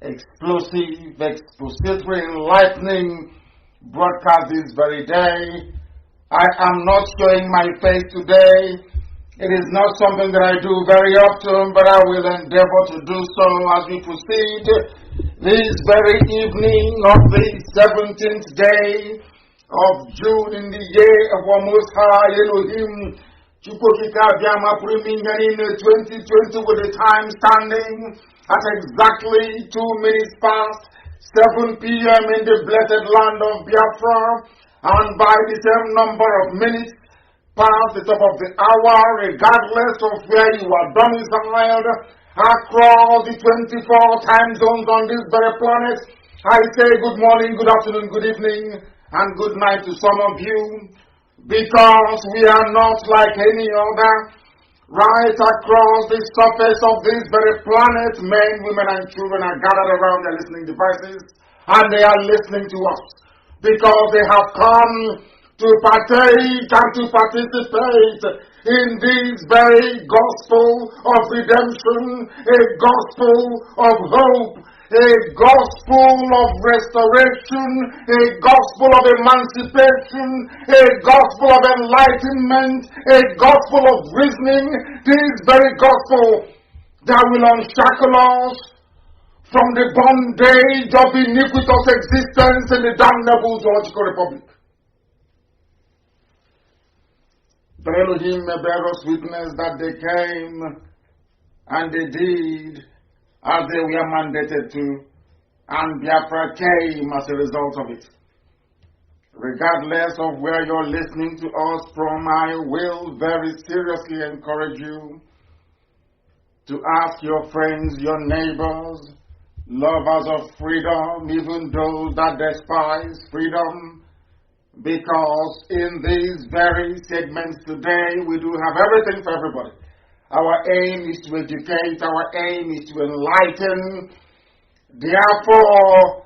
explosive, expository, enlightening broadcast this very day. I am not showing my face today. It is not something that I do very often, but I will endeavor to do so as we proceed this very evening of the 17th day of June in the year of our Most High Elohim. Chukokika Biama Primingani in 2020 with the time standing at exactly 2 minutes past 7 p.m. in the blessed land of Biafra, and by the same number of minutes past the top of the hour, regardless of where you are domiciled across the 24 time zones on this very planet, I say good morning, good afternoon, good evening, and good night to some of you, because we are not like any other. Right across the surface of this very planet, men, women, and children are gathered around their listening devices, and they are listening to us because they have come to partake and to participate in this very gospel of redemption, a gospel of hope, a gospel of restoration, a gospel of emancipation, a gospel of enlightenment, a gospel of reasoning, this very gospel that will unshackle us from the bondage of iniquitous existence in the damnable zoological republic. But Elohim may bear us witness that they came and they did as they were mandated to, and Biafra came as a result of it. Regardless of where you're listening to us from, I will very seriously encourage you to ask your friends, your neighbors, lovers of freedom, even those that despise freedom, because in these very segments today, we do have everything for everybody. Our aim is to educate, our aim is to enlighten. Therefore,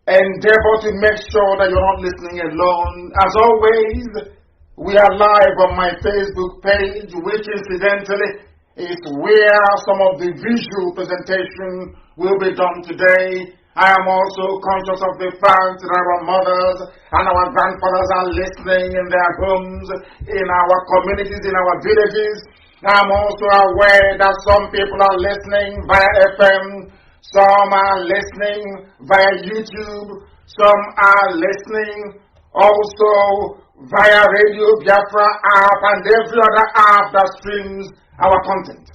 endeavor to make sure that you're not listening alone. As always, we are live on my Facebook page, which incidentally is where some of the visual presentation will be done today. I am also conscious of the fact that our mothers and our grandfathers are listening in their homes, in our communities, in our villages. I'm also aware that some people are listening via FM, some are listening via YouTube, some are listening also via Radio Biafra app and every other app that streams our content.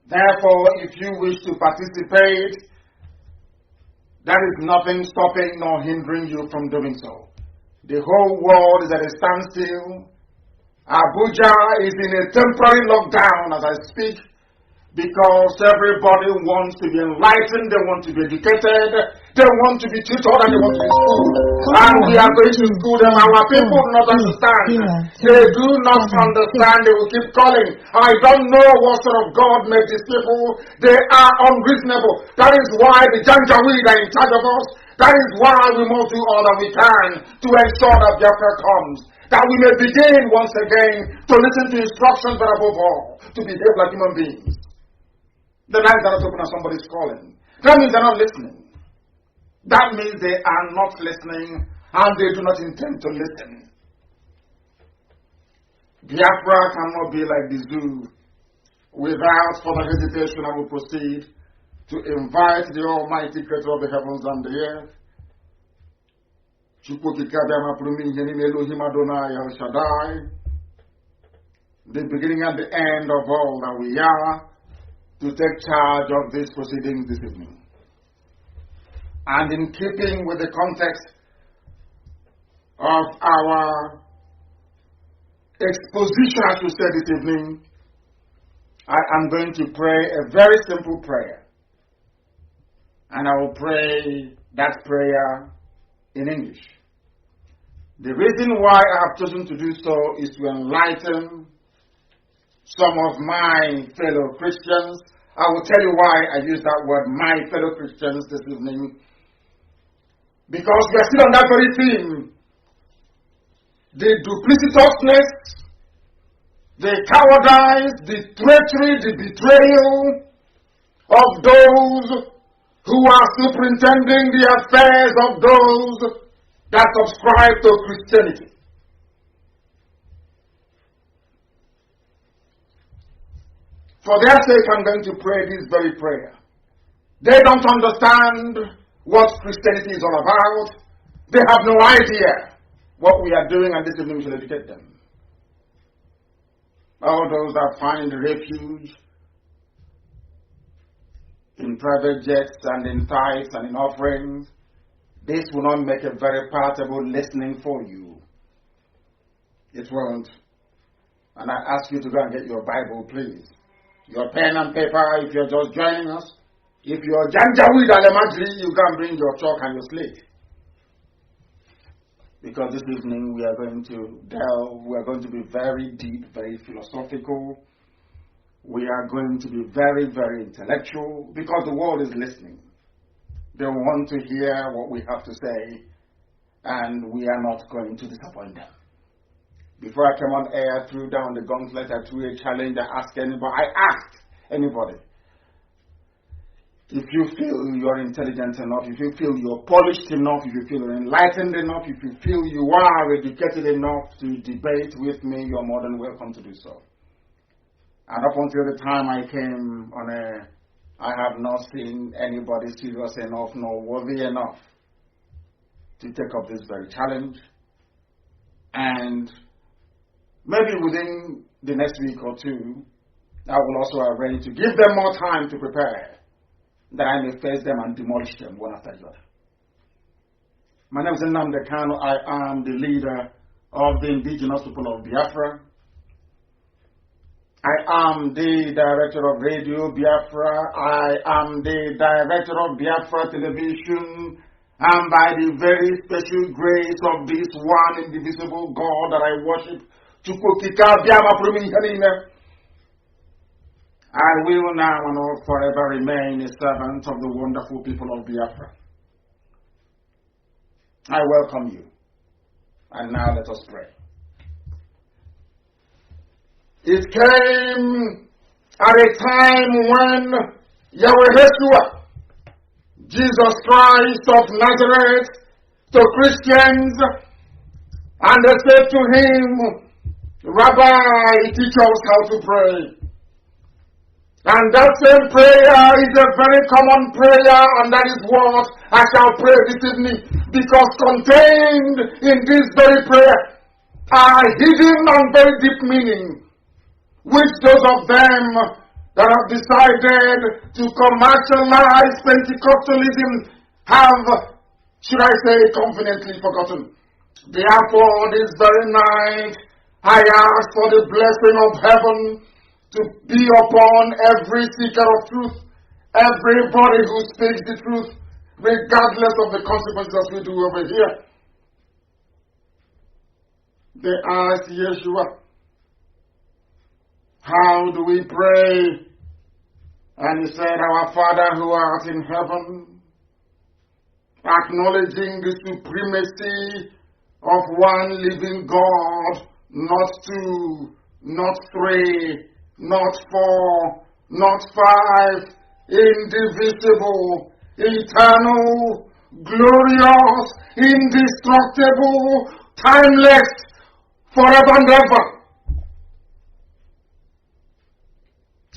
Therefore, if you wish to participate, there is nothing stopping nor hindering you from doing so. The whole world is at a standstill. Abuja is in a temporary lockdown as I speak, because everybody wants to be enlightened, they want to be educated, they want to be tutored, and they want to be schooled. And we are going to school them. Our people do not understand. They do not understand. They will keep calling. I don't know what sort of God made these people. They are unreasonable. That is why the Janjaweed are in charge of us. That is why we must do all that we can to ensure that Biafra comes, that we may begin once again to listen to instructions, but above all, to behave like human beings. The lines are not open as somebody's calling. That means they're not listening. That means they are not listening, and they do not intend to listen. Biafra cannot be like the zoo. Without further hesitation, I will proceed to invite the Almighty Creator of the heavens and the earth, the beginning and the end of all that we are, to take charge of these proceedings this evening. And in keeping with the context of our exposition, as we said this evening, I am going to pray a very simple prayer. And I will pray that prayer in English. The reason why I have chosen to do so is to enlighten some of my fellow Christians. I will tell you why I use that word, my fellow Christians, this evening. Because we are still on that very theme. The duplicitousness, the cowardice, the treachery, the betrayal of those who are superintending the affairs of those that subscribe to Christianity. For their sake, I'm going to pray this very prayer. They don't understand what Christianity is all about. They have no idea what we are doing, and this evening we shall educate them. All those that find refuge in private jets and in tithes and in offerings, this will not make a very palatable listening for you. It won't. And I ask you to go and get your Bible, please. Your pen and paper, if you're just joining us. If you're Janjaweed Alemajri, you can bring your chalk and your slate. Because this evening we are going to be very deep, very philosophical. We are going to be very, very intellectual, because the world is listening. They want to hear what we have to say, and we are not going to disappoint them. Before I came on air, I threw down the gauntlet, I threw a challenge, I asked anybody, if you feel you're intelligent enough, if you feel you're polished enough, if you feel you're enlightened enough, if you feel you are educated enough to debate with me, you're more than welcome to do so. And up until the time I came on air, I have not seen anybody serious enough nor worthy enough to take up this very challenge. And maybe within the next week or two, I will also arrange to give them more time to prepare, that I may face them and demolish them one after the other. My name is Nnamdi Kanu. I am the leader of the indigenous people of Biafra. I am the director of Radio Biafra. I am the director of Biafra Television. And by the very special grace of this one indivisible God that I worship, I will now and forever remain a servant of the wonderful people of Biafra. I welcome you. And now let us pray. It came at a time when Yahweh Yeshua, Jesus Christ of Nazareth, to Christians, and they said to him, Rabbi, teach us how to pray. And that same prayer is a very common prayer, and that is what I shall pray this evening, because contained in this very prayer are hidden and very deep meaning, which those of them that have decided to commercialize Pentecostalism have, should I say, confidently forgotten. Therefore, this very night, I ask for the blessing of heaven to be upon every seeker of truth, everybody who speaks the truth, regardless of the consequences we do over here. They asked Yeshua, how do we pray? And he said, Our Father who art in heaven, acknowledging the supremacy of one living God, not two, not three, not four, not five, indivisible, eternal, glorious, indestructible, timeless, forever and ever.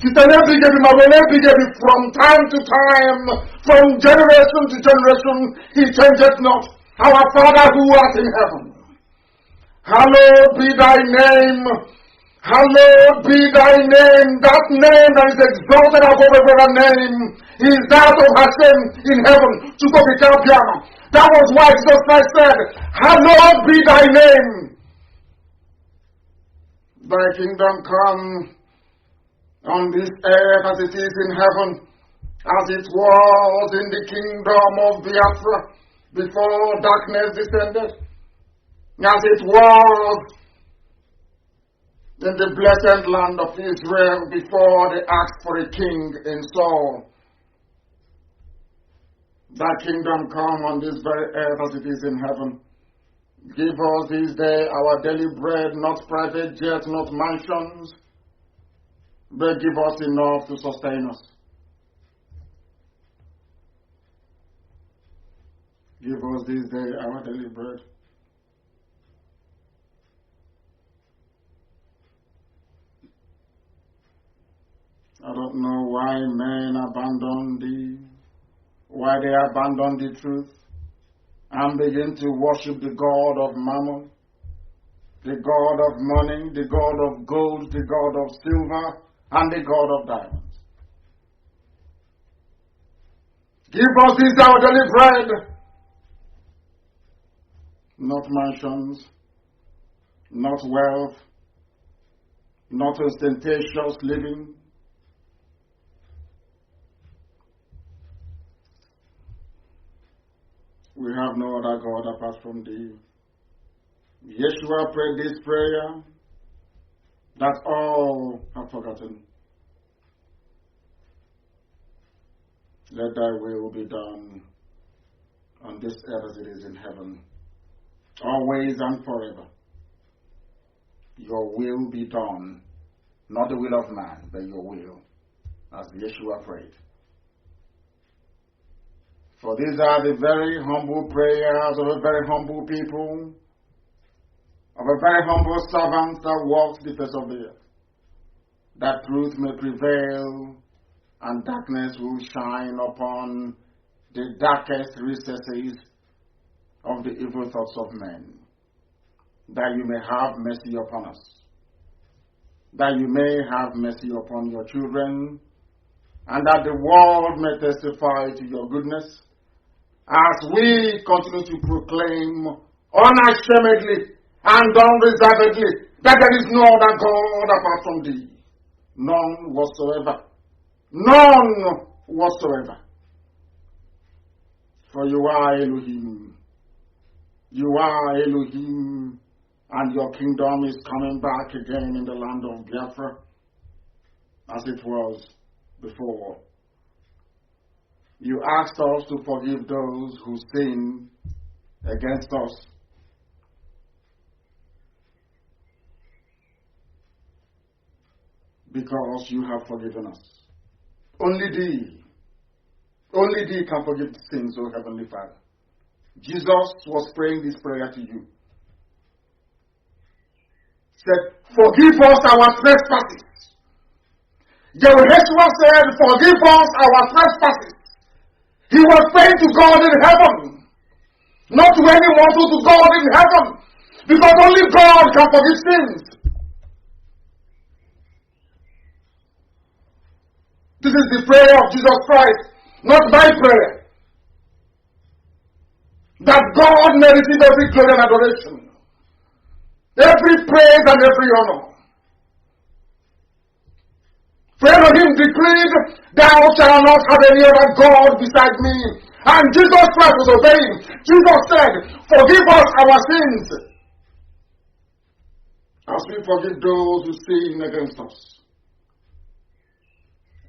From time to time, from generation to generation, he changeth not. Our Father who art in heaven, hallowed be thy name. Hallowed be thy name. That name that is exalted above every other name is that of Hashem in heaven. That was why Jesus Christ said, hallowed be thy name. Thy kingdom come on this earth as it is in heaven, as it was in the kingdom of Biafra before darkness descended, as it was in the blessed land of Israel before they asked for a king in Saul. Thy kingdom come on this very earth as it is in heaven. Give us this day our daily bread, not private jets, not mansions, but give us enough to sustain us. Give us this day our daily bread. I don't know why men abandon why they abandon the truth and begin to worship the God of mammon, the God of money, the God of gold, the God of silver, and the God of diamonds. Give us this our daily bread. Not mansions, not wealth, not ostentatious living. We have no other God apart from thee. Yeshua prayed this prayer that all have forgotten. Let thy will be done on this earth as it is in heaven, always and forever. Your will be done, not the will of man, but your will, as Yeshua prayed. For these are the very humble prayers of a very humble people, of a very humble servant that walks the face of the earth, that truth may prevail and darkness will shine upon the darkest recesses of the evil thoughts of men, that you may have mercy upon us, that you may have mercy upon your children, and that the world may testify to your goodness, as we continue to proclaim unashamedly and unreservedly that there is no other God apart from thee. None whatsoever. None whatsoever. For you are Elohim. You are Elohim, and your kingdom is coming back again in the land of Biafra, as it was before. You asked us to forgive those who sin against us. Because you have forgiven us. Only thee can forgive sins, O Heavenly Father. Jesus was praying this prayer to you. Said, forgive us our trespasses. Yeshua said, forgive us our trespasses. He was praying to God in heaven, not to anyone, but to God in heaven, because only God can forgive sins. This is the prayer of Jesus Christ, not my prayer. That God may receive every glory and adoration, every praise and every honor. For Elohim decreed, thou shalt not have any other God beside me. And Jesus Christ was obeying. Jesus said, forgive us our sins, as we forgive those who sin against us.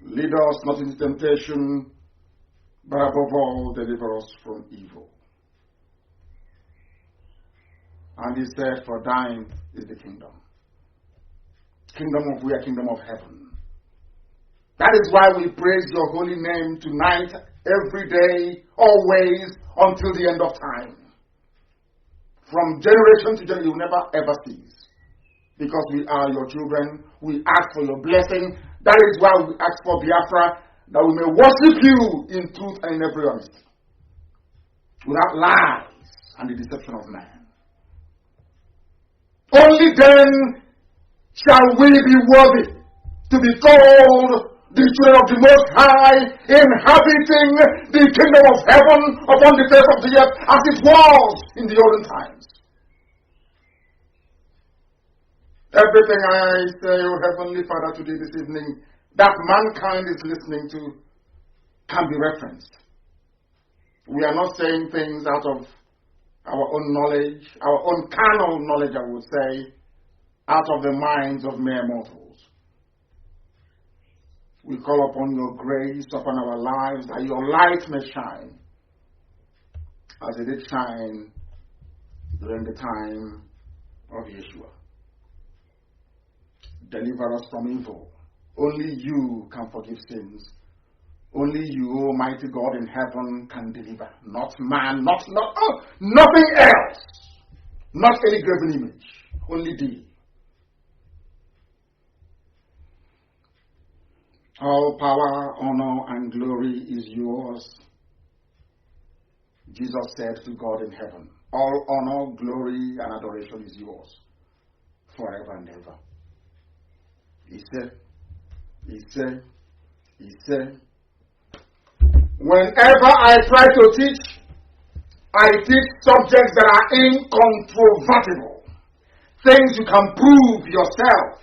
Lead us not into temptation, but above all, deliver us from evil. And he said, for thine is the kingdom. Kingdom of where? Kingdom of heaven. That is why we praise your holy name tonight, every day, always, until the end of time. From generation to generation, you will never ever cease. Because we are your children, we ask for your blessing. That is why we ask for Biafra, that we may worship you in truth and in every honesty, without lies and the deception of man. Only then shall we be worthy to be called the children of the Most High, inhabiting the kingdom of heaven upon the face of the earth, as it was in the olden times. Everything I say, O Heavenly Father, today, this evening, that mankind is listening to, can be referenced. We are not saying things out of our own knowledge, our own carnal knowledge, I would say, out of the minds of mere mortals. We call upon your grace upon our lives, that your light may shine, as it did shine during the time of Yeshua. Deliver us from evil. Only you can forgive sins. Only you, Almighty God in heaven, can deliver. Not man, nothing else. Not any graven image. Only thee. All power, honor, and glory is yours. Jesus said to God in heaven, all honor, glory, and adoration is yours forever and ever. He said, whenever I try to teach, I teach subjects that are incontrovertible, things you can prove yourself.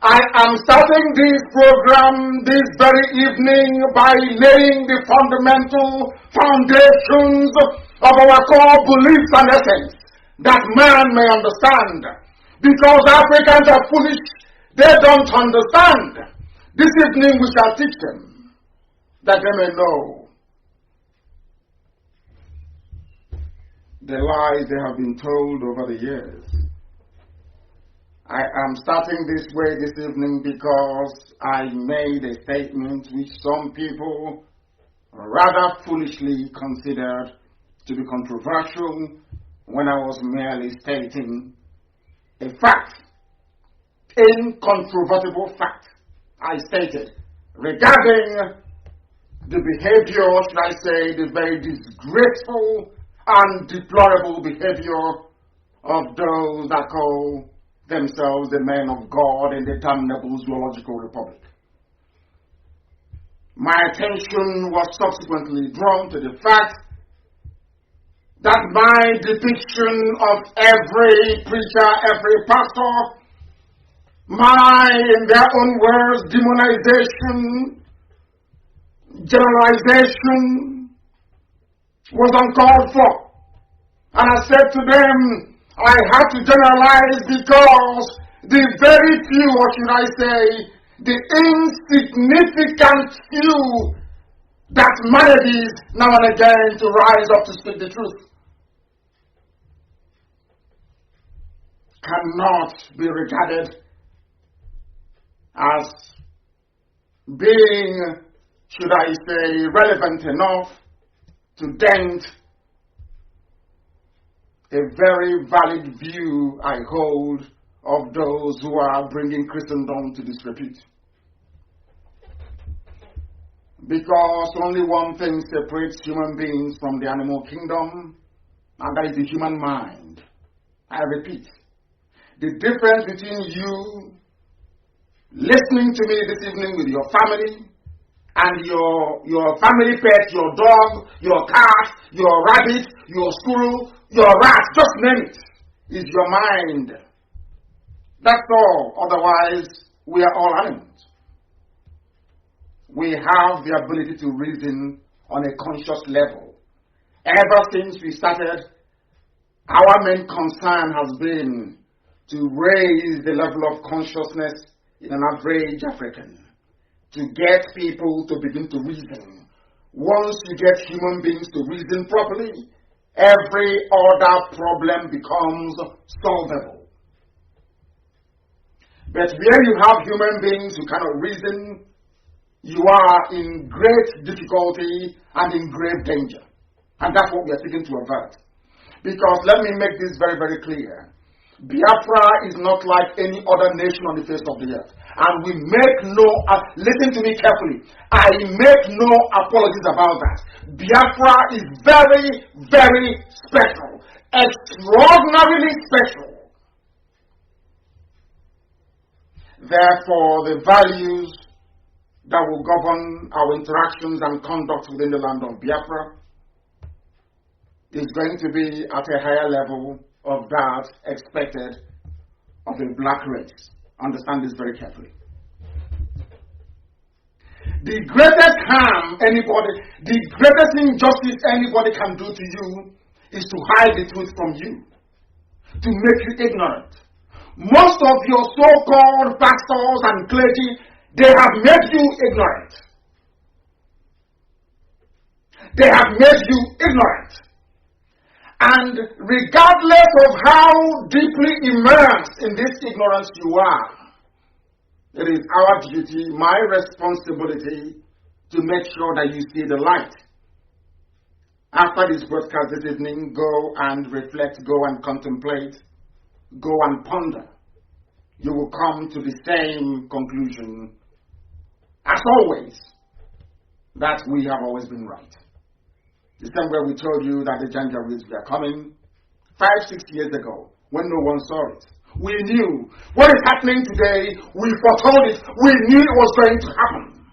I am starting this program this very evening by laying the fundamental foundations of our core beliefs and essence that man may understand. Because Africans are foolish, they don't understand. This evening we shall teach them that they may know the lies they have been told over the years. I am starting this way this evening because I made a statement which some people rather foolishly considered to be controversial when I was merely stating a fact, incontrovertible fact. I stated regarding the behavior, should I say, the very disgraceful and deplorable behavior of those that call themselves the men of God in the damnable zoological republic. My attention was subsequently drawn to the fact that my depiction of every preacher, every pastor, my, in their own words, demonization, generalization, was uncalled for. And I said to them, I had to generalize because the very few, or should I say, the insignificant few that manages now and again to rise up to speak the truth cannot be regarded as being, should I say, relevant enough to dent a very valid view I hold of those who are bringing Christendom to disrepute. Because only one thing separates human beings from the animal kingdom, and that is the human mind. I repeat, the difference between you listening to me this evening with your family and your family pet, your dog, your cat, your rabbit, your squirrel, your rat, just name it, is your mind. That's all. Otherwise, we are all animals. We have the ability to reason on a conscious level. Ever since we started, our main concern has been to raise the level of consciousness in an average African, to get people to begin to reason. Once you get human beings to reason properly, every other problem becomes solvable. But where you have human beings who cannot reason, you are in great difficulty and in grave danger. And that's what we are seeking to avert. Because let me make this very, very clear. Biafra is not like any other nation on the face of the earth. And we make no, listen to me carefully, I make no apologies about that. Biafra is very, very special. Extraordinarily special. Therefore, the values that will govern our interactions and conduct within the land of Biafra is going to be at a higher level of that expected of a black race. Understand this very carefully. The greatest harm the greatest injustice anybody can do to you is to hide the truth from you, to make you ignorant. Most of your so-called pastors and clergy, they have made you ignorant. They have made you ignorant. And regardless of how deeply immersed in this ignorance you are, it is our duty, my responsibility, to make sure that you see the light. After this broadcast this evening, go and reflect, go and contemplate, go and ponder. You will come to the same conclusion, as always, that we have always been right. The same way we told you that the Janjaweeds were coming 5-6 years ago, when no one saw it. We knew what is happening today. We foretold it. We knew it was going to happen.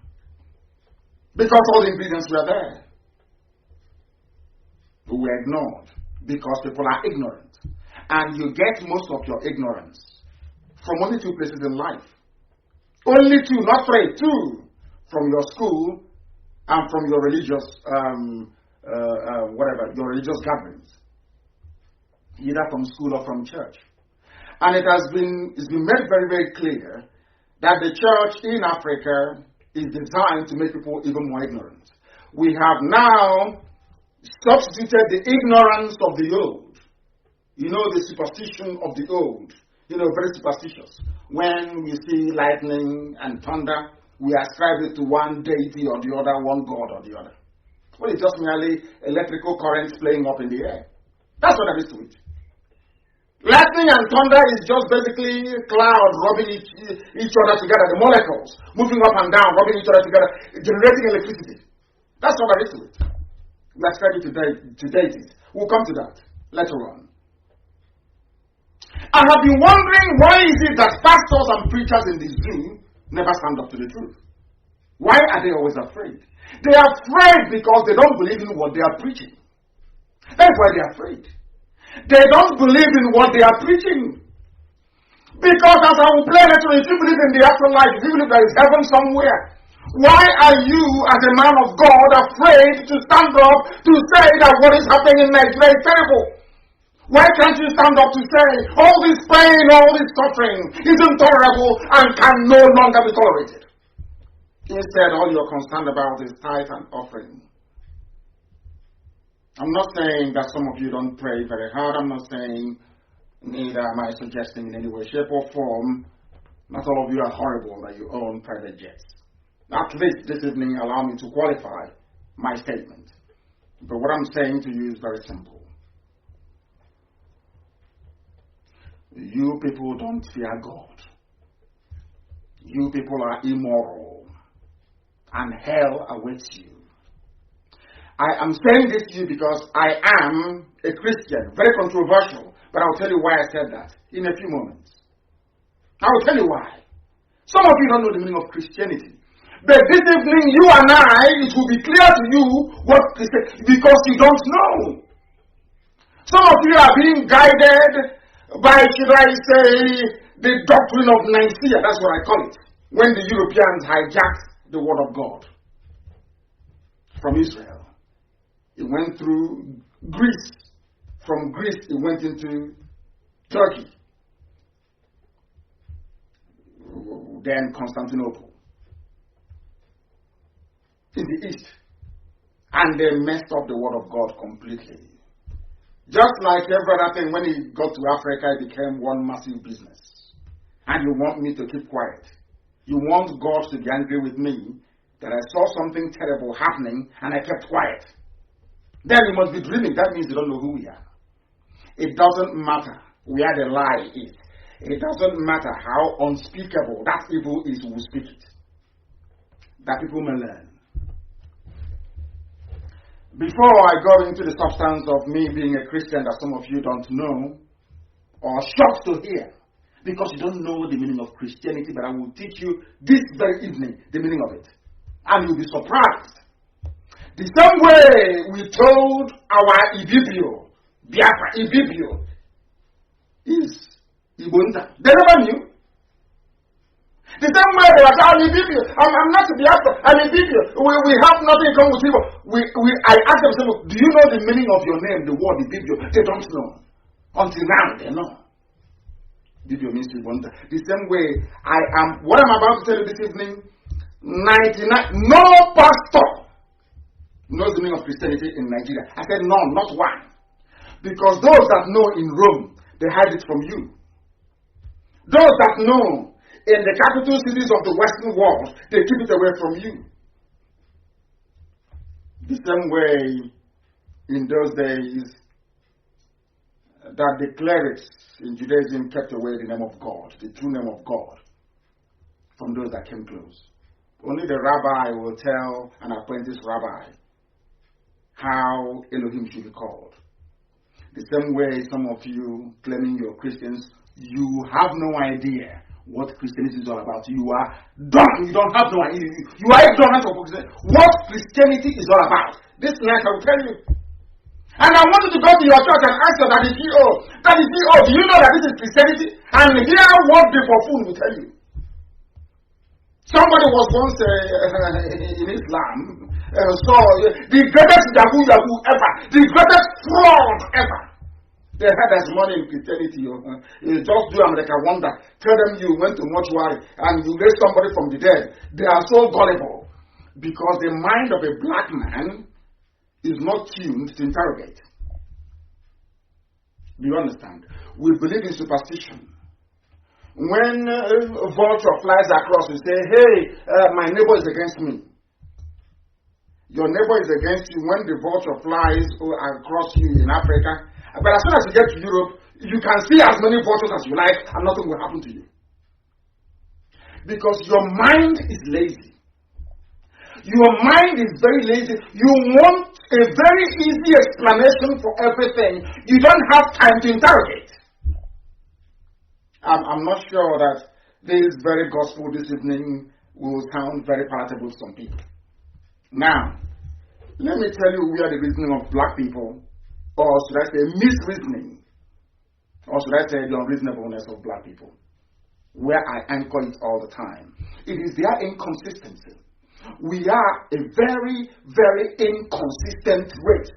Because all the ingredients were there. We were ignored because people are ignorant. And you get most of your ignorance from only 2 places in life. Only 2, not 3, 2. From your school and from your religious, your religious gatherings. Either from school or from church. And it's been made very, very clear that the church in Africa is designed to make people even more ignorant. We have now substituted the ignorance of the old. You know, the superstition of the old. You know, very superstitious. When we see lightning and thunder, we ascribe it to one deity or the other, one god or the other. Well, it's just merely electrical currents playing up in the air. That's what there is to it. Lightning and thunder is just basically clouds rubbing each other together, the molecules moving up and down, rubbing each other together, generating electricity. That's what there is to it. We ascribe it to deities. We'll come to that later on. I have been wondering, why is it that pastors and preachers in this zoo never stand up to the truth? Why are they always afraid? They are afraid because they don't believe in what they are preaching. That's why they are afraid. They don't believe in what they are preaching. Because as I will play later, if you believe in the afterlife, if you believe there is heaven somewhere, why are you as a man of God afraid to stand up to say that what is happening in Nigeria is terrible? Why can't you stand up to say all this pain, all this suffering is intolerable and can no longer be tolerated? Instead, all you're concerned about is tithe and offering. I'm not saying that some of you don't pray very hard. I'm not saying, neither am I suggesting in any way, shape, or form, not all of you are horrible that you own private jets. At least this evening, allow me to qualify my statement. But what I'm saying to you is very simple. You people don't fear God. You people are immoral. And hell awaits you. I am saying this to you because I am a Christian. Very controversial. But I'll tell you why I said that in a few moments. I will tell you why. Some of you don't know the meaning of Christianity. But this evening, you and I, it will be clear to you what Christianity, because you don't know. Some of you are being guided by, should I say, the doctrine of Nicaea. That's what I call it. When the Europeans hijacked the word of God from Israel. It went through Greece. From Greece, it went into Turkey. Then Constantinople. In the east. And they messed up the word of God completely. Just like every other thing, when it got to Africa, it became one massive business. And you want me to keep quiet. You want God to be angry with me that I saw something terrible happening and I kept quiet. Then you must be dreaming. That means you don't know who we are. It doesn't matter where the lie is. It doesn't matter how unspeakable that evil is, we will speak it. That people may learn. Before I go into the substance of me being a Christian that some of you don't know, or shocked to hear, because you don't know the meaning of Christianity, but I will teach you this very evening the meaning of it. And you'll be surprised. The same way we told our Ibibio, Biafra, Ibibio, is Ibunta. They never knew. The same way they were telling Ibibio, I'm not Biafra, I'm Ibibio. We have nothing in common with people. I asked them, do you know the meaning of your name, the word Ibibio? They don't know. Until now, they know. Ibibio means Ibunta. The same way what I'm about to tell you this evening, 99, no pastor knows the meaning of Christianity in Nigeria. I said none, not one. Because those that know in Rome, they hide it from you. Those that know in the capital cities of the Western world, they keep it away from you. The same way in those days that the clerics in Judaism kept away the name of God, the true name of God, from those that came close. Only the rabbi will tell an apprentice rabbi how Elohim should be called. The same way some of you claiming you're Christians, you have no idea what Christianity is all about. You are dumb. You don't have no idea. You are ignorant of what Christianity is all about. This night I will tell you. And I want you to go to your church and ask your daddy CEO, do you know that this is Christianity? And hear what the buffoon will tell you. Somebody was once in Islam, saw the greatest yahoo ever, the greatest fraud ever. They had as money in Christianity. You just do America wonder. Tell them you went to mortuary and you raised somebody from the dead. They are so gullible because the mind of a black man is not tuned to interrogate. Do you understand? We believe in superstition. When a vulture flies across, you say, hey, my neighbor is against me. Your neighbor is against you when the vulture flies across you in Africa. But as soon as you get to Europe, you can see as many vultures as you like and nothing will happen to you. Because your mind is lazy. Your mind is very lazy. You want a very easy explanation for everything. You don't have time to interrogate. I'm not sure that this very gospel this evening will sound very palatable to some people. Now, let me tell you where the reasoning of black people, or should I say misreasoning, or should I say the unreasonableness of black people, where I anchor it all the time. It is their inconsistency. We are a very, very inconsistent race.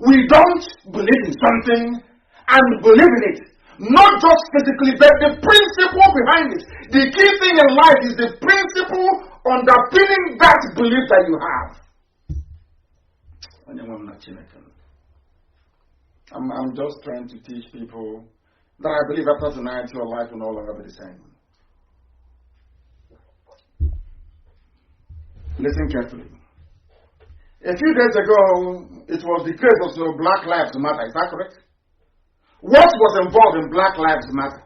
We don't believe in something and believe in it. Not just physically, but the principle behind it. The key thing in life is the principle underpinning that belief that you have. I'm just trying to teach people that I believe after tonight your life will no longer be the same. Listen carefully. A few days ago, it was the case of Black Lives Matter. Is that correct? What was involved in Black Lives Matter?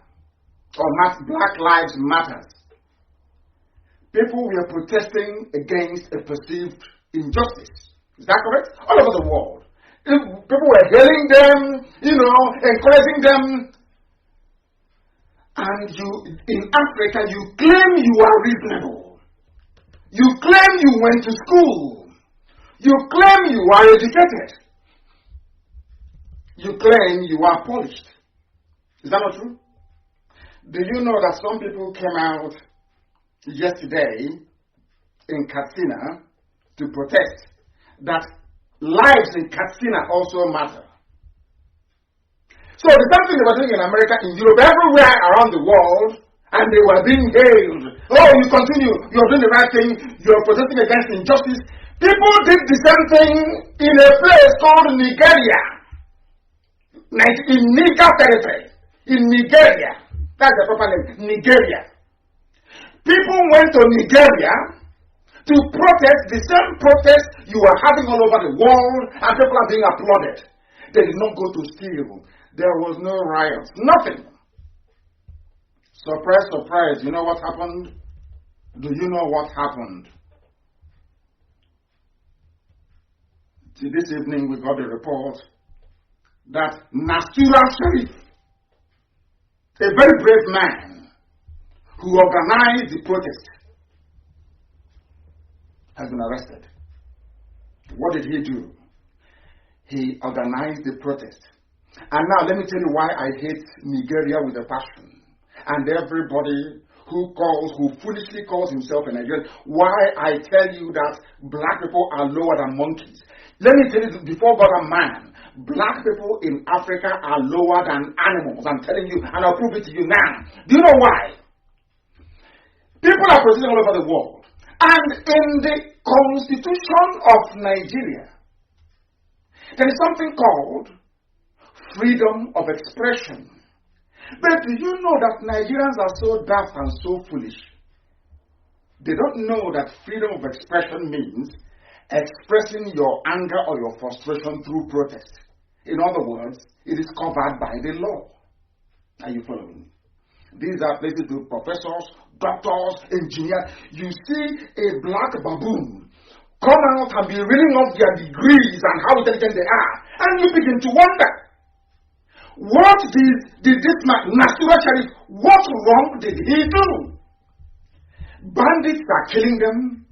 Or Black Lives Matters? People were protesting against a perceived injustice. Is that correct? All over the world. People were hailing them, encouraging them. And in Africa, you claim you are reasonable. You claim you went to school. You claim you are educated. You claim you are polished. Is that not true? Do you know that some people came out yesterday in Katsina to protest that lives in Katsina also matter? So the same thing they were doing in America, in Europe, everywhere around the world, and they were being hailed. Oh, you continue, you're doing the right thing, you're protesting against injustice. People did the same thing in a place called Nigeria. In Niger territory. In Nigeria. That's the proper name, Nigeria. People went to Nigeria to protest the same protest you are having all over the world, and people are being applauded. They did not go to steal. There was no riots. Nothing. Surprise, surprise. You know what happened? Do you know what happened? This evening we got a report that Nasura Sharif, a very brave man who organized the protest, has been arrested. What did he do? He organized the protest. And now let me tell you why I hate Nigeria with a passion. And everybody who foolishly calls himself a Nigerian, why I tell you that black people are lower than monkeys. Let me tell you, before God and man, black people in Africa are lower than animals. I'm telling you, and I'll prove it to you now. Do you know why? People are protesting all over the world. And in the Constitution of Nigeria, there is something called freedom of expression. But do you know that Nigerians are so daft and so foolish? They don't know that freedom of expression means expressing your anger or your frustration through protest. In other words, it is covered by the law. Are you following? These are places with professors, doctors, engineers. You see a black baboon come out and be reading off their degrees and how intelligent they are, and you begin to wonder, what did this man, Nasura Sharif, what wrong did he do? Bandits are killing them,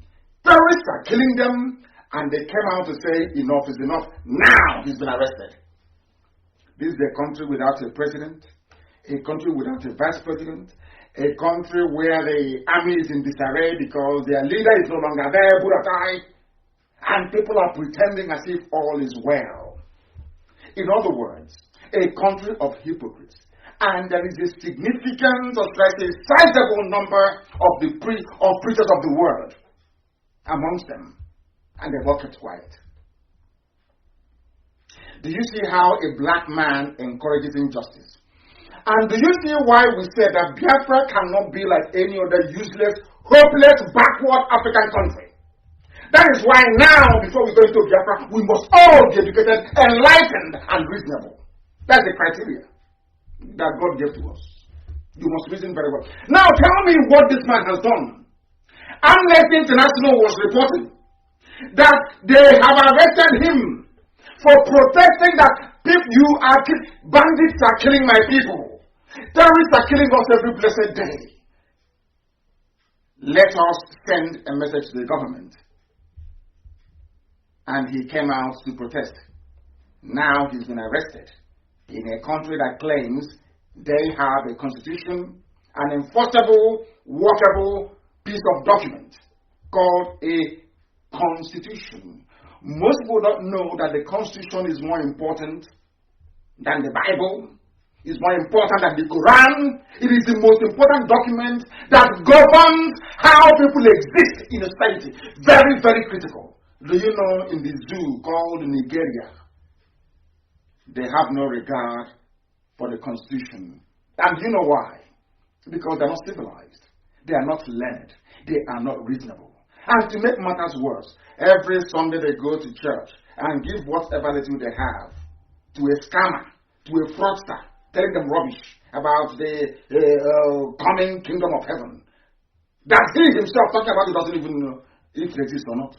terrorists are killing them, and they came out to say enough is enough. Now he's been arrested. This is a country without a president, a country without a vice president, a country where the army is in disarray because their leader is no longer there, Buratai, and people are pretending as if all is well. In other words, a country of hypocrites. And there is a significant, or should I say, sizable number of preachers of the world amongst them, and they all kept quiet. Do you see how a black man encourages injustice? And do you see why we say that Biafra cannot be like any other useless, hopeless, backward African country? That is why now, before we go into Biafra, we must all be educated, enlightened, and reasonable. That's the criteria that God gave to us. You must reason very well. Now tell me what this man has done. Amnesty International was reporting that they have arrested him for protesting that bandits are killing my people. Terrorists are killing us every blessed day. Let us send a message to the government. And he came out to protest. Now he's been arrested in a country that claims they have a constitution, an enforceable, workable piece of document called a constitution. Most people don't know that the constitution is more important than the Bible, is more important than the Quran. It is the most important document that governs how people exist in a society. Very, very critical. Do you know in the zoo called Nigeria, they have no regard for the constitution. And you know why? Because they're not civilized. They are not learned. They are not reasonable. And to make matters worse, every Sunday they go to church and give whatever little they have to a scammer, to a fraudster, telling them rubbish about the coming kingdom of heaven. That he himself talking about it doesn't even know if it exists or not.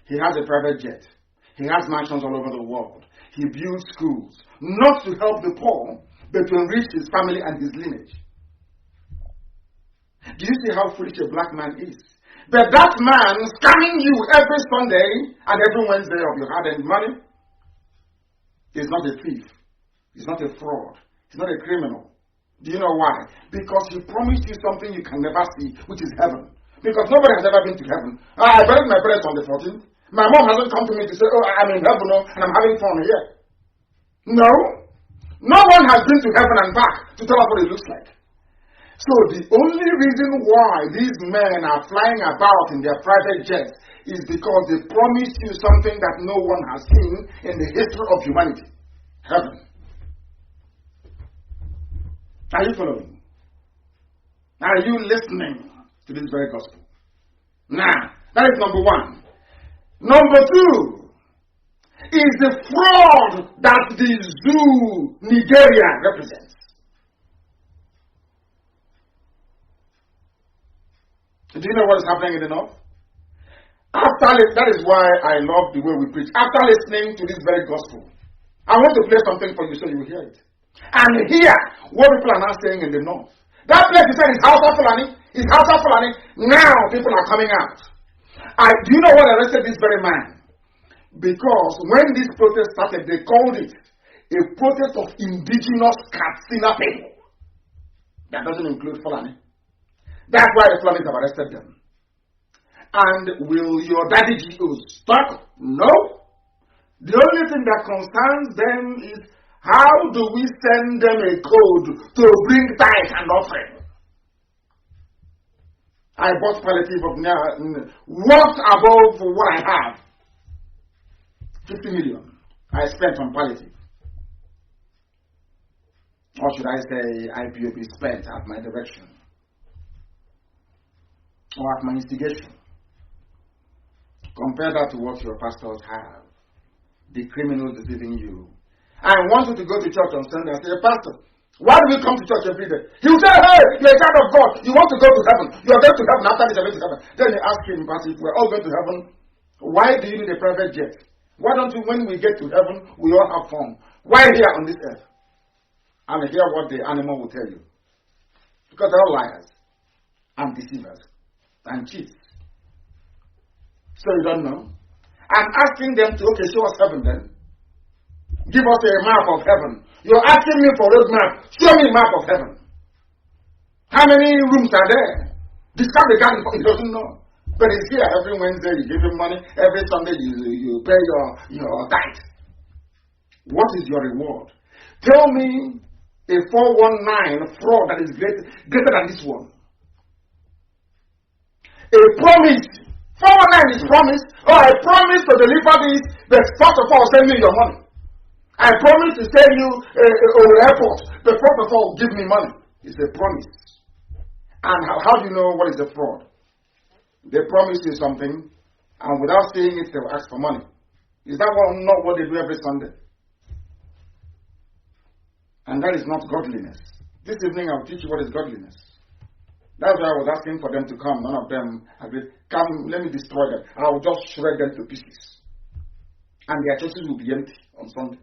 He has a private jet. He has mansions all over the world. He builds schools, not to help the poor, but to enrich his family and his lineage. Do you see how foolish a black man is? But that man scamming you every Sunday and every Wednesday of your hard-earned money is not a thief. He's not a fraud. He's not a criminal. Do you know why? Because he promised you something you can never see, which is heaven. Because nobody has ever been to heaven. I buried my parents on the 14th. My mom hasn't come to me to say, oh, I'm in heaven and I'm having fun here. No. No one has been to heaven and back to tell us what it looks like. So the only reason why these men are flying about in their private jets is because they promised you something that no one has seen in the history of humanity. Heaven. Are you following? Are you listening to this very gospel? Now, that is number one. Number two is the fraud that the zoo Nigeria represents. Do you know what is happening in the north? That is why I love the way we preach. After listening to this very gospel, I want to play something for you so you will hear it. And hear what people are now saying in the north. That place he said is House of Fulani. It's House of Fulani. Now people are coming out. Do you know what arrested this very man? Because when this protest started, they called it a protest of indigenous Katsina people. That doesn't include Fulani. That's why the Fulanis have arrested them. And will your daddy Jews stop? No. The only thing that concerns them is how do we send them a code to bring tithe and offering? I bought palliative of what above what I have? 50 million I spent on palliative. Or should I say IPOB spent at my direction? Or at my instigation? Compare that to what your pastors have. The criminals deceiving you. I want you to go to church on Sunday and say, Pastor, why do we come to church every day? He will say, hey, you're a child of God. You want to go to heaven. You're going to heaven after this, you're going to heaven. Then you ask him, Pastor, if we're all going to heaven, why do you need a private jet? Why don't you, when we get to heaven, we all have fun? Why here on this earth? And hear what the animal will tell you. Because they're all liars and deceivers and cheats. So you don't know. I'm asking them to, okay, show us heaven then. Give us a map of heaven. You're asking me for a road map. Show me a map of heaven. How many rooms are there? Describe the garden for he doesn't know. But it's here every Wednesday, you give him money. Every Sunday, you pay your tithe. What is your reward? Tell me a 419 fraud that is greater than this one. A promise. 419 is promise. Oh, I promise to deliver this, but first of all, send me your money. I promise to send you a airport, but first of all, give me money. It's a promise. And how do you know what is a fraud? They promise you something, and without saying it, they will ask for money. Is that not what they do every Sunday? And that is not godliness. This evening, I'll teach you what is godliness. That's why I was asking for them to come. None of them agreed. Come, let me destroy them. I will just shred them to pieces. And their churches will be empty on Sunday.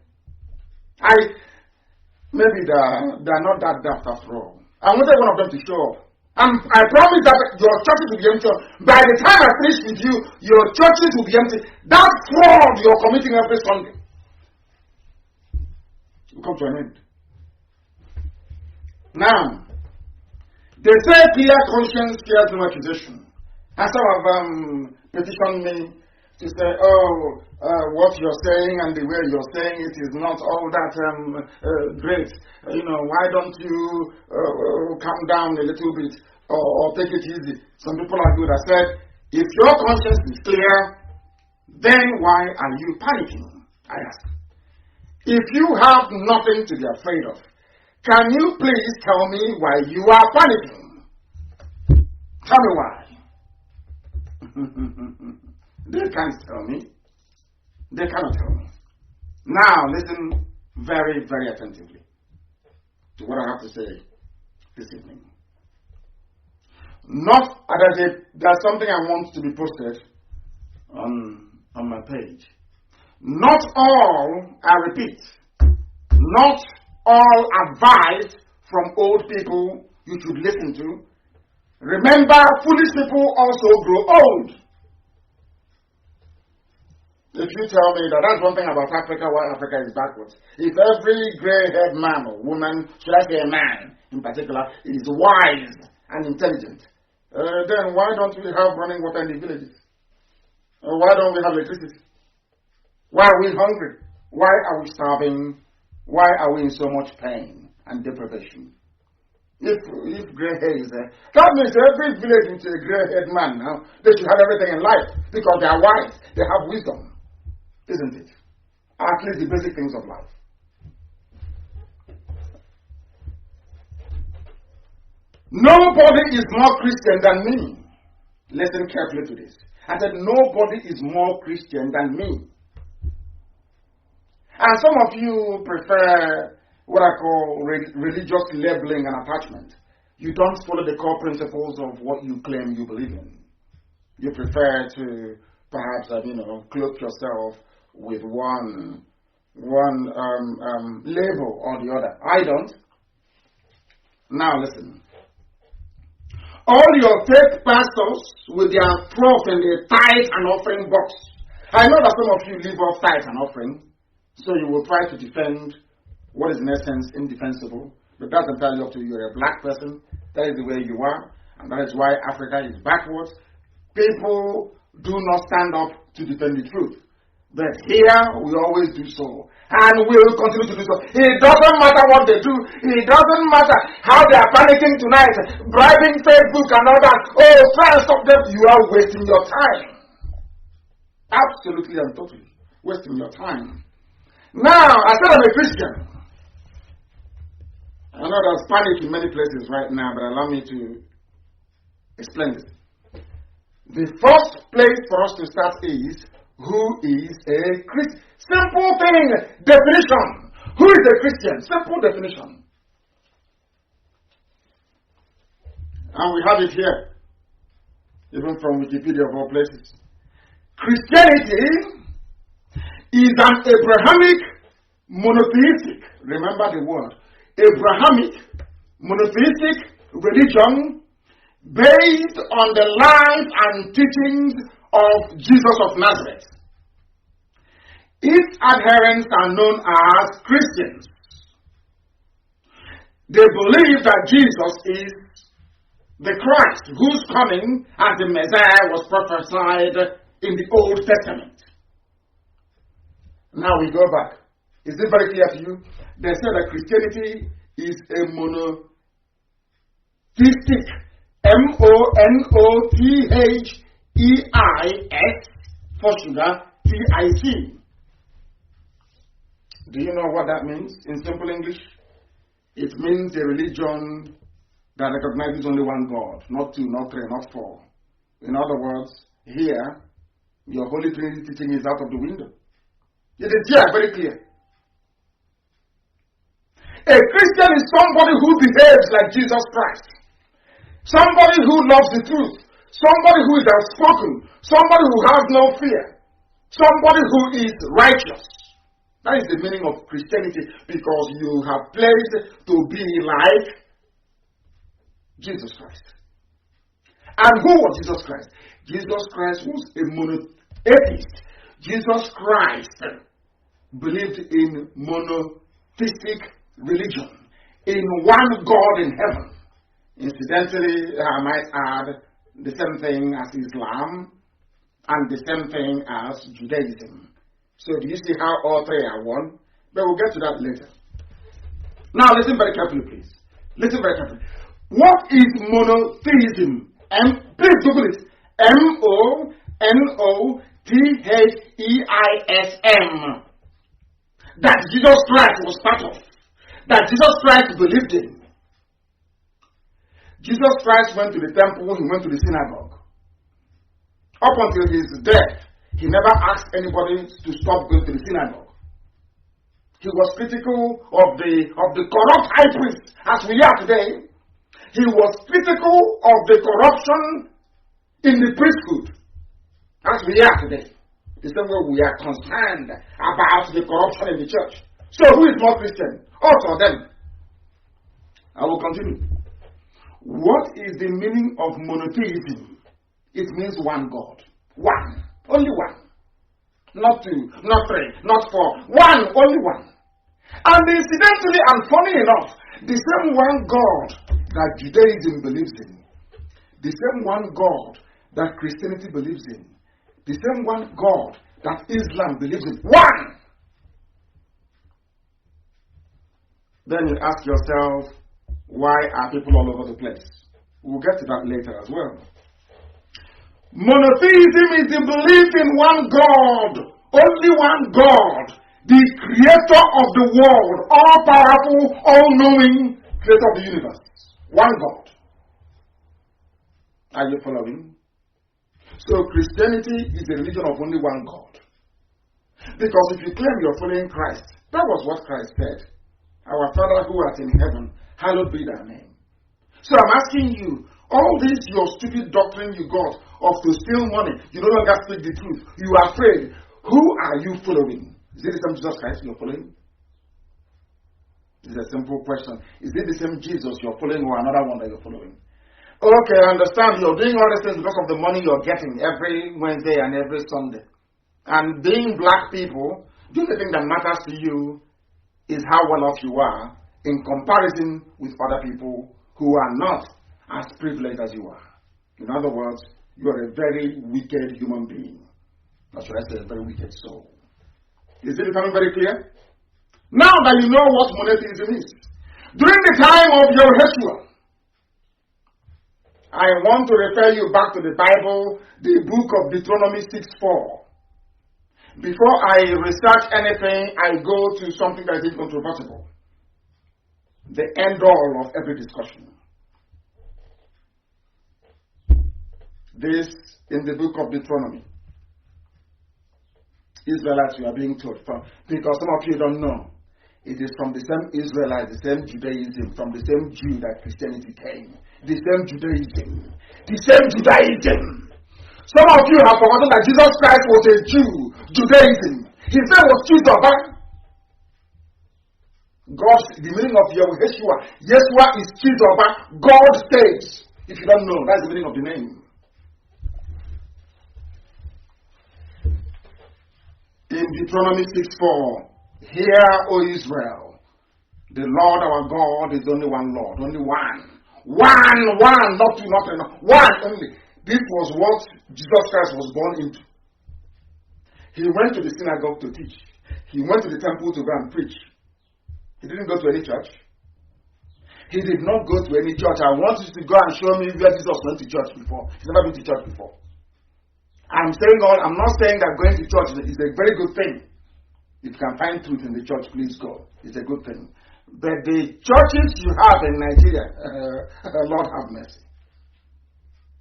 Maybe they're not that daft after all. I wanted one of them to show up. And I promise that your churches will be empty. By the time I finish with you, your churches will be empty. That fraud you're committing every Sunday will come to an end. Now, they say clear conscience fears no accusation. And some of them petitioned me to say, what you're saying and the way you're saying it is not all that great. Why don't you calm down a little bit or take it easy? Some people are good. I said, if your conscience is clear, then why are you panicking? I asked. If you have nothing to be afraid of, can you please tell me why you are panicking? Tell me why. They can't tell me. They cannot tell me. Now, listen very, very attentively to what I have to say this evening. There's something I want to be posted on my page. Not all, I repeat, not all advice from old people you should listen to. Remember, foolish people also grow old. If you tell me that's one thing about Africa, why Africa is backwards. If every gray-haired man or woman, should I say a man in particular, is wise and intelligent, then why don't we have running water in the villages? Why don't we have electricity? Why are we hungry? Why are we starving? Why are we in so much pain and deprivation? If gray hair is there, that means every village with a gray-haired man now, they should have everything in life because they are wise, they have wisdom, isn't it? At least the basic things of life. Nobody is more Christian than me. Listen carefully to this. I said nobody is more Christian than me. And some of you prefer what I call religious labeling and attachment. You don't follow the core principles of what you claim you believe in. You prefer to perhaps, cloak yourself with one label or the other. I don't. Now listen. All your fake pastors with their proof in the tithe and offering box. I know that some of you leave off tithe and offering, so you will try to defend what is in essence indefensible, but that's entirely up to you. You're a black person, that is the way you are, and that is why Africa is backwards. People do not stand up to defend the truth, but here we always do so, and we will continue to do so. It doesn't matter what they do, it doesn't matter how they are panicking tonight, bribing Facebook and all that. Oh, try and stop them. You are wasting your time. Absolutely and totally wasting your time. Now, I said I'm a Christian. I know there's panic in many places right now, but allow me to explain this. The first place for us to start is, who is a Christian? Simple thing, definition. Who is a Christian? Simple definition. And we have it here, even from Wikipedia of all places. Christianity is an Abrahamic monotheistic, remember the word, Abrahamic monotheistic religion based on the life and teachings of Jesus of Nazareth. Its adherents are known as Christians. They believe that Jesus is the Christ whose coming as the Messiah was prophesied in the Old Testament. Now we go back. Is it very clear to you? They say that Christianity is a monotheistic, monotheis for sugar, tic. Do you know what that means in simple English? It means a religion that recognizes only one God, not two, not three, not four. In other words, here, your Holy Trinity teaching is out of the window. It is here, very clear. A Christian is somebody who behaves like Jesus Christ. Somebody who loves the truth. Somebody who is outspoken. Somebody who has no fear. Somebody who is righteous. That is the meaning of Christianity, because you have pledged to be like Jesus Christ. And who was Jesus Christ? Jesus Christ was a monotheist. Jesus Christ believed in monotheistic religion, in one God in heaven. Incidentally, I might add the same thing as Islam and the same thing as Judaism. So do you see how all three are one? But we'll get to that later. Now listen very carefully, please. Listen very carefully. What is monotheism? Please Google it. monotheism. That Jesus Christ was part of. That Jesus Christ believed in. Jesus Christ went to the temple, he went to the synagogue. Up until his death, he never asked anybody to stop going to the synagogue. He was critical of the corrupt high priests, as we are today. He was critical of the corruption in the priesthood, as we are today. The same way we are concerned about the corruption in the church. So who is more Christian? Us or them? I will continue. What is the meaning of monotheism? It means one God. One. Only one. Not two, not three, not four. One, only one. And incidentally and funny enough, the same one God that Judaism believes in, the same one God that Christianity believes in, the same one God that Islam believes in. One! Then you ask yourself, why are people all over the place? We'll get to that later as well. Monotheism is the belief in one God, only one God, the creator of the world, all-powerful, all-knowing creator of the universe. One God. Are you following? So Christianity is a religion of only one God. Because if you claim you're following Christ, that was what Christ said. Our Father who art in heaven, hallowed be thy name. So I'm asking you, all this your stupid doctrine you got of to steal money, you no longer speak the truth, you are afraid. Who are you following? Is it the same Jesus Christ you're following? It's a simple question. Is it the same Jesus you're following or another one that you're following? Okay, I understand you're doing all these things because of the money you're getting every Wednesday and every Sunday. And being black people, the only thing that matters to you is how well off you are in comparison with other people who are not as privileged as you are. In other words, you are a very wicked human being. Or should I say, a very wicked soul. Is it becoming very clear? Now that you know what monotheism is, during the time of Yahushua, I want to refer you back to the Bible, the book of Deuteronomy 6:4. Before I research anything, I go to something that is incontrovertible. The end all of every discussion. this in the book of Deuteronomy. Israelites, you are being told from, because some of you don't know. It is from the same Israelite, the same Judaism, from the same Jew that Christianity came. The same Judaism. The same Judaism. Some of you have forgotten that Jesus Christ was a Jew. Judaism. His name was Jesus. God, the meaning of Yeshua. Yeshua is Jesus. God saves. If you don't know, that's the meaning of the name. In Deuteronomy 6:4, hear, O Israel, the Lord our God is only one Lord, only one. One, not two, not three, one only. This was what Jesus Christ was born into. He went to the synagogue to teach. He went to the temple to go and preach. He didn't go to any church. He did not go to any church. I want you to go and show me where Jesus went to church before. He's never been to church before. I'm not saying that going to church is a very good thing. If you can find truth in the church, please go. It's a good thing. But the churches you have in Nigeria, Lord have mercy.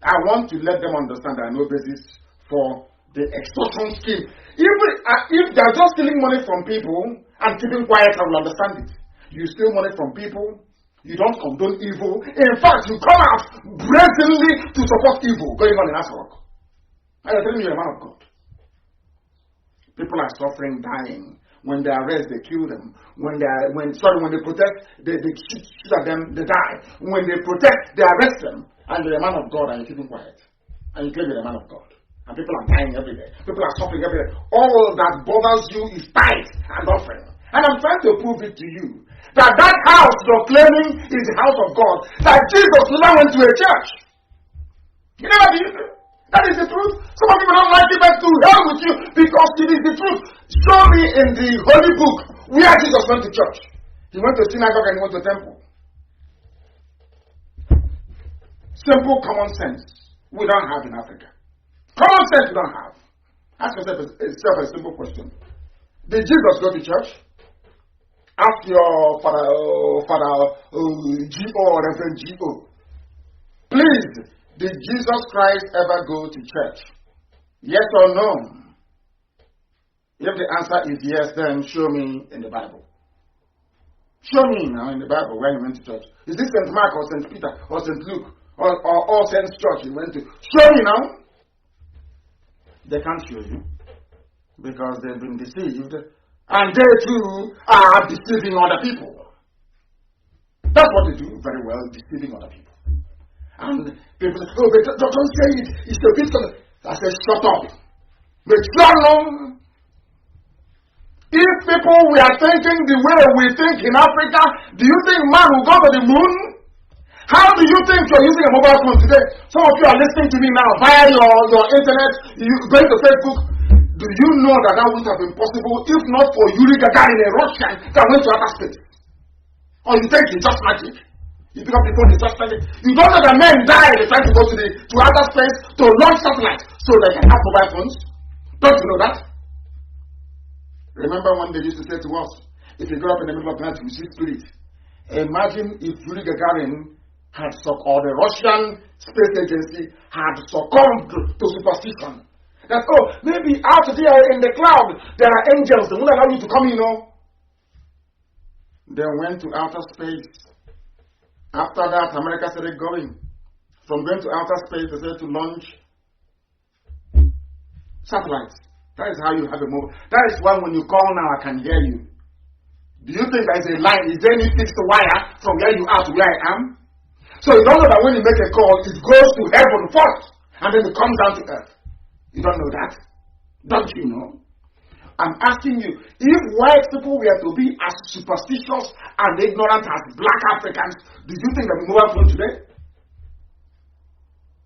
I want to let them understand there are no basis for the extortion scheme. Even if they are just stealing money from people and keeping quiet, I will understand it. You steal money from people, you don't condone evil. In fact, you come out brazenly to support evil going on in Asrock. I am telling you, a man of God. People are suffering, dying. When they arrest, they kill them. When they protest, they shoot at them, they die. When they protest, they arrest them. And you're a man of God and you're keeping quiet. And you claim you're a man of God. And people are dying every day. People are suffering every day. All that bothers you is tithe and offering. And I'm trying to prove it to you. That house you're claiming is the house of God. That Jesus never went to a church. He never did. That is the truth. Some of people don't like it, but to hell with you because it is the truth. Show me in the Holy Book where Jesus went to church. He went to synagogue and he went to temple. Simple common sense we don't have in Africa. Common sense we don't have. Ask yourself a simple question. Did Jesus go to church? Ask your father G.O. or Reverend G.O. Please. Did Jesus Christ ever go to church? Yes or no? If the answer is yes, then show me in the Bible. Show me now in the Bible where he went to church. Is this St. Mark or St. Peter or St. Luke or all Saints Church he went to? Show me now. They can't show you because they've been deceived and they too are deceiving other people. That's what they do very well, deceiving other people. And people say, oh, but don't say it. It's a bit. I say, shut up. But if people were thinking the way we think in Africa, do you think man will go to the moon? How do you think you're using a mobile phone today? Some of you are listening to me now via your internet, you going to Facebook. Do you know that would have been possible if not for Yuri Gagarin, a Russian that went to outer space? Or you think it's just magic? You pick up the phone, it's just like it. You don't know that men die, they try to go to outer space to launch satellites so they can have mobile phones. Don't you know that? Remember when they used to say to us, if you go up in the middle of the night, you see spirit. Imagine if Yuri Gagarin had or the Russian space agency had succumbed to superstition. That, oh, maybe out there in the cloud, there are angels that won't allow you to come in, They went to outer space. After that, America started going. From going to outer space, they started to launch satellites. That is how you have a mobile. That is why when you call now, I can hear you. Do you think there is a line? Is there any fixed wire from where you are to where I am? So you don't know that when you make a call, it goes to heaven first, and then it comes down to earth. You don't know that? Don't you know? I'm asking you, if white people were to be as superstitious and ignorant as black Africans, do you think they'll be mobile phone today?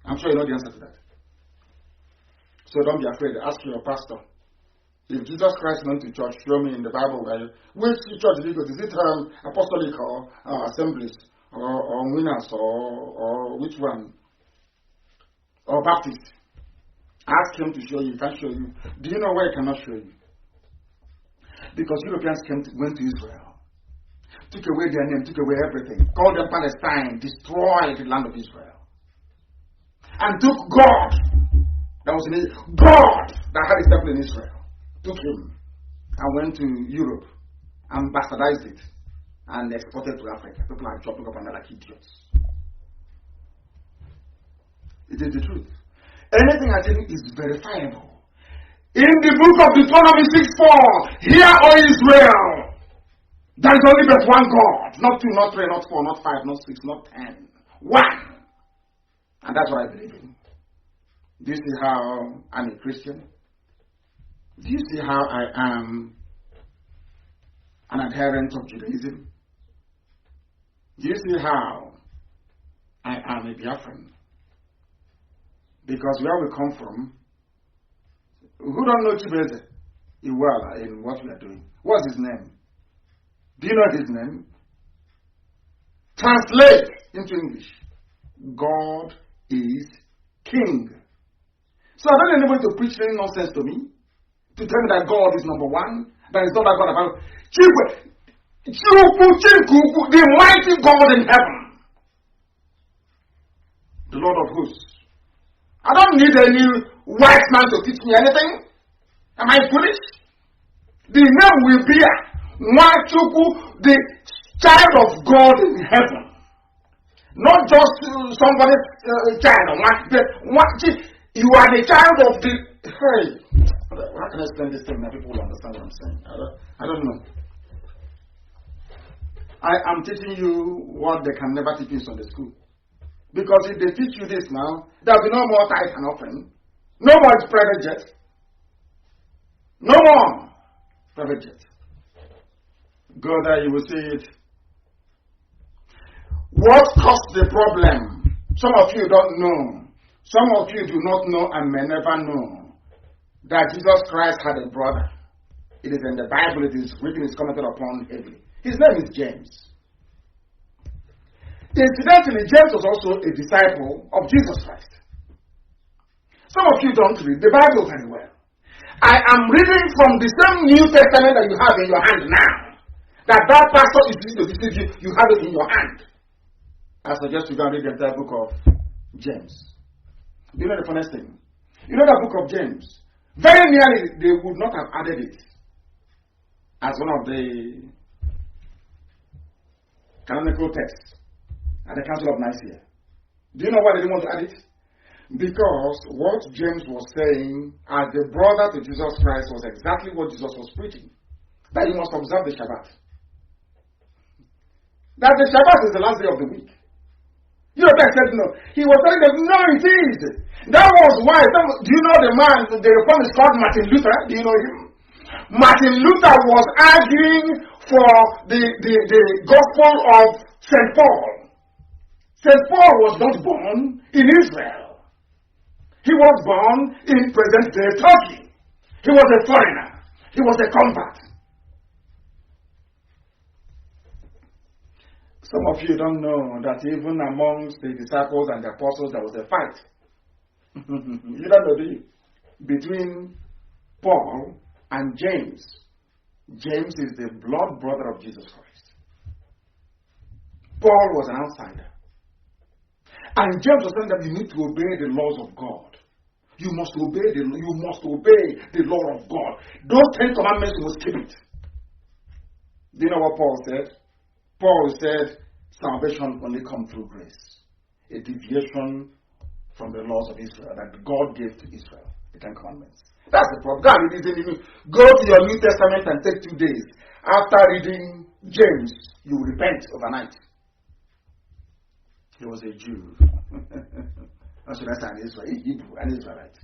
I'm sure you know the answer to that. So don't be afraid. Ask your pastor. If Jesus Christ went to church, show me in the Bible which church did he go to? Is it apostolic or assemblies or winners or which one? Or Baptist? Ask him to show you. He can't show you. Do you know why he cannot show you? Because Europeans went to Israel, took away their name, took away everything, called them Palestine, destroyed the land of Israel. and took God that was in God that had his temple in Israel, took him and went to Europe and bastardized it and exported to Africa. People are chopping up another like idiots. It is the truth. Anything I tell you is verifiable. In the book of Deuteronomy 6:4, hear, O Israel, there is only but one God, not two, not three, not four, not five, not six, not 10. One. And that's what I believe in. Do you see how I'm a Christian? Do you see how I am an adherent of Judaism? Do you see how I am a Biafran? Because where we come from, who don't know Chibeze Iwala in what we are doing? What's his name? Do you know his name? Translate into English. God is King. So I don't need anybody to preach any nonsense to me, to tell me that God is number one, that is not that God about the mighty God in heaven, the Lord of hosts. I don't need any white man to teach me anything. Am I foolish? The name will be Nwachuku, the child of God in heaven. Not just somebody's child. You are the child of the... Hey, how can I explain this thing that people will understand what I'm saying? I don't know. I am teaching you what they can never teach you in Sunday school. Because if they teach you this now, there will be no more tithe and offering. No more private jet. No more private jet. Go there, you will see it. What caused the problem? Some of you don't know. Some of you do not know and may never know that Jesus Christ had a brother. It is in the Bible, it is written, it's commented upon heavily. His name is James. Incidentally, James was also a disciple of Jesus Christ. Some of you don't read the Bible very well. I am reading from the same New Testament that you have in your hand now. That pastor is using to deceive you, you have it in your hand. I suggest you go and read the entire book of James. You know the funniest thing? You know the book of James? Very nearly, they would not have added it as one of the canonical texts at the Council of Nicaea. Do you know why they didn't want to add it? Because what James was saying as the brother to Jesus Christ was exactly what Jesus was preaching. That you must observe the Shabbat. That the Shabbat is the last day of the week. You know, that said no. He was telling them, no, it is. That was why. Do you know the man, the reformist called Martin Luther? Do you know him? Martin Luther was arguing for the gospel of St. Paul. St. Paul was not born in Israel. He was born in present-day Turkey. He was a foreigner. He was a convert. Some of you don't know that even amongst the disciples and the apostles there was a fight. You don't know, do you? Between Paul and James. James is the blood brother of Jesus Christ. Paul was an outsider. And James was saying that you need to obey the laws of God. You must obey the law of God. Those 10 commandments, you must keep it. Do you know what Paul said? Paul said, salvation only comes through grace. A deviation from the laws of Israel that God gave to Israel, the 10 commandments. That's the problem. Go to your New Testament and take 2 days. After reading James, you will repent overnight. He was a Jew. How should I say an Israelite? Hebrew, an Israelite.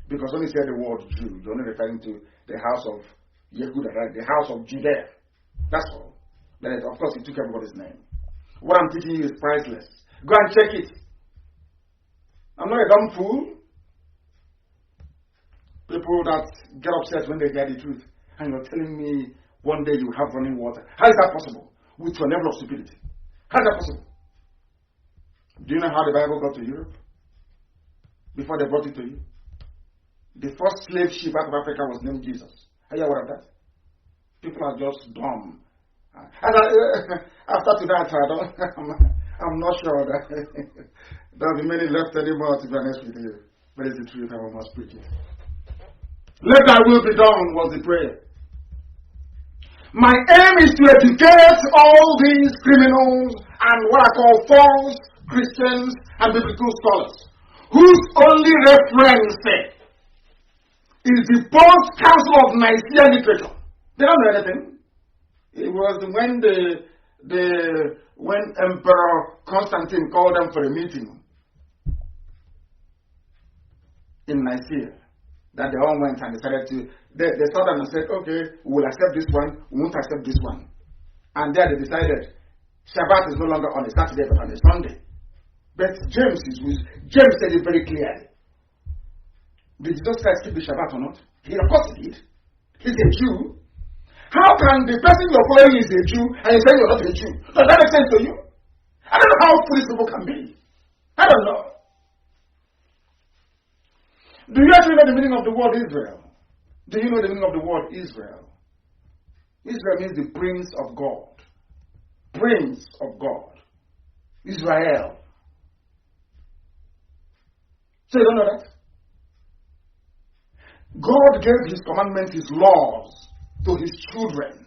Because when he said the word Jew, you're only referring to the house of Yehuda, right? The house of Judea. That's all. Then, of course, he took everybody's name. What I'm teaching you is priceless. Go and check it. I'm not a dumb fool. People that get upset when they hear the truth. And you're telling me one day you have running water. How is that possible? With your level of stupidity. How is that possible? Do you know how the Bible got to Europe? Before they brought it to you? The first slave ship out of Africa was named Jesus. Are you aware of that? People are just dumb. And after that, I'm not sure that There will be many left anymore, to be honest with you. But it's the truth, and we must preach it. Let thy will be done was the prayer. My aim is to educate all these criminals and what I call false Christians and biblical scholars, whose only reference is the post-Council of Nicaea literature. They don't know anything. It was when Emperor Constantine called them for a meeting in Nicaea, that they all went and decided to, they sat down and said, okay, we will accept this one, we won't accept this one. And there they decided, Shabbat is no longer on a Saturday but on a Sunday. But James said it very clearly. Did Jesus Christ keep the Shabbat or not? Of course he did. He's a Jew. How can the person you're following is a Jew and you say you're not a Jew? Does that make sense to you? I don't know how foolish people can be. I don't know. Do you actually know the meaning of the word Israel? Do you know the meaning of the word Israel? Israel means the Prince of God. Prince of God. Israel. So you don't know that? God gave his commandments, his laws to his children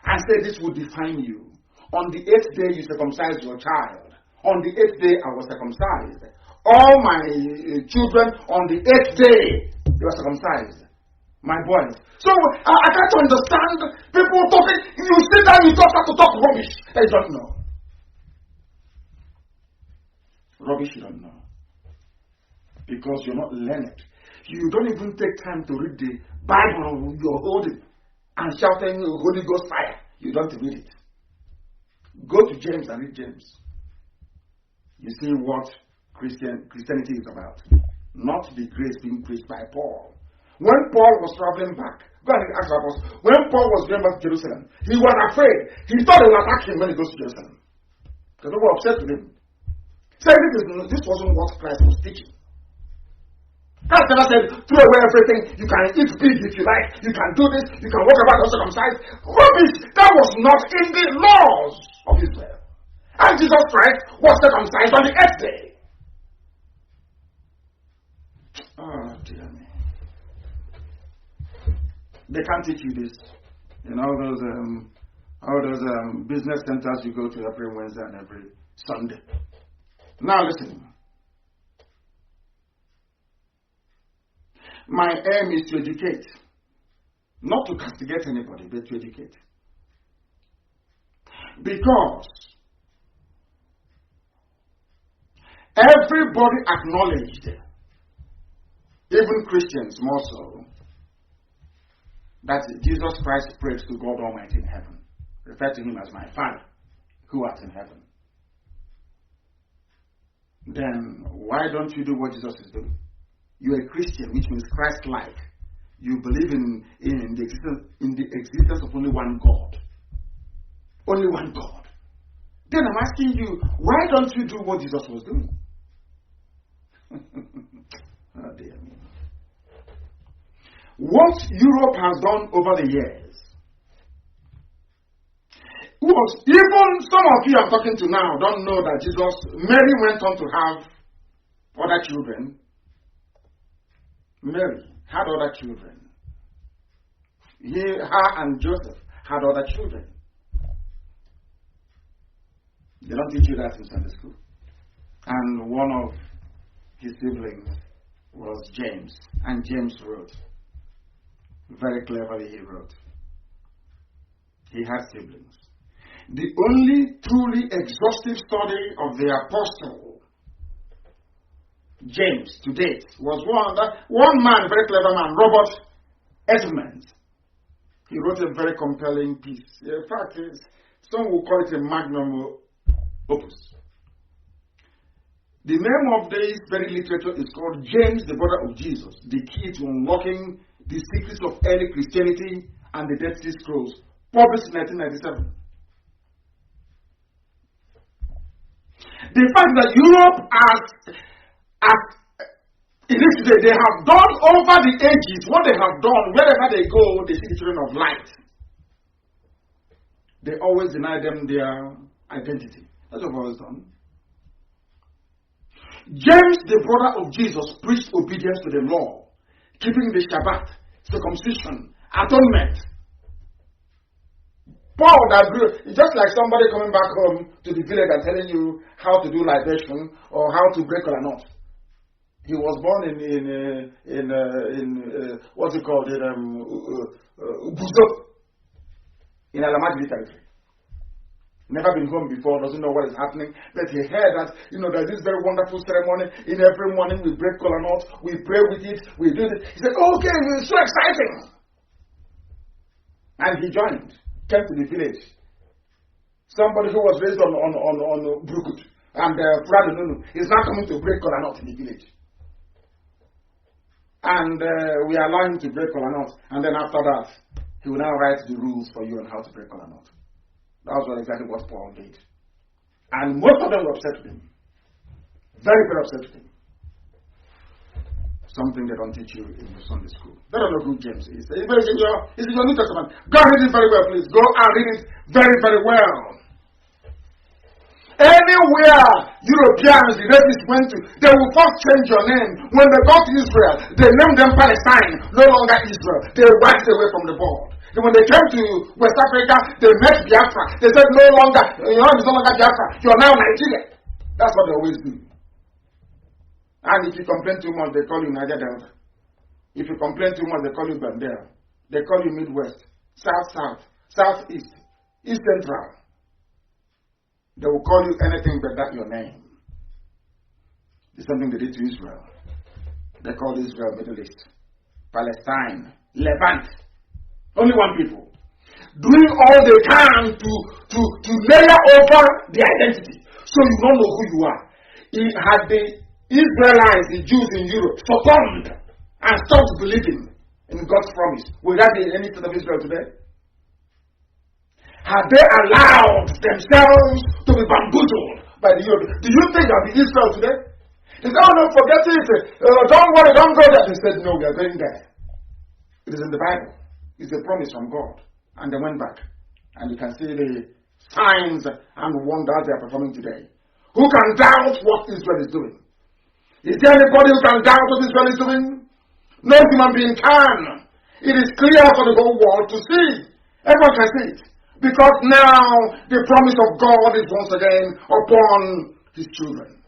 and said this will define you. On the 8th day you circumcise your child. On the 8th day I was circumcised. All my children on the 8th day they were circumcised. My boys. So I can't understand people talking. You sit down, you start to talk rubbish that you don't know. Rubbish you don't know. Because you're not learned. You don't even take time to read the Bible you're holding and shouting Holy Ghost fire. You don't read it. Go to James and read James. You see what Christianity is about. Not the grace being preached by Paul. When Paul was traveling back, go and ask the apostles, when Paul was going back to Jerusalem, he was afraid. He thought they would attack him when he goes to Jerusalem. Because they were upset with him. Said this wasn't what Christ was teaching. Christ never said, throw away everything. You can eat pig if you like. You can do this. You can walk about uncircumcised. Rubbish. That was not in the laws of Israel. And Jesus Christ was circumcised on the 8th day. Oh, dear me. They can't teach you this. In all those business centers you go to every Wednesday and every Sunday. Now listen. My aim is to educate. Not to castigate anybody, but to educate. Because everybody acknowledged, even Christians more so, that Jesus Christ prayed to God Almighty in heaven. Refer to him as my Father, who art in heaven. Then why don't you do what Jesus is doing? You're a Christian, which means Christ-like. You believe in the existence of only one God. Only one God. Then I'm asking you, why don't you do what Jesus was doing? Oh dear me. What Europe has done over the years was, even some of you I'm talking to now don't know that Mary went on to have other children. Mary had other children. Her and Joseph had other children. They don't teach you that in Sunday school. And one of his siblings was James. And James wrote. Very cleverly he wrote. He had siblings. The only truly exhaustive study of the apostle James to date was one man, very clever man, Robert Edmonds. He wrote a very compelling piece. In fact, some will call it a magnum opus. The name of this very literature is called James, the Brother of Jesus, the key to unlocking the secrets of early Christianity and the Dead Sea Scrolls, published in 1997. The fact that Europe as it is today, they have done over the ages what they have done. Wherever they go, they see the children of light. They always deny them their identity. That's what I've always done. James, the brother of Jesus, preached obedience to the law, keeping the Shabbat, circumcision, atonement. Paul agreed, just like somebody coming back home to the village and telling you how to do libation or how to break or not. He was born in what's it called, Buzo, in Alamajiri territory. Never been home before, doesn't know what is happening, but he heard that, there's this very wonderful ceremony. In every morning we break kola nut, we pray with it, we do it. He said, okay, it's so exciting. And he joined, came to the village. Somebody who was raised on Brukut and Furadununu is now coming to break kola nut in the village. And we allow him to break kola nut, and then after that, he will now write the rules for you on how to break kola nut. That was exactly what Paul did. And most of them were upset with him. Very, very upset with him. Something they don't teach you in the Sunday school. They don't know who James is. It's in your New Testament. Go and read it very well, please. Go and read it very, very well. Anywhere Europeans, the racists went to, they will first change your name. When they got to Israel, they named them Palestine, no longer Israel. They wiped away from the board. And when they came to West Africa, they met Biafra. They said, no longer, it's no longer Biafra. You're now Nigeria. That's what they always do. And if you complain too much, they call you Niger Delta. If you complain too much, they call you Bandera. They call you Midwest, South, Southeast, East Central. They will call you anything but that your name. It's something they did to Israel. They called Israel Middle East, Palestine, Levant. Only one people. Doing all they can to layer over the identity. So you don't know who you are. Had the Israelites, the Jews in Europe, succumbed and stopped believing in God's promise, would that be any state of Israel today? Had they allowed themselves to be bamboozled by the Europeans? Do you think that be Israel today? They said, oh no, forget it. Don't worry, don't go there. They said, no, we are going there. It is in the Bible. It's a promise from God. And they went back. And you can see the signs and wonders they are performing today. Who can doubt what Israel is doing? Is there anybody who can doubt what Israel is doing? No human being can. It is clear for the whole world to see. Everyone can see it. Because now the promise of God is once again upon his children.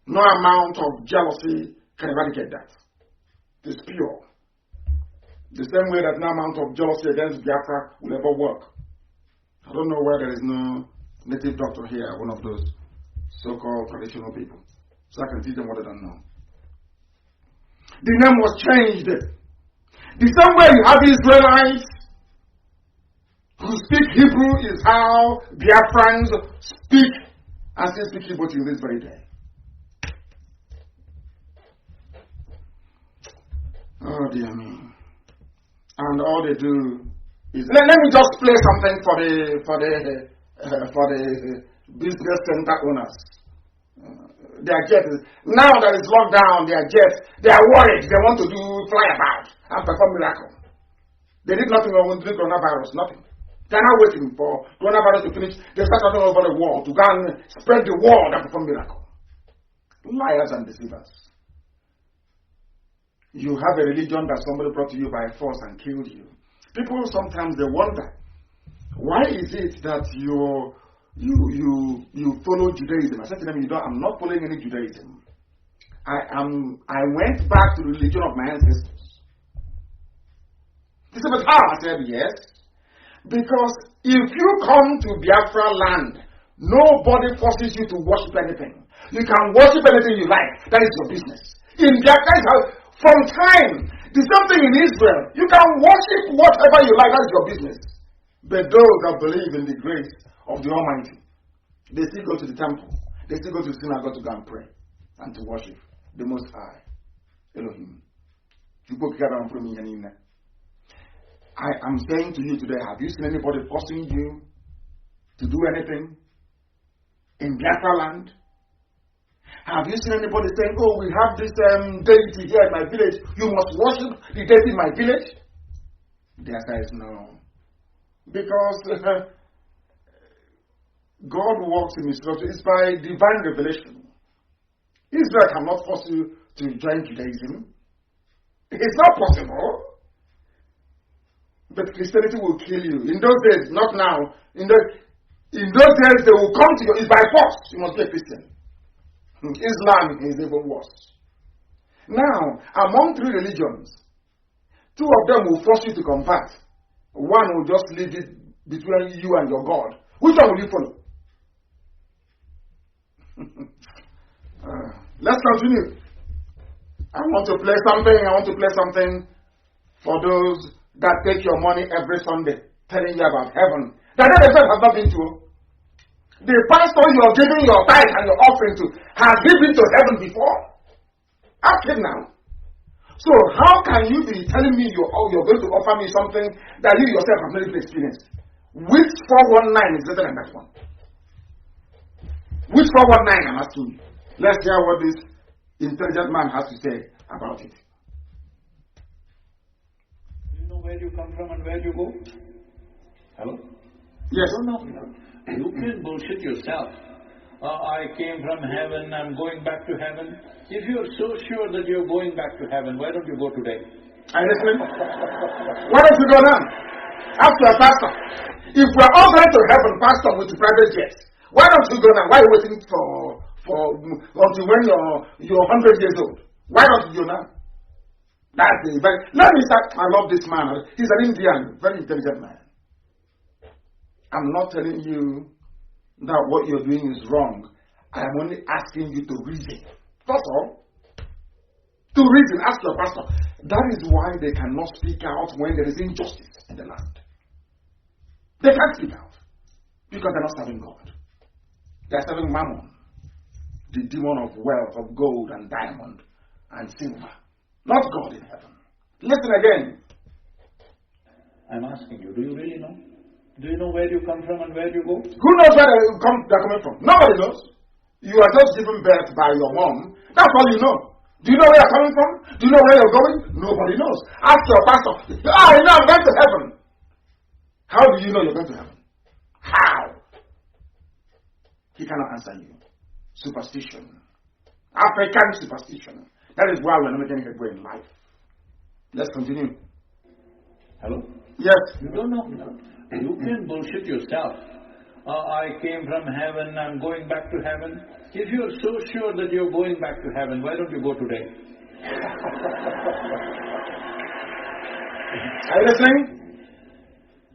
No amount of jealousy can eradicate that. It is pure. The same way that no amount of jealousy against Biafra will ever work. I don't know where there is no native doctor here, one of those so-called traditional people. So I can teach them what they don't know. The name was changed. The same way you have Israelites who speak Hebrew is how Biafrans speak and still speak Hebrew till this very day. Oh dear me. And all they do is let me just play something for the business center owners. Their jet is, now that it's locked down, their jet, they are worried. They want to fly about and perform miracle. They did nothing wrong with coronavirus, nothing. They're not waiting for coronavirus to finish. They start talking over the world to go and spread the word and perform miracle. Liars and deceivers. You have a religion that somebody brought to you by force and killed you. People sometimes they wonder, why is it that you follow Judaism? I said to them, I'm not following any Judaism. I went back to the religion of my ancestors. They said, but how? I said, yes. Because if you come to Biafra land, nobody forces you to worship anything. You can worship anything you like. That is your business. In Biafra, from time, the same thing in Israel. You can worship whatever you like. That's your business. But those that believe in the grace of the Almighty, they still go to the temple. They still go to the synagogue to go and pray and to worship the Most High, Elohim. I am saying to you today, have you seen anybody forcing you to do anything in Biafra land? Have you seen anybody saying, oh, we have this deity here in my village, you must worship the deity in my village? The answer is no. Because God works in his structure. It's by divine revelation. Israel cannot force you to join Judaism. It's not possible. But Christianity will kill you. In those days, not now. In those days, they will come to you. It's by force. You must be a Christian. Islam is even worse. Now, among three religions, two of them will force you to convert. One will just leave it between you and your God. Which one will you follow? Let's continue. I want to play something for those that take your money every Sunday, telling you about heaven. That they themselves have not been to. The pastor you are giving your tithe and your offering to, has he been to heaven before? Ask him now. So how can you be telling me you're going to offer me something that you yourself have not even experienced? Which 419 is better than that one? Which 419, I'm asking you? Let's hear what this intelligent man has to say about it. Do you know where you come from and where you go? Hello? Yes. No. You can bullshit yourself. I came from heaven, I'm going back to heaven. If you're so sure that you're going back to heaven, why don't you go today? Are you listening? Why don't you go now? Ask your pastor. If we're all going to heaven, pastor, with the private jets, why don't you go now? Why are you waiting for until when you're 100 years old? Why don't you go now? That's the let me start. I love this man. He's an Indian, very intelligent man. I'm not telling you that what you're doing is wrong. I'm only asking you to reason. That's all. To reason, ask your pastor. That is why they cannot speak out when there is injustice in the land. They can't speak out because they're not serving God. They're serving Mammon, the demon of wealth, of gold and diamond and silver, not God in heaven. Listen again. I'm asking you, do you really know? Do you know where you come from and where you go? Who knows where they're coming from? Nobody knows. You are just given birth by your mom. That's all you know. Do you know where you're coming from? Do you know where you're going? Nobody knows. Ask your pastor. I know I'm going to heaven. How do you know you're going to heaven? How? He cannot answer you. Superstition. African superstition. That is why we're not making headway in life. Let's continue. Hello? Yes. You don't know. You can bullshit yourself. I came from heaven, I'm going back to heaven. If you're so sure that you're going back to heaven, why don't you go today? Are you listening?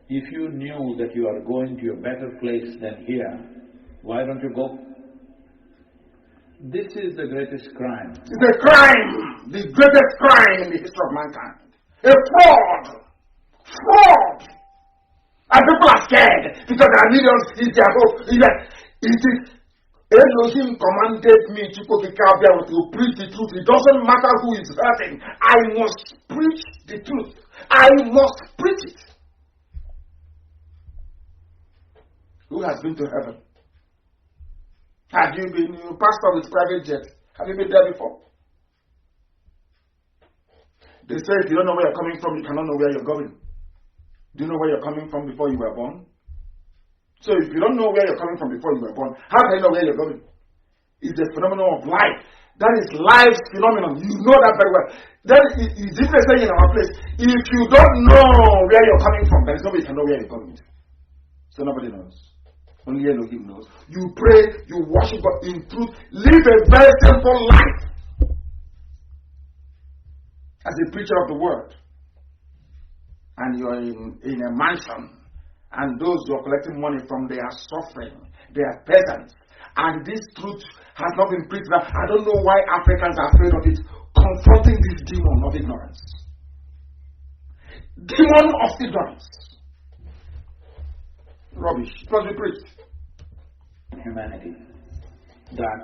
If you knew that you are going to a better place than here, why don't you go? This is the greatest crime. It's a crime! The greatest crime in the history of mankind. A fraud! Fraud! And people are scared because there are millions in their hope. It is Elohim commanded me to preach the truth. It doesn't matter who is hurting. I must preach the truth. I must preach it. Who has been to heaven? Have you been a pastor with private jet? Have you been there before? They say if you don't know where you're coming from, you cannot know where you're going. Do you know where you're coming from before you were born? So if you don't know where you're coming from before you were born, how can you know where you're going? It's the phenomenon of life. That is life's phenomenon. You know that very well. That is different saying in our place. If you don't know where you're coming from, there is nobody can know where you're going. So nobody knows. Only Elohim knows. You pray, you worship God in truth. Live a very simple life as a preacher of the word. And you're in a mansion, and those you're collecting money from, they are suffering, they are peasants, and this truth has not been preached. I don't know why Africans are afraid of it, confronting this demon of ignorance. Demon of ignorance. Rubbish. It must be preached. Humanity, that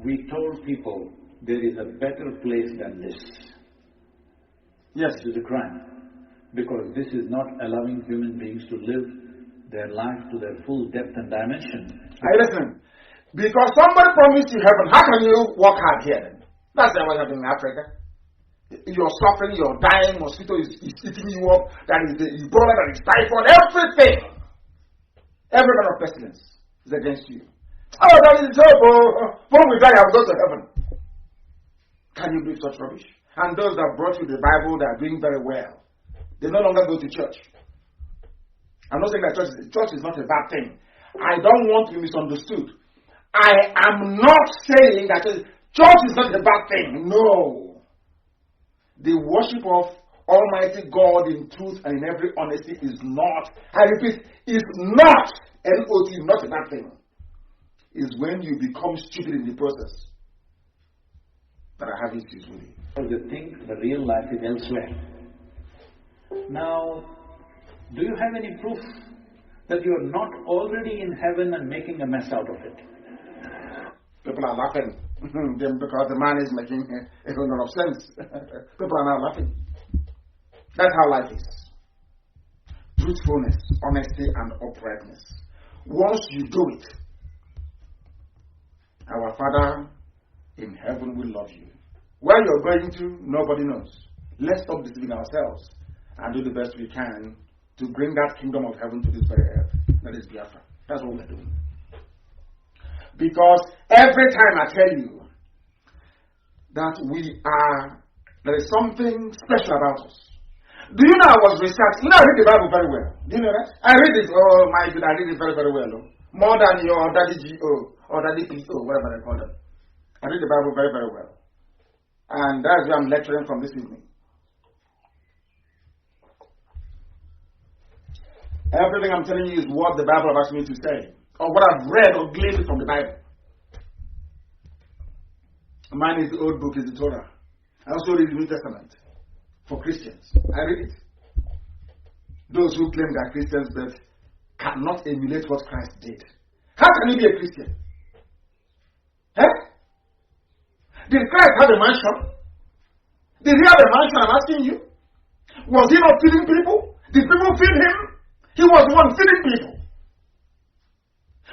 we told people there is a better place than this. Yes. This is a crime. Because this is not allowing human beings to live their life to their full depth and dimension. Are you listening? Because somebody promised you heaven, how can you work hard here then? That's not what happened in Africa. You're suffering, you're dying, mosquito is eating you up, that is the Ebola, that is typhoid, everything. Every kind of pestilence is against you. Oh, that is terrible. When we die, I'll go to heaven. Can you believe such rubbish? And those that brought you the Bible, they are doing very well. They no longer go to church. I'm not saying that church is not a bad thing. I don't want to be misunderstood. I am not saying that church is not a bad thing. No. The worship of Almighty God in truth and in every honesty is not, I repeat, is not, N-O-T, not a bad thing. Is when you become stupid in the process. But I have issues with it. You think the real life is elsewhere. Now, do you have any proof that you are not already in heaven and making a mess out of it? People are laughing because the man is making a whole lot of sense. People are now laughing. That's how life is. Truthfulness, honesty, and uprightness. Once you do it, our Father in heaven will love you. Where you're going to, nobody knows. Let's stop deceiving ourselves and do the best we can to bring that kingdom of heaven to this very earth. That is Biafra. That's what we're doing. Because every time I tell you that there is something special about us. Do you know I was researching? I read the Bible very well. Do you know that? I read it, oh my God, I read it very, very well. More than your daddy G.O. or daddy P.O., whatever they call them. I read the Bible very, very well. And that's where I'm lecturing from this evening. Everything I'm telling you is what the Bible has asked me to say, or what I've read or gleaned from the Bible. Mine is the old book, is the Torah. I also read the New Testament. For Christians, I read it. Those who claim they are Christians but cannot emulate what Christ did. How can you be a Christian? Eh? Did Christ have a mansion? Did he have a mansion? I'm asking you. Was he not feeding people? Did people feed him? He was the one feeding people.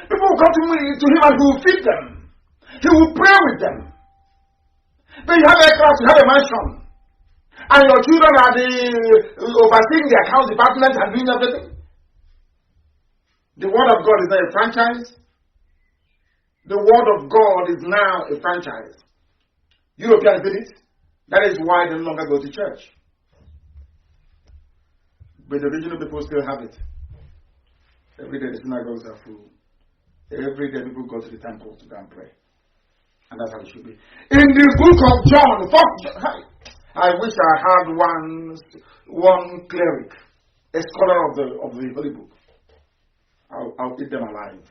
People will come to him and he will feed them. He will pray with them. But you have a class, you have a mansion. And your children are overseeing the account department and doing everything. The Word of God is not a franchise. The Word of God is now a franchise. Europeans did it. That is why they no longer go to church. But the original people still have it. Every day the synagogues are full. Every day people go to the temple to go and pray. And that's how it should be. In the book of John, I wish I had one cleric, a scholar of the Holy Book. I'll eat them alive.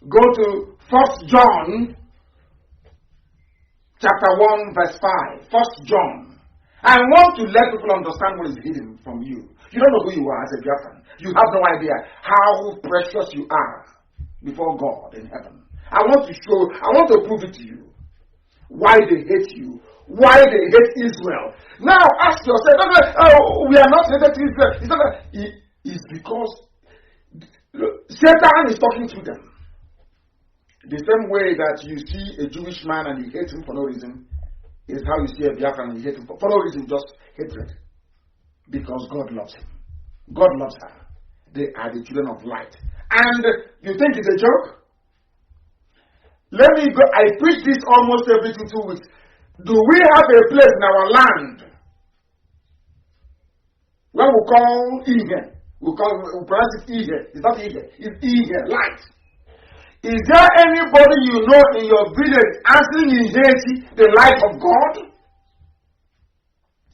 Go to 1 John chapter 1 verse 5. 1 John. I want to let people understand what is hidden from you. You don't know who you are as a Biafran. You have no idea how precious you are before God in heaven. I want to prove it to you. Why they hate you. Why they hate Israel. Now ask yourself, we are not hated Israel. It's because Satan is talking to them. The same way that you see a Jewish man and you hate him for no reason is how you see a Biafran and you hate him for no reason, just hatred. Because God loves him. God loves her. They are the children of light. And you think it's a joke? Let me go. I preach this almost every 2 weeks. Do we have a place in our land where we call Ihe? We pronounce it Ihe. It's not Ihe. It's Ihe, light. Is there anybody you know in your village answering in Haiti the light of God?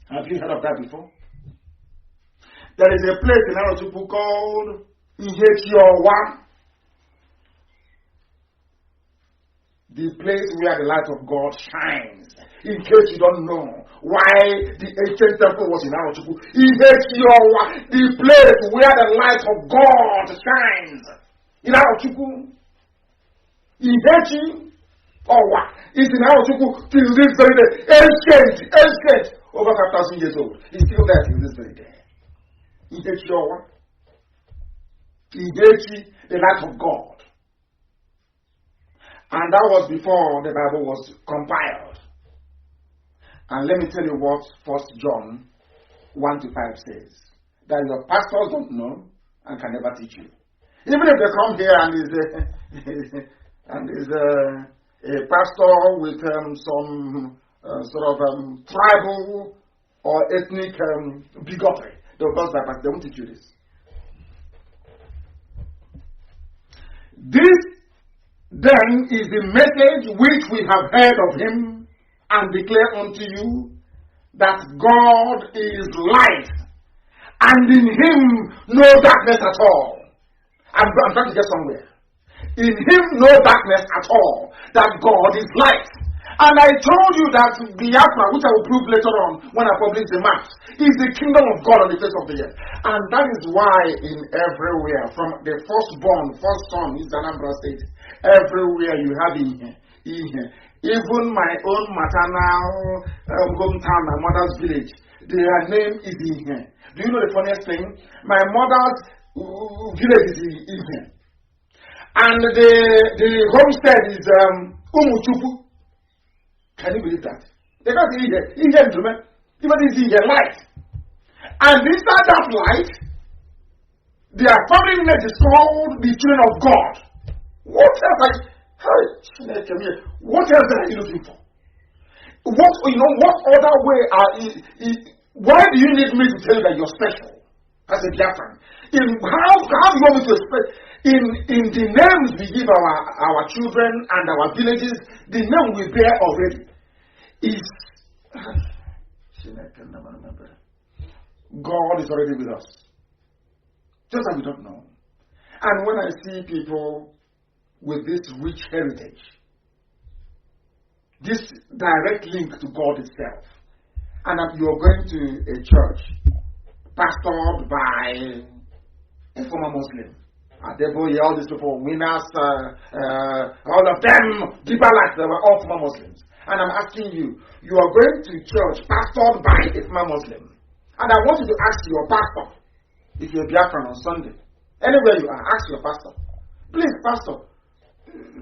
Have you heard of that before? There is a place in Arochukwu called Ihechiowa. The place where the light of God shines. In case you don't know why the ancient temple was in Arochukwu. Ihechiowa, the place where the light of God shines. In Arochukwu. Ihechiowa is in Arochukwu till this very day. Ancient. Over 5,000 years old. It's still there till this very day. Ihechiowa. Ihechi, the light of God. And that was before the Bible was compiled. And let me tell you what 1 John 1-5 says. That your pastors don't know and can never teach you. Even if they come here and and is a pastor with some sort of tribal or ethnic bigotry. They won't teach you this. This then is the message which we have heard of him and declare unto you, that God is light, and in him no darkness at all. I'm trying to get somewhere. In him no darkness at all, that God is light. And I told you that Biafra, which I will prove later on when I publish the maps, is the kingdom of God on the face of the earth. And that is why in everywhere, from the firstborn, first son, is Anambra State, everywhere you have in here. Even my own maternal hometown, my mother's village, their name is in here. Do you know the funniest thing? My mother's village is in here. And the homestead is Umuchupu. Can you believe that? They got in here, gentlemen. Even is in here light. And inside that light, their family name is called the children of God. What else what else are you looking for? What other way why do you need me to tell you that you're special as a Biafran? How do you want me to express? In the names we give our children and our villages, the name we bear already is I can never remember. God is already with us. Just that we don't know. And when I see people with this rich heritage, this direct link to God itself, and you're going to a church pastored by a former Muslim, Adeboye, all these people, winners, all of them, deeper life, they were all former Muslims. And I'm asking you, you are going to church pastored by a former Muslim. And I want you to ask your pastor, if you're Biafran on Sunday, anywhere you are, ask your pastor, please, pastor,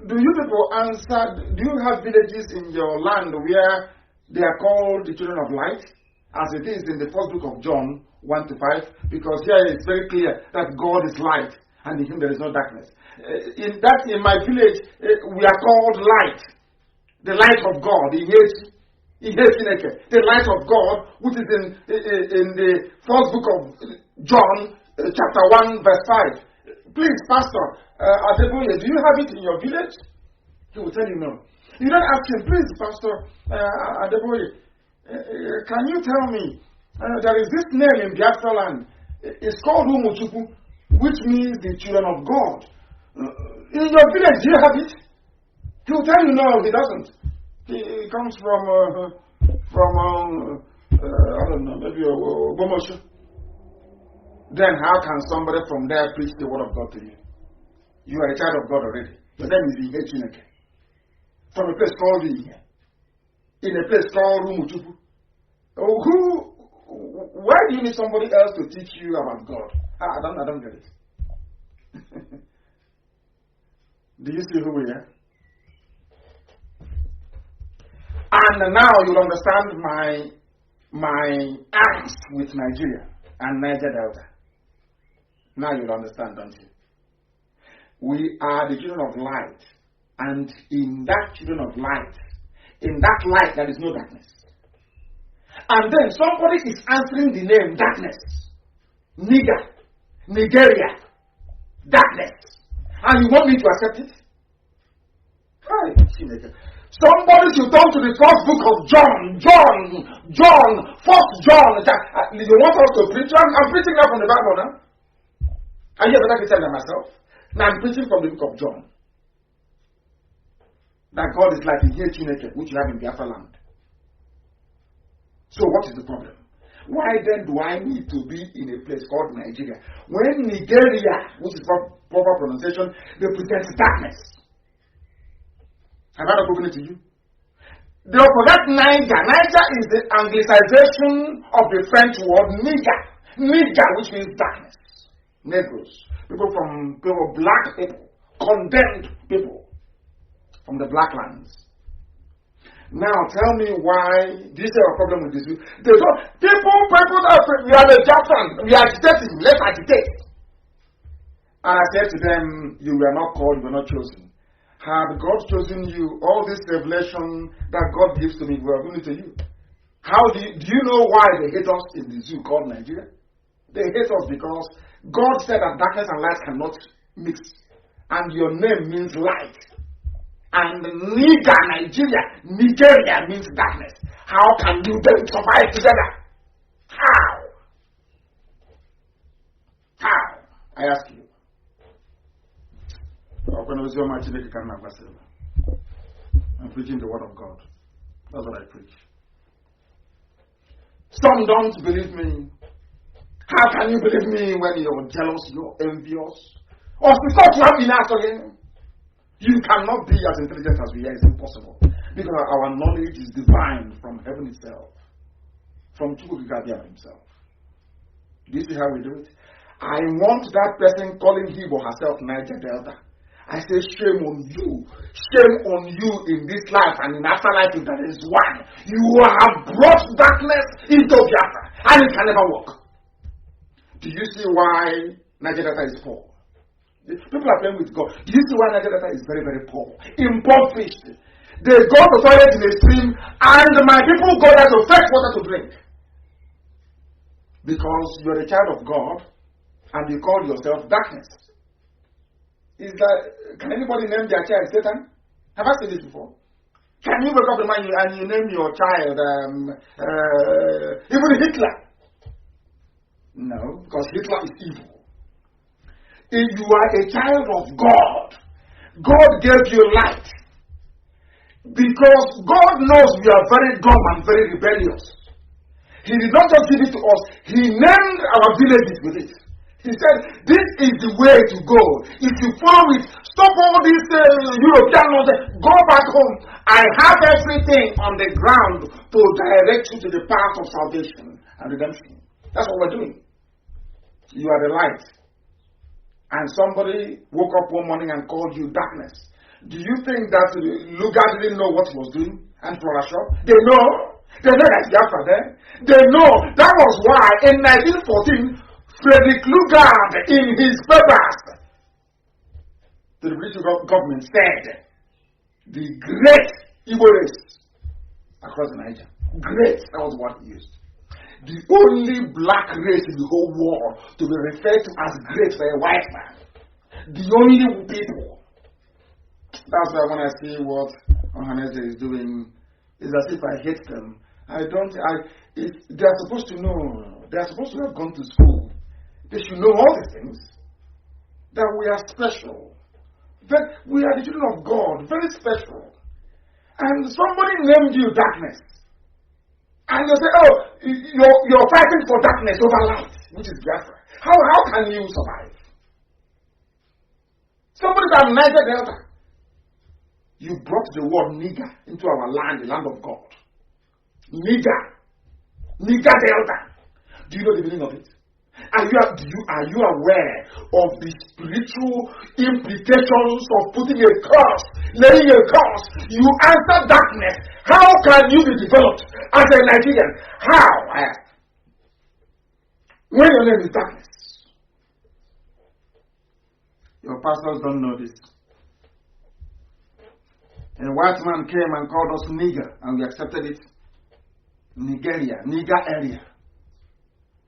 do you people answer, do you have villages in your land where they are called the children of light, as it is in the first book of John 1-5? Because here it's very clear that God is light, and in him there is no darkness. In my village, we are called light, the light of God. The light of God, which is in the first book of John, chapter 1, verse 5. Please, Pastor Adeboye, do you have it in your village? He will tell you no. You don't ask him, please, Pastor Adeboye, can you tell me, there is this name in Biafra land, it's called Umuchupu, which means the children of God. In your village, do you have it? He will tell you no, he doesn't. He comes from I don't know, maybe Bomosho. Then how can somebody from there preach the word of God to you? You are a child of God already. Your name is Chineke. From a place called Ihe. In a place called Umuchupu. Why do you need somebody else to teach you about God? I don't get it. Do you see who we are? And now you'll understand my angst with Nigeria and Niger Delta. Now you'll understand, don't you? We are the children of light, and in that children of light, in that light there is no darkness. And then somebody is answering the name darkness. Nigeria, darkness. And you want me to accept it? Somebody should turn to the first book of John, first John. You want us to preach? I'm preaching now from the Bible now. Are you a better Christian than myself? Now I'm preaching from the book of John. That God is like the Chineke, which you have in Biafra land. So what is the problem? Why then do I need to be in a place called Nigeria? When Nigeria, which is proper pronunciation, represents darkness. Have I not spoken it to you? They forget Niger. Niger is the anglicization of the French word Niger. Niger, which means darkness. Negroes. Black people. Condemned people from the black lands. Now tell me why. Do you see a problem with this? They don't. People, we are the Biafran. We are agitating. Let's agitate. And I said to them, you were not called, you were not chosen. Had God chosen you, all this revelation that God gives to me, we are giving it to you. How do you know why they hate us in the zoo called Nigeria? They hate us because God said that darkness and light cannot mix. And your name means light. And Nigeria means darkness. How can you then survive together? How? I ask you. I'm preaching the word of God. That's what I preach. Some don't believe me. How can you believe me when you're jealous, you're envious? Or because you have enough again? You cannot be as intelligent as we are. It's impossible. Because our knowledge is divine from heaven itself. From Chukwukabiam himself. Do you see how we do it? I want that person calling him or herself Niger Delta. I say, shame on you. Shame on you in this life and in afterlife if there is one. You have brought darkness into Biafra and it can never work. Do you see why Niger Delta is poor? People are playing with God. Do you see why Niger Delta is very, very poor? Impoverished. They go to toilet in a stream and my people go there to fetch water to drink. Because you're a child of God and you call yourself darkness. Can anybody name their child Satan? Have I said this before? Can you wake up in the morning and you name your child even Hitler? No, because Hitler is evil. If you are a child of God, God gave you light. Because God knows we are very dumb and very rebellious. He did not just give it to us, He named our villages with it. He said, this is the way to go. If you follow it, stop all these European laws, go back home. I have everything on the ground to direct you to the path of salvation and redemption. That's what we're doing. You are the light. And somebody woke up one morning and called you darkness. Do you think that Lugar didn't know what he was doing? And Flora Shop? They know. They know that Biafra there. They know. That was why in 1914, Frederick Lugard, in his papers to the British government, said the great Igbo race across the Niger. Great, that was what he used. The only black race in the whole world to be referred to as great for a white man. The only people. That's why when I see what Ohaneze is doing, it's as if I hate them. They're supposed to know. They're supposed to have gone to school. They should know all these things. That we are special. That we are the children of God. Very special. And somebody named you darkness. And you say, oh, you're fighting for darkness over light, which is Biafra. How can you survive? Somebody from Niger Delta. You brought the word nigger into our land, the land of God. Nigger. Nigger Delta. Do you know the meaning of it? Are you aware of the spiritual implications of putting a curse, laying a curse? You answer darkness. How can you be developed as a Nigerian? How? When your name is darkness. Your pastors don't know this. A white man came and called us nigger, and we accepted it. Nigeria, nigger area.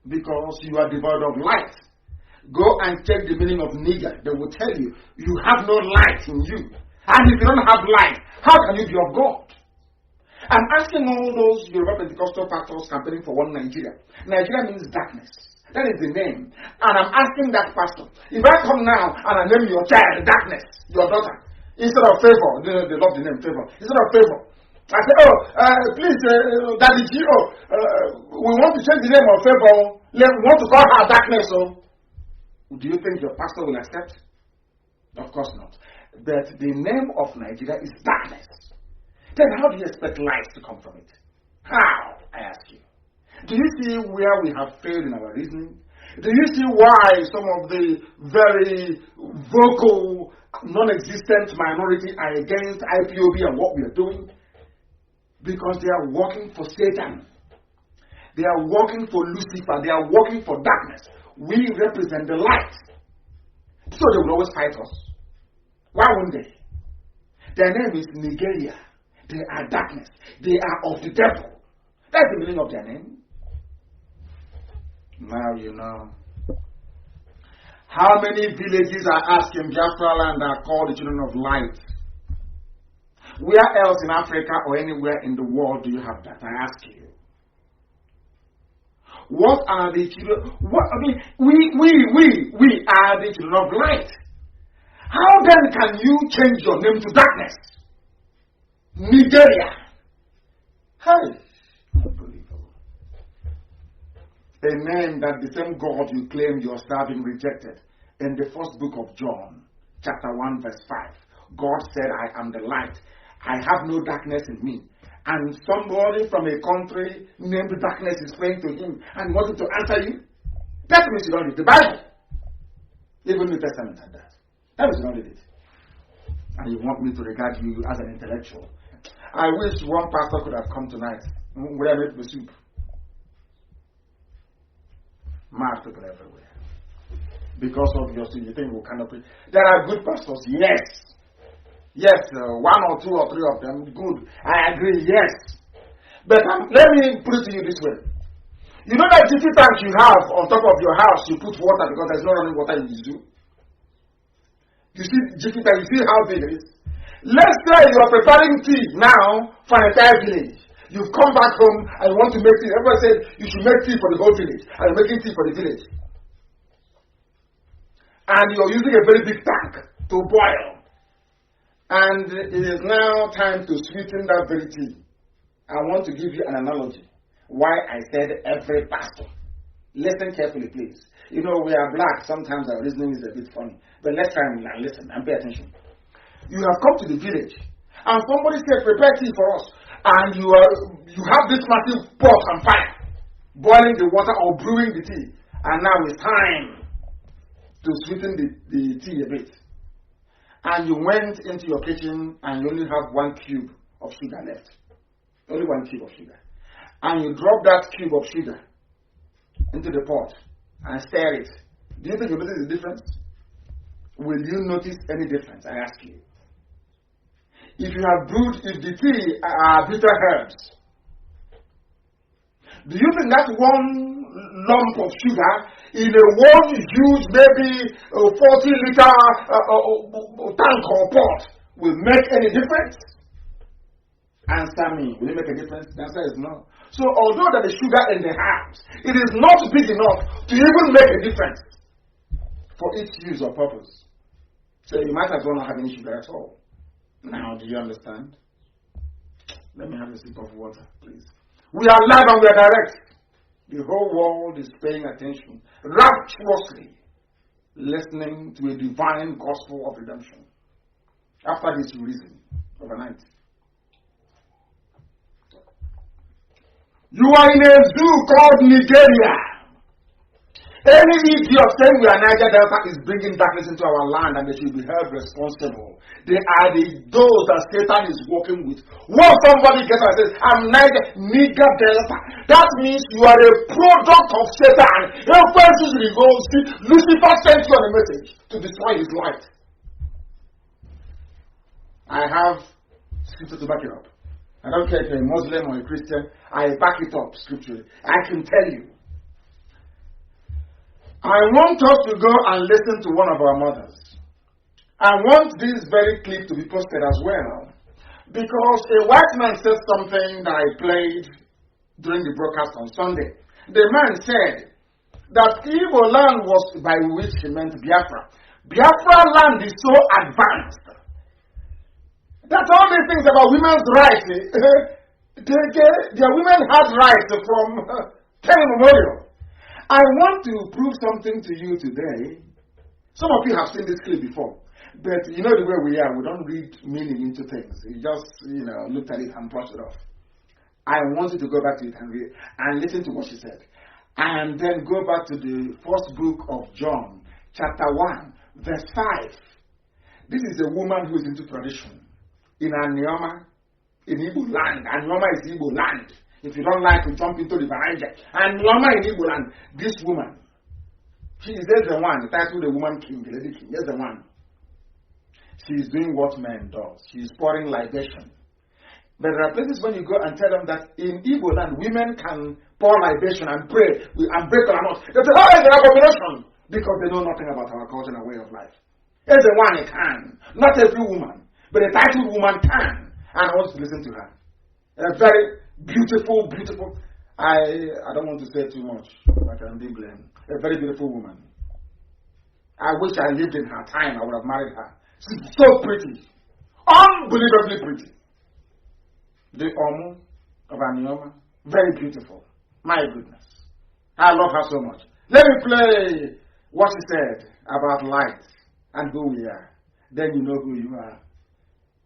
Because you are devoid of light. Go and check the meaning of nigger. They will tell you, you have no light in you. And if you don't have light, how can you be of God? I'm asking all those Yoruba Pentecostal pastors campaigning for one Nigeria. Nigeria means darkness. That is the name. And I'm asking that pastor, if I come now and I name your child darkness, your daughter, instead of favor, they love the name favor, instead of favor, I say, please, Daddy G, we want to change the name of favor. We want to call her darkness. Do you think your pastor will accept? Of course not. But the name of Nigeria is darkness. Then how do you expect light to come from it? How, I ask you? Do you see where we have failed in our reasoning? Do you see why some of the very vocal, non-existent minority are against IPOB and what we are doing? Because they are working for Satan. They are working for Lucifer. They are working for darkness. We represent the light. So they will always fight us. Why won't they? Their name is Nigeria. They are darkness. They are of the devil. That's the meaning of their name. Now you know. How many villages are asked in Biafra land are called the children of light? Where else in Africa or anywhere in the world do you have that? I ask you. What are the children? We are the children of light. How then can you change your name to darkness? Nigeria. Hey, unbelievable. A name that the same God you claim you're serving rejected. In the first book of John, chapter 1, verse 5, God said, I am the light. I have no darkness in me. And somebody from a country named darkness is praying to him and wanted to answer you. That means you don't read the Bible. Even the New Testament had that. That means you don't read it. And you want me to regard you as an intellectual. I wish one pastor could have come tonight. Where I made the soup. Mad people everywhere. Because of your sin, you think we cannot pray. There are good pastors, yes. Yes, one or two or three of them, good. I agree, yes. But let me put it to you this way. You know that jiffy tank you have on top of your house, you put water because there's no running water in the zoo? You see jiffy tank, you see how big it is? Let's say you are preparing tea now for an entire village. You've come back home and you want to make tea. Everybody said you should make tea for the whole village. And you're making tea for the village. And you're using a very big tank to boil. And it is now time to sweeten that very tea. I want to give you an analogy. Why I said every pastor. Listen carefully, please. You know, we are black. Sometimes our reasoning is a bit funny. But let's try and listen and pay attention. You have come to the village. And somebody said, prepare tea for us. And you have this massive pot on fire. Boiling the water or brewing the tea. And now it's time to sweeten the tea a bit. And you went into your kitchen and you only have 1 cube of sugar left. Only 1 cube of sugar. And you drop that cube of sugar into the pot and stir it. Do you think you notice the difference? Will you notice any difference? I ask you. If you have brewed, if the tea are bitter herbs, do you think that 1 lump of sugar in a one huge, maybe 40-liter tank or pot will make any difference? Answer me. Will it make a difference? The answer is no. So although there is sugar in the house, it is not big enough to even make a difference for its use or purpose. So you might as well not have any sugar at all. Now, do you understand? Let me have a sip of water, please. We are live and we are direct. The whole world is paying attention, rapturously listening to a divine gospel of redemption. After this, you reason overnight. You are in a zoo called Nigeria. Any idiot saying we are Niger Delta is bringing darkness into our land and they should be held responsible. They are those that Satan is working with. Once somebody gets up and says, I'm Niger Delta, that means you are a product of Satan. Lucifer sent you on a message to destroy his light. I have scripture to back it up. I don't care if you're a Muslim or a Christian, I back it up scripturally. I can tell you. I want us to go and listen to one of our mothers. I want this very clip to be posted as well. Because a white man said something that I played during the broadcast on Sunday. The man said that Igbo land was, by which he meant Biafra. Biafra land is so advanced that all these things about women's rights, their women had rights from time immemorial. I want to prove something to you today. Some of you have seen this clip before, but you know the way we are. We don't read meaning into things. We just, looked at it and brushed it off. I want you to go back to it and read and listen to what she said. And then go back to the first book of John, chapter 1, verse 5. This is a woman who is into tradition. In Anioma, in Igbo land. Anioma is Igbo land. If you don't like to jump into the Baranja. And Lama in Igbo land, this woman, she is the one, the title the woman king, the lady king, that's the one. She's doing what men do. She's pouring libation. But there are places when you go and tell them that in Igbo land, women can pour libation and pray and break our knots. They say, oh, it's an abomination. Because they know nothing about our culture and our way of life. Everyone can. Not every woman. But a titled woman can. And I want to listen to her. A very beautiful, I don't want to say too much. I can be blamed. A very beautiful woman. I wish I lived in her time. I would have married her. She's so pretty. Unbelievably pretty. The Omo of Anioma. Very beautiful. My goodness. I love her so much. Let me play what she said about light and who we are. Then you know who you are.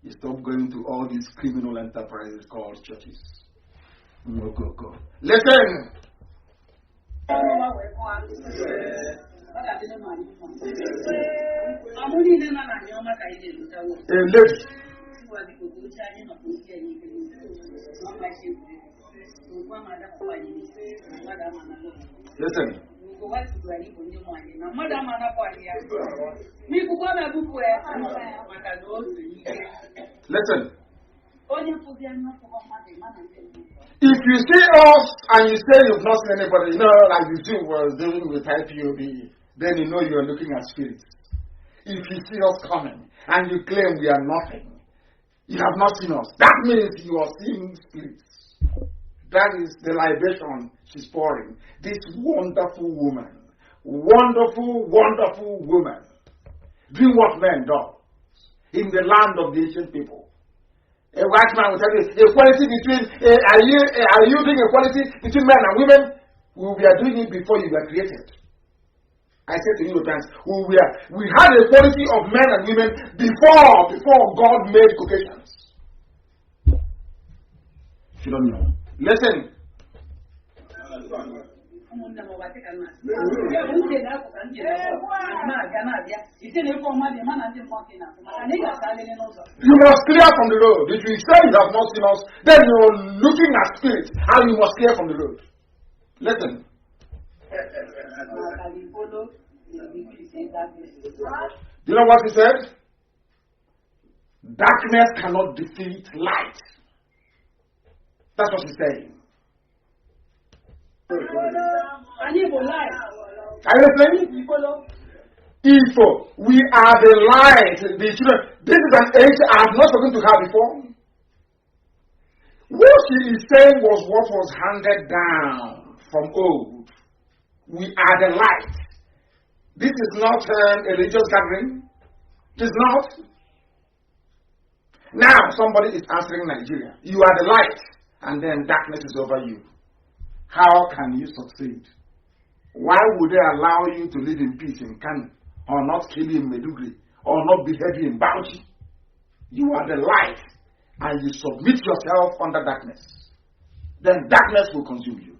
You stop going to all these criminal enterprises called churches. Go. Listen. A lady. Listen. Listen. If you see us and you say you've not seen anybody, like the Jew was doing with IPOB, then you know you are looking at spirits. If you see us coming and you claim we are nothing, you have not seen us. That means you are seeing spirits. That is the libation she's pouring. This wonderful woman, wonderful woman, doing what men do in the land of the ancient people. A white man will tell you equality between, are you doing equality between men and women? We are doing it before you were created. I said to Europeans, we had equality of men and women before God made Caucasians. You don't know. Listen. You must clear from the road. If you say you have not seen us, then you're looking at spirits, and you must clear from the road. Listen. You know what he said? Darkness cannot defeat light. That's what he's saying. Are you listening? If we are the light, the children, this is an age I have not spoken to her before. What she is saying was what was handed down from old. We are the light. This is not a religious gathering. It is not. Now somebody is answering Nigeria. You are the light, and then darkness is over you. How can you succeed? Why would they allow you to live in peace in Kanu, or not kill you in Medugri, or not behead you in Bauchi? You are the light, and you submit yourself under darkness. Then darkness will consume you.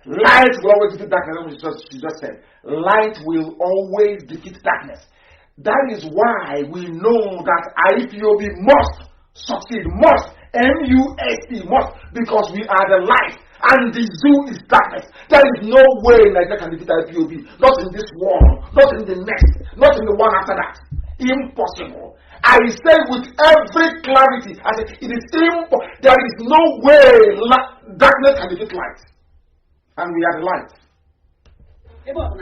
Light will always defeat darkness. She just said, light will always defeat darkness. That is why we know that IPOB must succeed, must, MUST must, because we are the light and the zoo is darkness. There is no way Nigeria can defeat IPOB. Not in this world, not in the next, not in the one after that. Impossible. I say with every clarity, I say it is impossible. There is no way darkness can defeat light. And we are the light. You know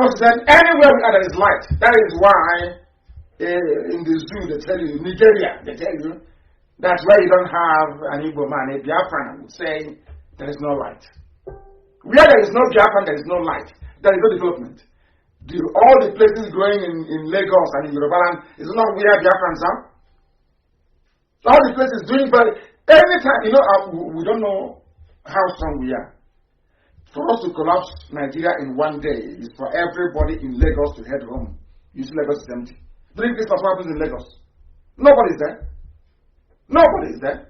what he said? Anywhere we are, there is light. That is why in the zoo they tell you, Nigeria, they tell you, that's where you don't have an Igbo man, a Biafran would say there is no light. Where there is no Biafran, there is no light. There is no development. All the places growing in Lagos and in Yoruba land is not where Biafrans are. All the places doing very, anytime, we don't know how strong we are. For us to collapse Nigeria in one day is for everybody in Lagos to head home. You see Lagos is empty. During Christmas, what happens in Lagos? Nobody is there. Nobody is there.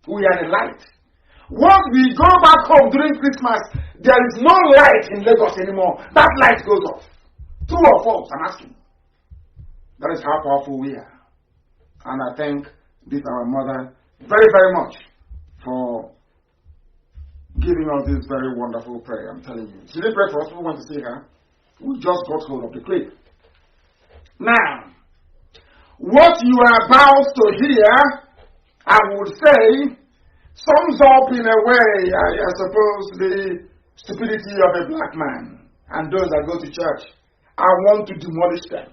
We are the light. Once we go back home during Christmas, there is no light in Lagos anymore. That light goes off. True or false? I'm asking. That is how powerful we are. And I thank this our mother very, very much for giving us this very wonderful prayer, I'm telling you. She didn't pray for us, we want to see her. We just got hold of the clip. Now, what you are about to hear, I would say, sums up in a way, I suppose, the stupidity of a black man and those that go to church. I want to demolish them.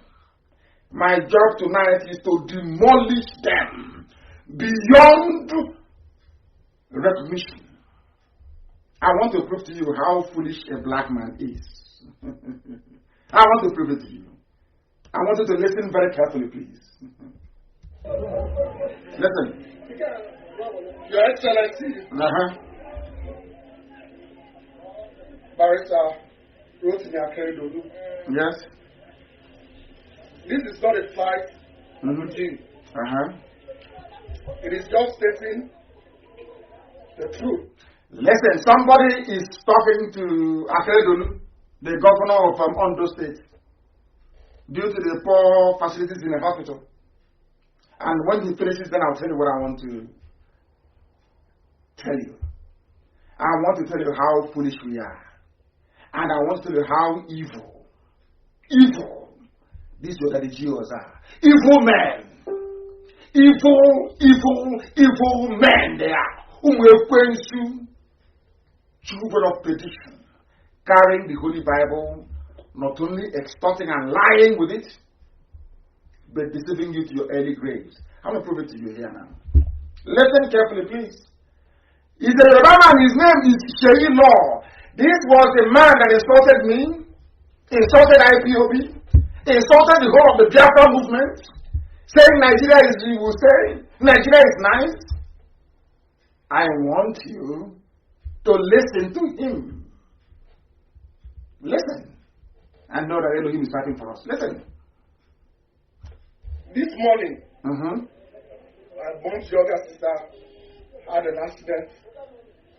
My job tonight is to demolish them beyond recognition. I want to prove to you how foolish a black man is. I want to prove it to you. I want you to listen very carefully, please. Listen. Your Excellency, Barrister Rotimi Akeredolu. Yes. This is not a fight regime. It is just stating the truth. Listen, somebody is talking to Akeredolu, the governor of Ondo State, due to the poor facilities in the hospital. And when he finishes, then I'll tell you what I want to tell you. I want to tell you how foolish we are. And I want to tell you how evil these Geos are. Evil men. Evil men they are. Whom we are going to children of perdition, carrying the Holy Bible, not only extorting and lying with it, but deceiving you to your early graves. I'm going to prove it to you here now. Listen carefully, please. He's a Yoruba man, his name is Sheyi Law. This was a man that insulted me, insulted IPOB, insulted the whole of the Biafra movement, saying Nigeria is, he will say, Nigeria is nice. I want you to listen to him. Listen. And know that Elohim is fighting for us. Listen. This morning, my mom's younger sister had an accident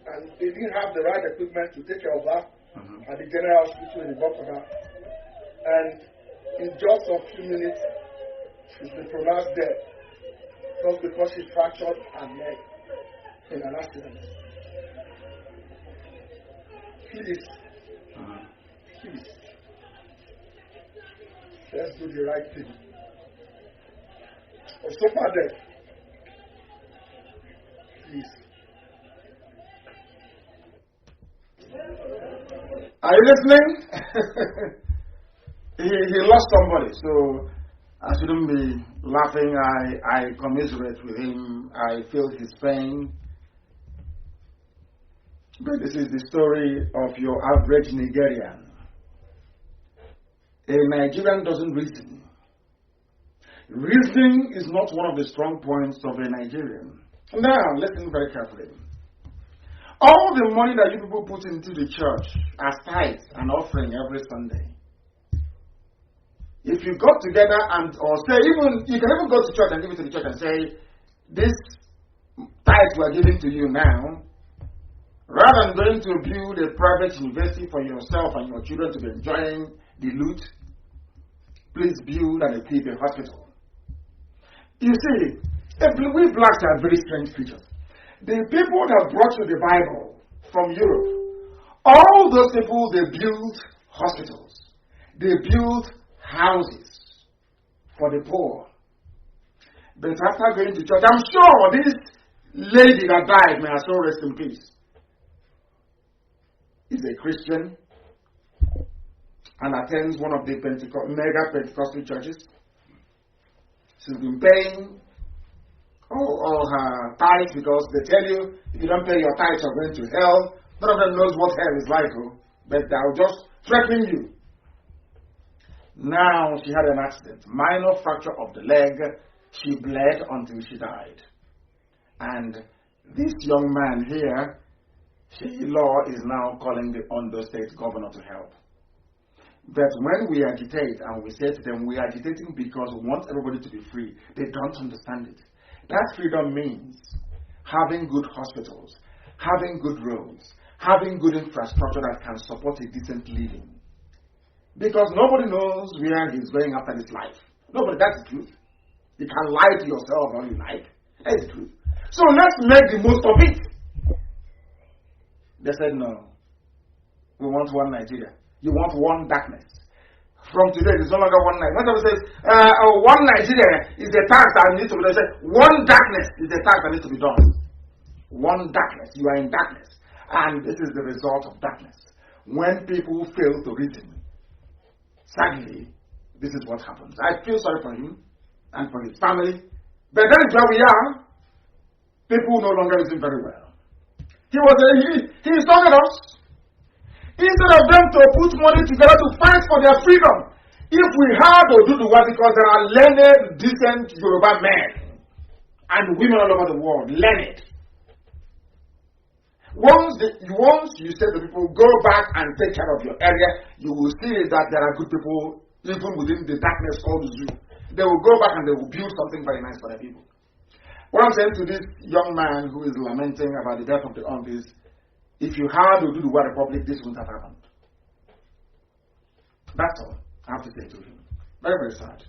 and they didn't have the right equipment to take care of her at the general hospital in Ibokoda. And in just a few minutes, she's been pronounced dead just because she fractured her leg in an accident. Please, let's do the right thing. Or so far dead. Please. Are you listening? he lost somebody, so I shouldn't be laughing. I commiserate with him. I feel his pain. But this is the story of your average Nigerian. A Nigerian doesn't reason. Reasoning is not one of the strong points of a Nigerian. Now, listen very carefully. All the money that you people put into the church as tithes and offering every Sunday, if you got together and, or say, even, you can even go to church and give it to the church and say, this tithe we are giving to you now, rather than going to build a private university for yourself and your children to be enjoying the loot, please build and equip a hospital. You see, we blacks are very strange creatures. The people that brought you the Bible from Europe, all those people, they built hospitals. They built houses for the poor. But after going to church, I'm sure this lady that died, may her soul rest in peace, is a Christian and attends one of the mega Pentecostal churches. She's been paying all her tithes, because they tell you if you don't pay your tithes you're going to hell. None of them knows what hell is like, but they'll just threaten you. Now she had an accident, minor fracture of the leg. She bled until she died. And this young man here, Sheyi Law, is now calling the Ondo State governor to help. But when we agitate and we say to them, we are agitating because we want everybody to be free, they don't understand it. That freedom means having good hospitals, having good roads, having good infrastructure that can support a decent living. Because nobody knows where he's going after this life. Nobody, that's the truth. You can lie to yourself all you like. That's the truth. So let's make the most of it. They said no. We want one Nigeria. You want one darkness. From today, it's no longer one night. When someone says, one Nigeria is the task that needs to be done, say, one darkness is the task that needs to be done. One darkness. You are in darkness. And this is the result of darkness. When people fail to reason, sadly, this is what happens. I feel sorry for him and for his family. But that is where we are. People no longer reason very well. He insulted us. Instead of them to put money together to fight for their freedom, if we had to do the work, because there are learned, decent Yoruba men and women all over the world, learned. Once you say to people, go back and take care of your area, you will see that there are good people even within the darkness called the zoo. They will go back and they will build something very nice for their people. What I'm saying to this young man who is lamenting about the death of the aunt is, if you had to do the World Republic, this wouldn't have happened. That's all I have to say to him. Very, very sad.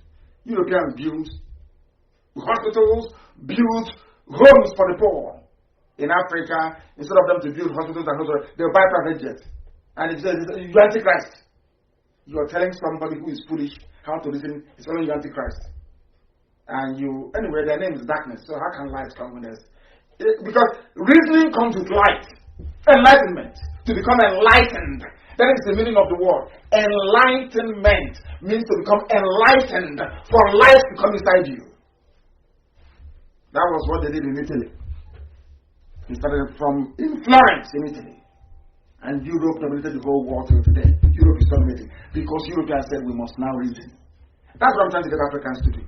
Europeans built hospitals, built homes for the poor. In Africa, instead of them to build hospitals and hospitals, they'll buy private jets. And it says, you're Antichrist. You're telling somebody who is foolish how to listen, it's only you Antichrist. And anyway, their name is darkness. So how can light come when there's... Because reasoning comes with light. Enlightenment. To become enlightened. That is the meaning of the word. Enlightenment means to become enlightened, for light to come inside you. That was what they did in Italy. It started in Florence in Italy. And Europe dominated the whole world till today. Europe is dominating. Because Europeans said we must now reason. That's what I'm trying to get Africans to do.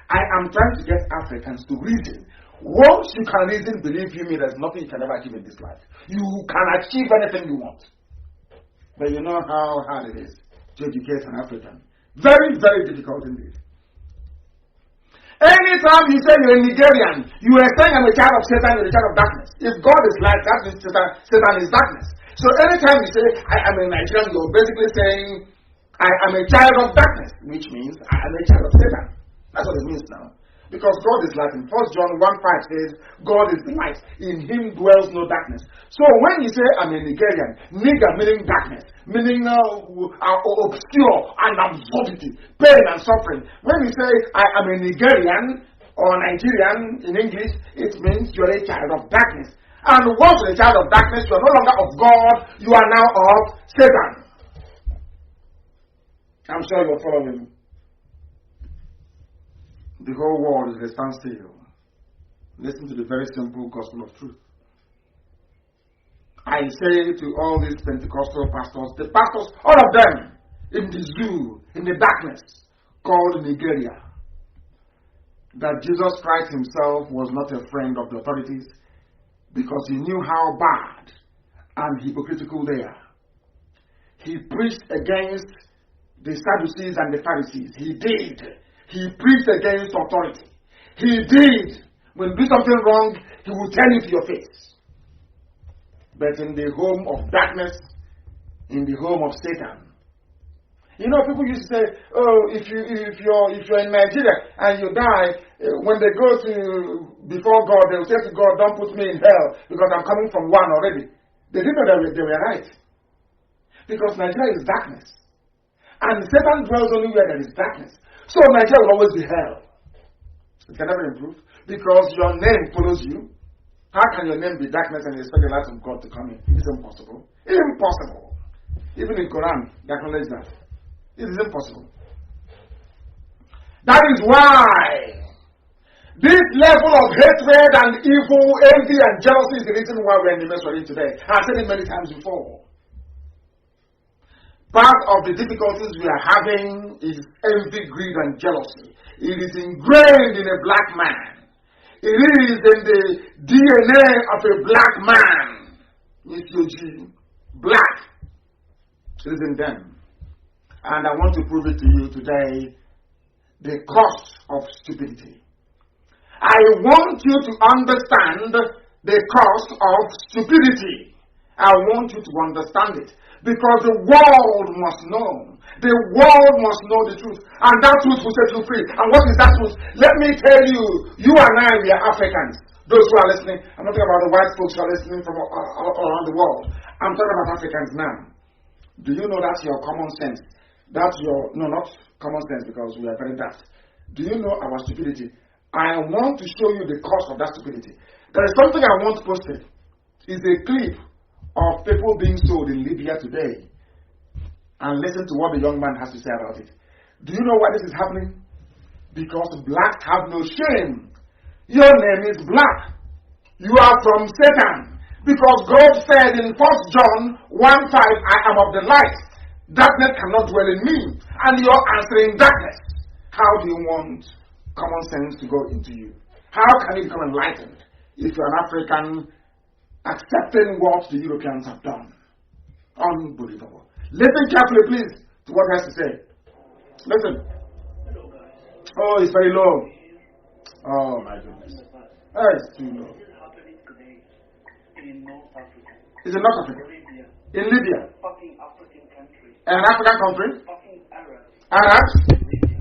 I am trying to get Africans to reason. Once you can reason, believe you me, there's nothing you can ever achieve in this life. You can achieve anything you want. But you know how hard it is to educate an African. Very, very difficult indeed. Anytime you say you're a Nigerian, you are saying I'm a child of Satan, you're a child of darkness. If God is light, that means Satan is darkness. So anytime you say I am a Nigerian, you're basically saying I am a child of darkness, which means I am a child of Satan. That's what it means now. Because God is light. In 1 John 1:5 says, God is the light. In him dwells no darkness. So when you say I'm a Nigerian, Niger meaning darkness, meaning obscure and absurdity, pain and suffering. When you say I am a Nigerian or Nigerian in English, it means you're a child of darkness. And once you're a child of darkness, you are no longer of God, you are now of Satan. I'm sure you're following me. The whole world is a standstill. Listen to the very simple gospel of truth. I say to all these Pentecostal pastors, the pastors, all of them, in the zoo, in the darkness, called Nigeria, that Jesus Christ himself was not a friend of the authorities because he knew how bad and hypocritical they are. He preached against the Sadducees and the Pharisees. He did. He preached against authority. He did. When you do something wrong, he will tell you to your face. But in the home of darkness, in the home of Satan. You know, people used to say, oh, if you're in Nigeria and you die, when they go before God, they will say to God, don't put me in hell because I'm coming from one already. They didn't know that they were right. Because Nigeria is darkness. And Satan dwells only where there is darkness. So Nigeria will always be hell. It can never improve. Because your name follows you. How can your name be darkness and you expect the light of God to come in? It's impossible. Impossible. Even in Quran, they acknowledge that. It is impossible. That is why this level of hatred and evil, envy and jealousy is the reason why we're in the mess we're in today. I've said it many times before. Part of the difficulties we are having is envy, greed, and jealousy. It is ingrained in a black man. It is in the DNA of a black man. It's black. It is in them. And I want to prove it to you today, the cost of stupidity. I want you to understand the cost of stupidity. I want you to understand it. Because the world must know. The world must know the truth. And that truth will set you free. And what is that truth? Let me tell you, you and I, we are Africans. Those who are listening, I'm not talking about the white folks who are listening from all around the world. I'm talking about Africans now. Do you know that's your common sense? That's your, no, not common sense because we are very daft. Do you know our stupidity? I want to show you the cause of that stupidity. There is something I want posted. It's a clip of people being sold in Libya today. And listen to what the young man has to say about it. Do you know why this is happening? Because blacks have no shame. Your name is black. You are from Satan. Because God said in 1 John 1:5, I am of the light. Darkness cannot dwell in me. And you're answering darkness. How do you want common sense to go into you? How can you become enlightened if you're an African accepting what the Europeans have done? Unbelievable. Listen carefully, please, to what he has to say. Listen. Hello, guys. Oh, it's very low. Oh, my goodness. Oh, it's too low. This is happening today in North Africa. It's in North Africa. Libya. In Libya. Fucking African country. An African country. Fucking Arabs. Arabs. Libya.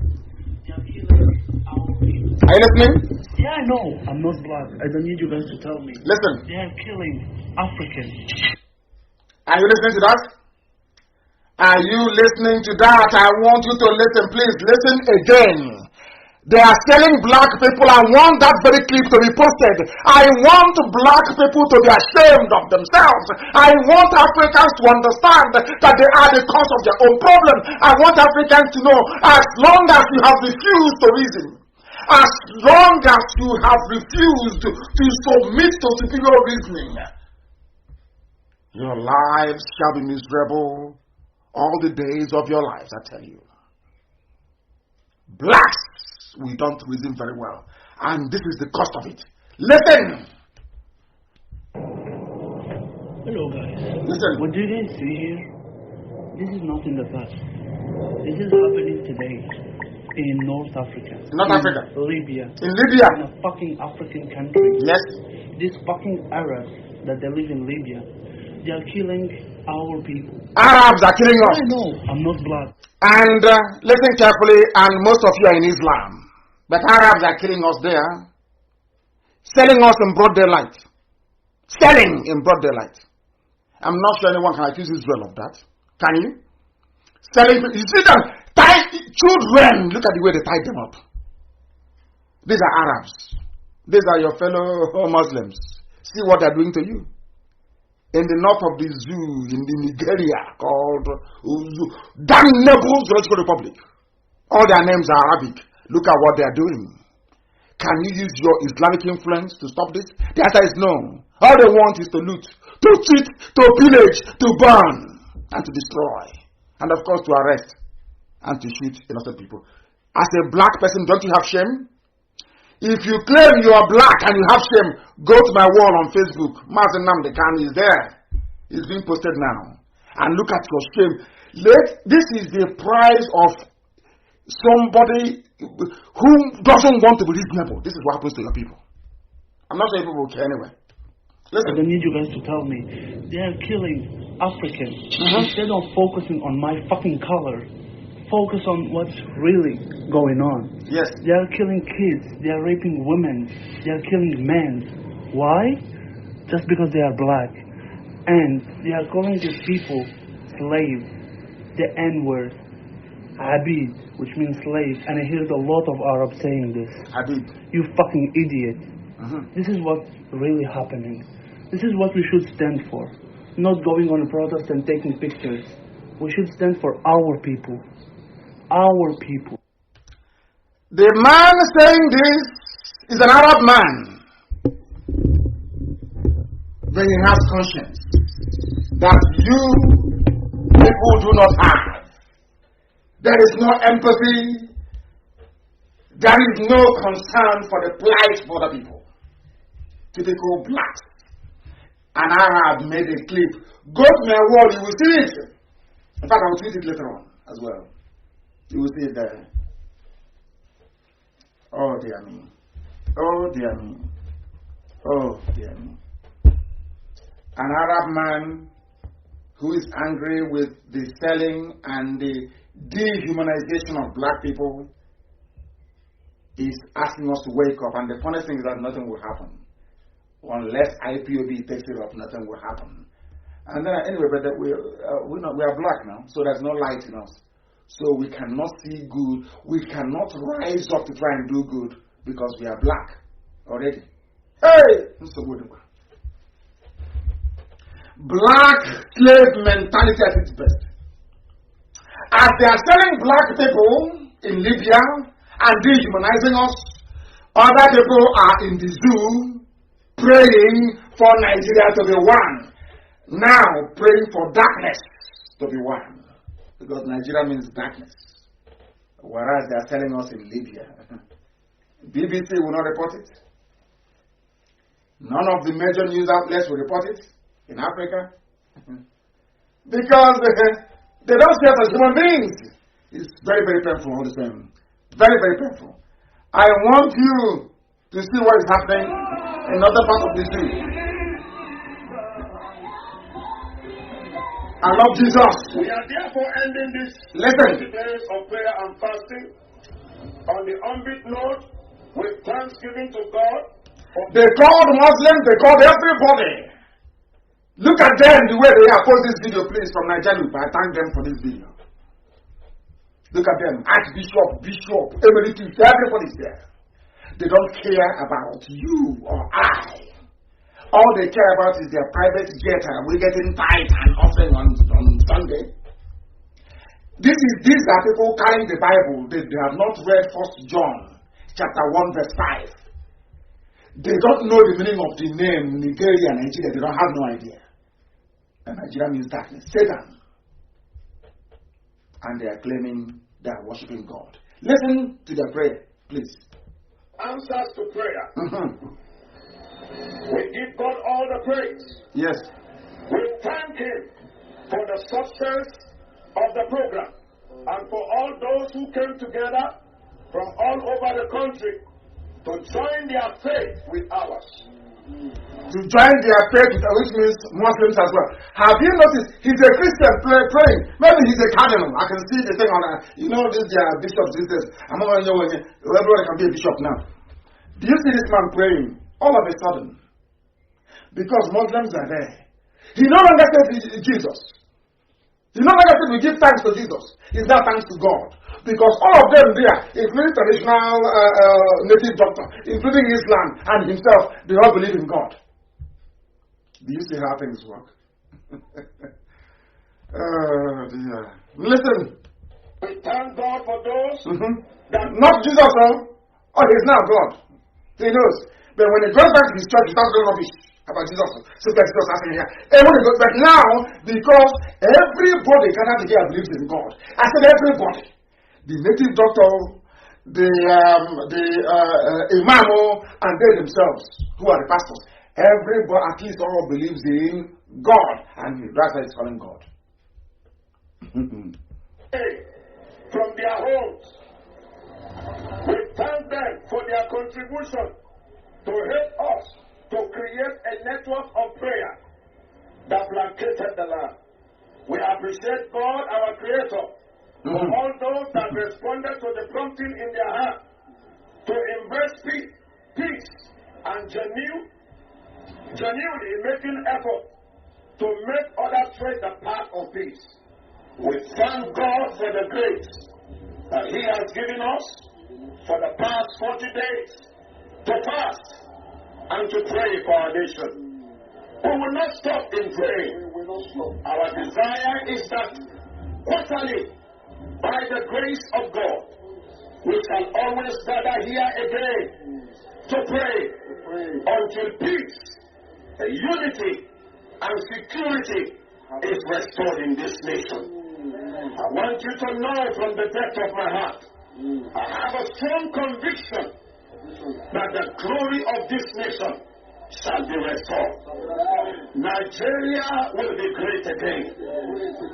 They are killing our people. Are you listening? Yeah, I know. I'm not black. I don't need you guys to tell me. Listen. They are killing Africans. Are you listening to that? Are you listening to that? I want you to listen. Please listen again. They are selling black people. I want that very clip to be posted. I want black people to be ashamed of themselves. I want Africans to understand that they are the cause of their own problem. I want Africans to know, as long as you have refused to reason, as long as you have refused to submit to superior reasoning, your lives shall be miserable all the days of your lives, I tell you. Blacks, we don't reason very well. And this is the cost of it. Listen! Hello, guys. Listen. What do you guys see here? This is not in the past. This is happening today in North Africa. North Africa. Libya. In Libya. In a fucking African country. Yes. These fucking Arabs that they live in Libya, they are killing our people. Arabs are killing us. I know. I'm not black. And listen carefully, and most of you are in Islam. But Arabs are killing us there. Selling us in broad daylight. Selling in broad daylight. I'm not sure anyone can accuse Israel of that. Can you? Selling, you see them, tie children. Look at the way they tie them up. These are Arabs. These are your fellow Muslims. See what they're doing to you. In the north of the zoo, in Nigeria, called damnable Zoological Republic. All their names are Arabic. Look at what they are doing. Can you use your Islamic influence to stop this? The answer is no. All they want is to loot, to cheat, to pillage, to burn, and to destroy. And of course to arrest and to shoot innocent people. As a black person, don't you have shame? If you claim you are black and you have shame, go to my wall on Facebook. Mazi Nnamdi Kanu is there. It's being posted now. And look at your shame. This is the price of somebody who doesn't want to be reasonable. This is what happens to your people. I'm not sure people will care anyway. Listen. I don't need you guys to tell me. They are killing Africans. Instead of focusing on my fucking color, focus on what's really going on. Yes. They are killing kids. They are raping women. They are killing men. Why? Just because they are black. And they are calling these people slaves. The N-word. Abid, which means slave. And I heard a lot of Arabs saying this. Abid. You fucking idiot. This is what's really happening. This is what we should stand for. Not going on a protest and taking pictures. We should stand for our people. Our people. The man saying this is an Arab man. But he has conscience that you people do not have. There is no empathy. There is no concern for the plight of other people. Typical blacks. An Arab made a clip. Go to my wall, you will see it. In fact, I will tweet it later on as well. You will see it there. Oh dear me. Oh dear me. Oh dear me. An Arab man who is angry with the selling and the dehumanization of black people is asking us to wake up. And the funny thing is that nothing will happen. Unless IPOB takes it up, nothing will happen. And then anyway, but we are black now, so there's no light in us. So we cannot see good. We cannot rise up to try and do good because we are black already. Hey! Black slave mentality at its best. As they are selling black people in Libya and dehumanizing us, other people are in the zoo praying for Nigeria to be one. Now praying for darkness to be one. Because Nigeria means darkness. Whereas they are telling us in Libya. BBC will not report it. None of the major news outlets will report it in Africa. Because they don't see us as human beings. It's very, very painful all the same. Very, very painful. I want you to see what is happening in other parts of the zoo. I love Jesus. We are therefore ending this 20 days of prayer and fasting on the unbeat note with thanksgiving to God. They called Muslims, they called everybody. Look at them the way they are. Post this video, please, from Nigeria. I thank them for this video. Look at them. Archbishop, Bishop, Emeritus, everybody's there. They don't care about you or I. All they care about is their private jet and we're getting tithe and offering on Sunday. These are people carrying the Bible. They have not read 1 John chapter 1 verse 5. They don't know the meaning of the name Nigeria and Nigeria. They don't have no idea. And Nigeria means darkness. Satan. And they are claiming they are worshiping God. Listen to their prayer, please. Answers to prayer. We give God all the praise. Yes. We thank Him for the success of the program and for all those who came together from all over the country to join their faith with ours. To join their faith, which means Muslims as well. Have you noticed? He's a Christian praying. Maybe he's a cardinal. I can see the thing on this bishops these days. I'm not going to know everybody can be a bishop now. Do you see this man praying? All of a sudden, because Muslims are there, he no longer says Jesus. He no longer says we give thanks to Jesus. He's now thanks to God. Because all of them there, including traditional native doctor, including Islam and himself, they all believe in God. Do you see how things work? Oh dear. Listen. We thank God for those that not Jesus, oh, he's now God. He knows. But when he goes back to his church, he starts doing rubbish about Jesus. Sister Jesus asking here. And when he goes back now, because everybody gathered here believes in God. I said everybody. The native doctor, the imam, and they themselves, who are the pastors. Everybody, at least all believes in God. And that's why he's calling God. From their homes, we thank them for their contribution to help us to create a network of prayer that blanketed the land. We appreciate God, our Creator, for all those that responded to the prompting in their heart to embrace peace and genuinely making effort to make others tread the path of peace. We thank God for the grace that He has given us for the past 40 days to fast and to pray for our nation. We will not stop in praying. Our desire is that quarterly, by the grace of God, we shall always gather here again to pray until peace, unity, and security is restored in this nation. I want you to know from the depth of my heart, I have a strong conviction that the glory of this nation shall be restored. Nigeria will be great again.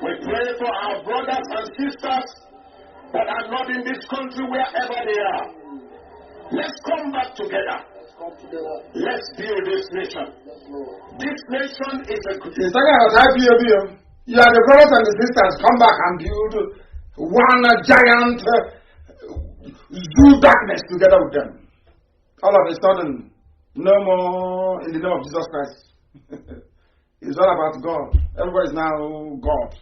We pray for our brothers and sisters that are not in this country wherever they are. Let's come back together. Let's build this nation. This nation is a good nation. You are the brothers and the sisters. Come back and build one giant zoo darkness together with them. All of a sudden, No more in the name of Jesus Christ. It's all about God. Everybody is now God.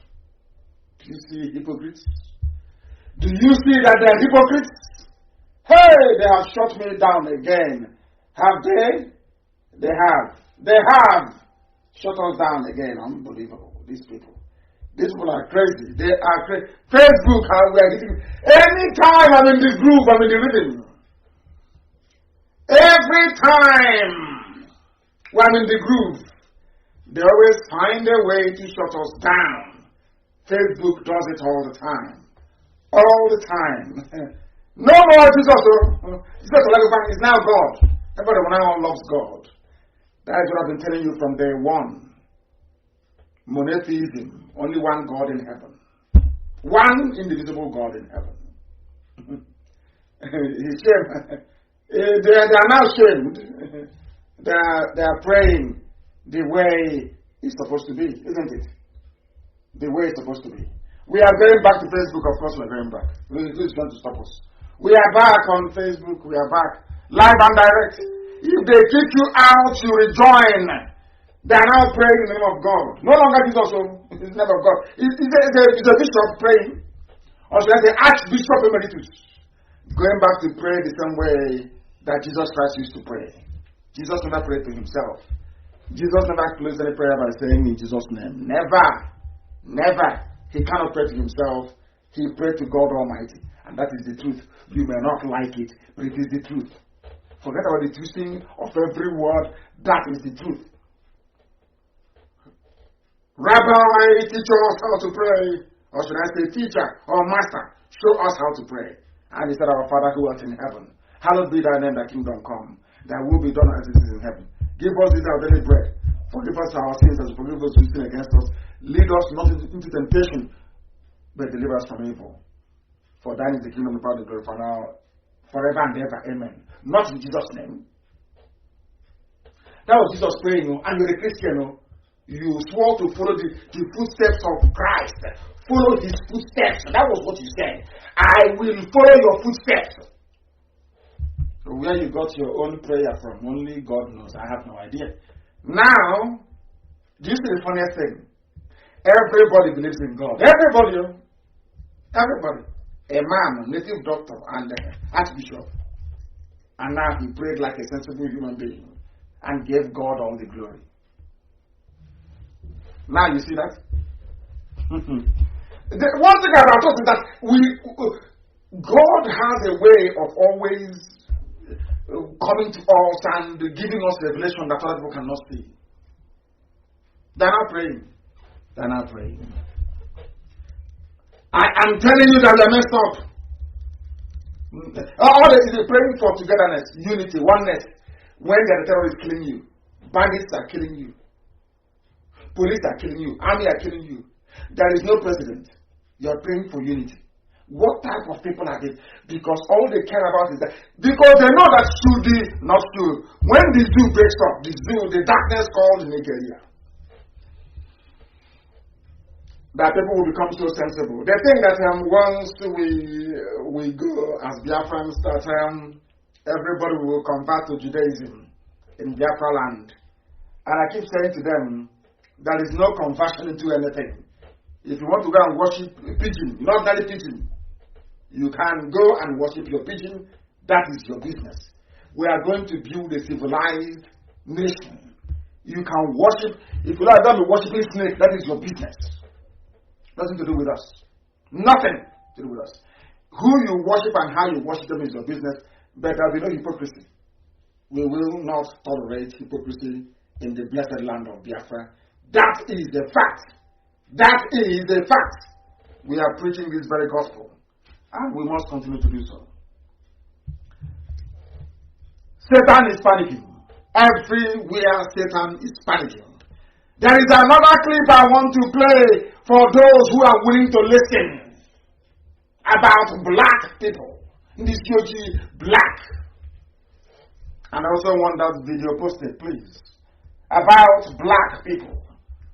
Do you see hypocrites? Do you see that they are hypocrites? Hey, they have shut me down again. Have they? They have. They have shut us down again. Unbelievable. These people. These people are crazy. They are crazy. Facebook, we are getting. Anytime I'm in the group, I'm in the rhythm. Every time when I'm in the groove, they always find a way to shut us down. Facebook does it all the time. All the time. No more Jesus. Jesus is now God. Everybody now loves God. That is what I've been telling you from day one. Monotheism. Only one God in heaven. One indivisible God in heaven. They are now shamed. They are praying the way it's supposed to be, isn't it? The way it's supposed to be. We are going back to Facebook, of course we're going back. Who's going to stop us? We are back on Facebook, we are back. Live and direct. If they kick you out, you rejoin. They are now praying in the name of God. No longer Jesus, it's never God. It's a bishop praying. Or should I say Archbishop Emeritus. Going back to pray the same way that Jesus Christ used to pray. Jesus never prayed to himself. Jesus never closed any prayer by saying in Jesus' name. Never. Never. He cannot pray to himself. He prayed to God Almighty. And that is the truth. You may not like it, but it is the truth. Forget about the twisting of every word. That is the truth. Rabbi, teach us how to pray. Or should I say teacher or master, show us how to pray. And he said, Our Father who art in heaven, hallowed be thy name, thy kingdom come. Thy will be done as it is in heaven. Give us this our daily bread. Forgive us our sins as we forgive those who sin against us. Lead us not into temptation, but deliver us from evil. For thine is the kingdom, the power, and the glory, for now, forever and ever. Amen. Not in Jesus' name. That was Jesus praying, and you're a Christian. You swore to follow the footsteps of Christ. Follow his footsteps. That was what you said. I will follow your footsteps. So where you got your own prayer from, only God knows. I have no idea. Now, do you see the funniest thing? Everybody believes in God. Everybody. Everybody. A man, native doctor, and archbishop. And now he prayed like a sensible human being and gave God all the glory. Now you see that? The one thing about us is that God has a way of always coming to us and giving us revelation that other people cannot see. They're not praying. They're not praying. I am telling you that they're messed up. All they are praying for togetherness, unity, oneness. When the terrorists killing you, bandits are killing you, police are killing you, army are killing you. There is no president. You are praying for unity. What type of people are they? Because all they care about is that, because they know that not true. When the zoo breaks up, the darkness called Nigeria, that people will become so sensible. They think that once we go as Biafrans, that everybody will convert to Judaism in Biafra land. And I keep saying to them, there is no conversion into anything. If you want to go and worship a pigeon, not that pigeon, you can go and worship your pigeon. That is your business. We are going to build a civilized nation. You can worship. If you like to be worshiping snake, that is your business. Nothing to do with us. Nothing to do with us. Who you worship and how you worship them is your business. But there will be no hypocrisy. We will not tolerate hypocrisy in the blessed land of Biafra. That is the fact. That is the fact. We are preaching this very gospel. And we must continue to do so. Satan is panicking. Everywhere Satan is panicking. There is another clip I want to play for those who are willing to listen about black people. In this church, black. And I also want that video posted, please. About black people.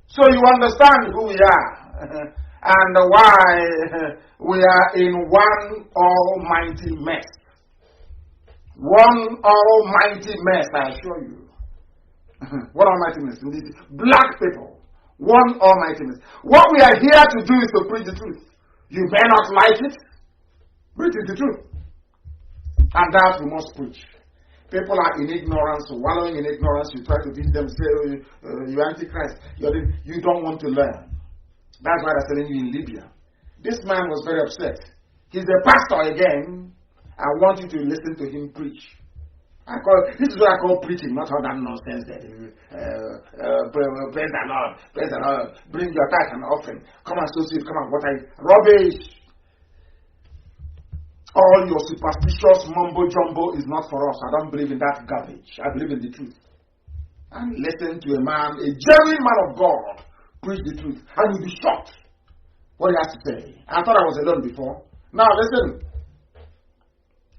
So you understand who we are and why we are in one almighty mess. One almighty mess, I assure you. One almighty mess. Black people. One almighty mess. What we are here to do is to preach the truth. You may not like it, but it is the truth. And that we must preach. People are in ignorance, wallowing in ignorance. You try to teach them, say, you're Antichrist. You don't want to learn. That's why they're telling you in Libya. This man was very upset. He's a pastor again. I want you to listen to him preach. This is what I call preaching, not all that nonsense that praise the Lord, praise the Lord, bring your tithe and offering, come and associate, come and what rubbish. All your superstitious mumbo jumbo is not for us. I don't believe in that garbage. I believe in the truth. And listen to a man, a genuine man of God, preach the truth, and you'll be shocked what he has to say. I thought I was alone before. Now listen.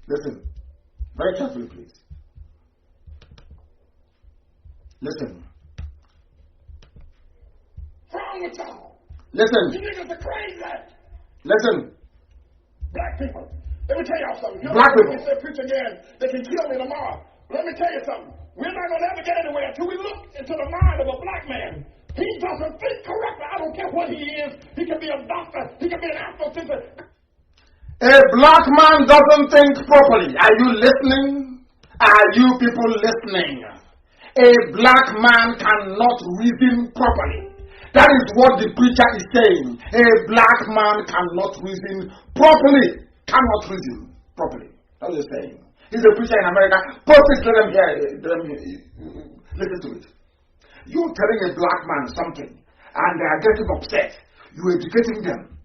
Listen. Very carefully, please. Listen. What's wrong with y'all? Listen. You niggas are crazy. Listen. Black people. Let me tell y'all something. Black people. If they preach again, they can kill me tomorrow. Let me tell you something. We're not going to ever get anywhere until we look into the mind of a black man. He doesn't think correctly. I don't care what he is. He can be a doctor. He can be an astrophysicist. A black man doesn't think properly. Are you listening? Are you people listening? A black man cannot reason properly. That is what the preacher is saying. A black man cannot reason properly. Cannot reason properly. That's what he's saying. He's a preacher in America. Post it, let them hear. Listen to it. You're telling a black man something, and they are getting upset. You're educating them.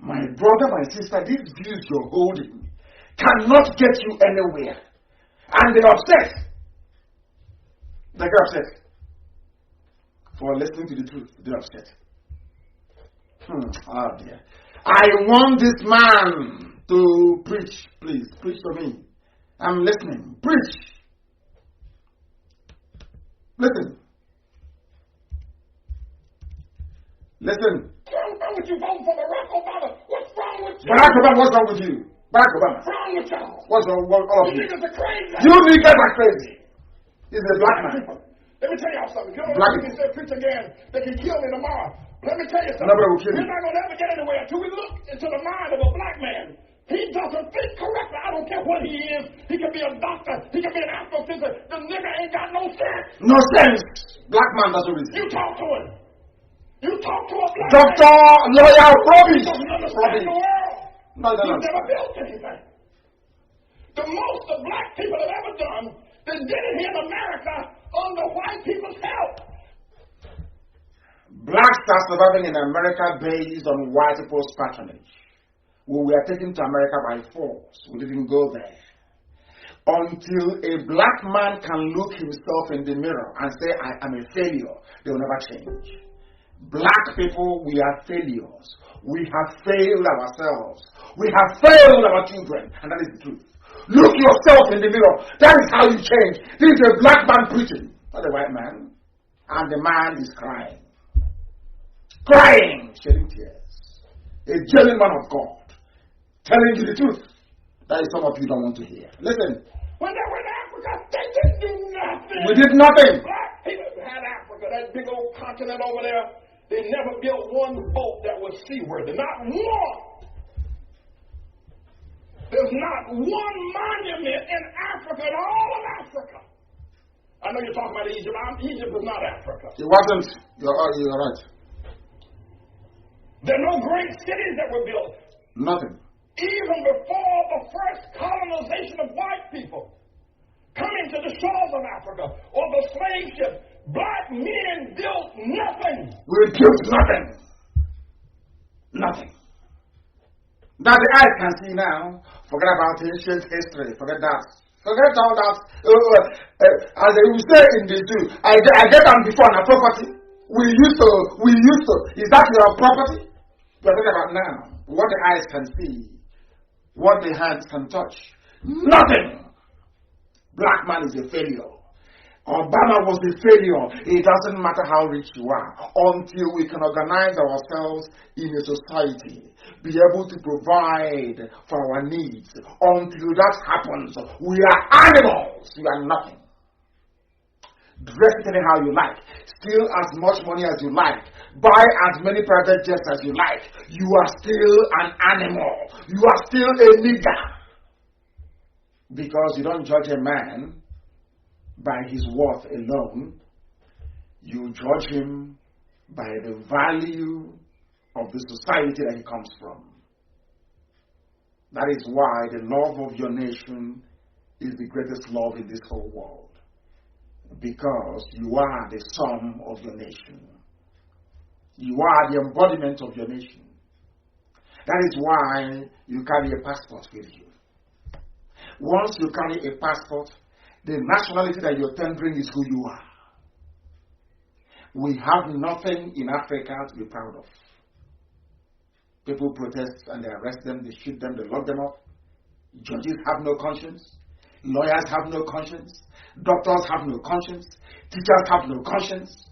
My brother, my sister, these views you're holding cannot get you anywhere. And they're upset. They get upset. For listening to the truth, they're upset. Oh dear. I want this man to preach. Please, preach to me. I'm listening. Preach. Listen. Listen. What's wrong with you voting for Barack Obama? What's wrong with you? Barack Obama, what's wrong with you? Barack Obama. What's wrong with y'all? What's wrong with all of you? You niggas are crazy. You niggas are crazy. He's a black man. Let me tell y'all something. You Black don't say preach again. They can kill me tomorrow. Let me tell you something. Nobody will kill you. We're not going to ever get anywhere until we look into the mind of a black man. He doesn't think correctly. I don't care what he is. He can be a doctor. He can be an astrophysicist. The nigga ain't got no sense. No sense. Black man doesn't reason. You talk to him. You talk to a black Doctor, man. lawyer, rubbish. He doesn't understand the world. No, He's never built anything. The most the black people have ever done, they did it here in America under white people's help. Blacks are surviving in America based on white people's patronage. We were taken to America by force. We didn't go there. Until a black man can look himself in the mirror and say, I am a failure, they will never change. Black people, we are failures. We have failed ourselves. We have failed our children. And that is the truth. Look yourself in the mirror. That is how you change. This is a black man preaching, not a white man. And the man is crying. Crying, shedding tears. A genuine man of God. Telling you the truth. That is some of you don't want to hear. Listen. When they were in Africa, they didn't do nothing. We did nothing. Black people had Africa, that big old continent over there. They never built one boat that was seaworthy. Not one. There's not one monument in Africa, in all of Africa. I know you're talking about Egypt. Egypt is not Africa. It wasn't. You're right. There are no great cities that were built. Nothing. Even before the first colonization of white people coming to the shores of Africa or the slave ship, black men built nothing. We built nothing. Nothing. That the eyes can see now. Forget about ancient history. Forget that. Forget all that. As they will say in the Jew, I get them before on a property. We used to. Is that your property? We're talking about now. What the eyes can see. What the hands can touch. Nothing. Black man is a failure. Obama was a failure. It doesn't matter how rich you are, until we can organize ourselves in a society, be able to provide for our needs. Until that happens, we are animals. We are nothing. Dress it anyhow you like, steal as much money as you like, buy as many private jets as you like. You are still an animal. You are still a nigger. Because you don't judge a man by his worth alone, you judge him by the value of the society that he comes from. That is why the love of your nation is the greatest love in this whole world. Because you are the sum of your nation. You are the embodiment of your nation. That is why you carry a passport with you. Once you carry a passport, the nationality that you're tendering is who you are. We have nothing in Africa to be proud of. People protest and they arrest them, they shoot them, they lock them up. Judges have no conscience. Lawyers have no conscience. Doctors have no conscience. Teachers have no conscience.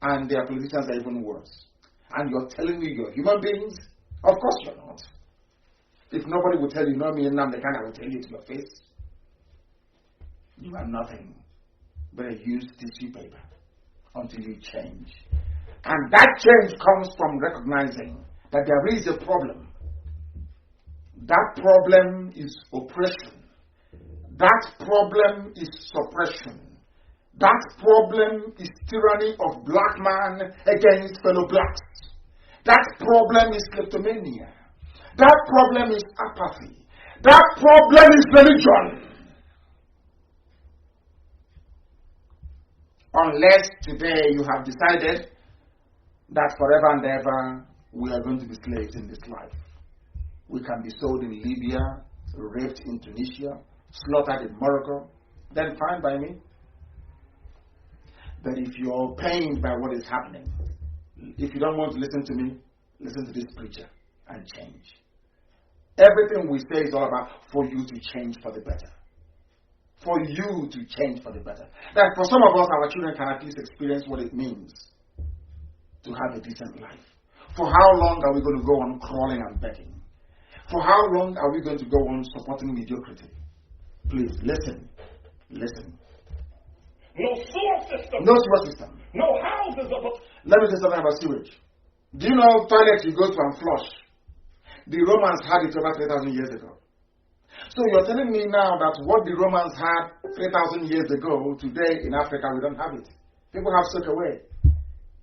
And their politicians are even worse. And you're telling me you're human beings? Of course you're not. If nobody would tell you, no, me and Nnamdi Kanu, I will tell you to your face. You are nothing but a used tissue paper until you change. And that change comes from recognizing that there is a problem. That problem is oppression. That problem is suppression. That problem is tyranny of black man against fellow blacks. That problem is kleptomania. That problem is apathy. That problem is religion. Unless today you have decided that forever and ever we are going to be slaves in this life. We can be sold in Libya, raped in Tunisia, slaughtered in Morocco, then fine by me. But if you're pained by what is happening, if you don't want to listen to me, listen to this preacher and change. Everything we say is all about for you to change for the better. For you to change for the better. That for some of us, our children can at least experience what it means to have a decent life. For how long are we going to go on crawling and begging? For how long are we going to go on supporting mediocrity? Please, listen. Listen. No sewer system. No sewer system. No houses. Let me say something about sewage. Do you know toilets you go to and flush? The Romans had it over 3,000 years ago. So you're telling me now that what the Romans had 3,000 years ago, today in Africa we don't have it. People have soaked away.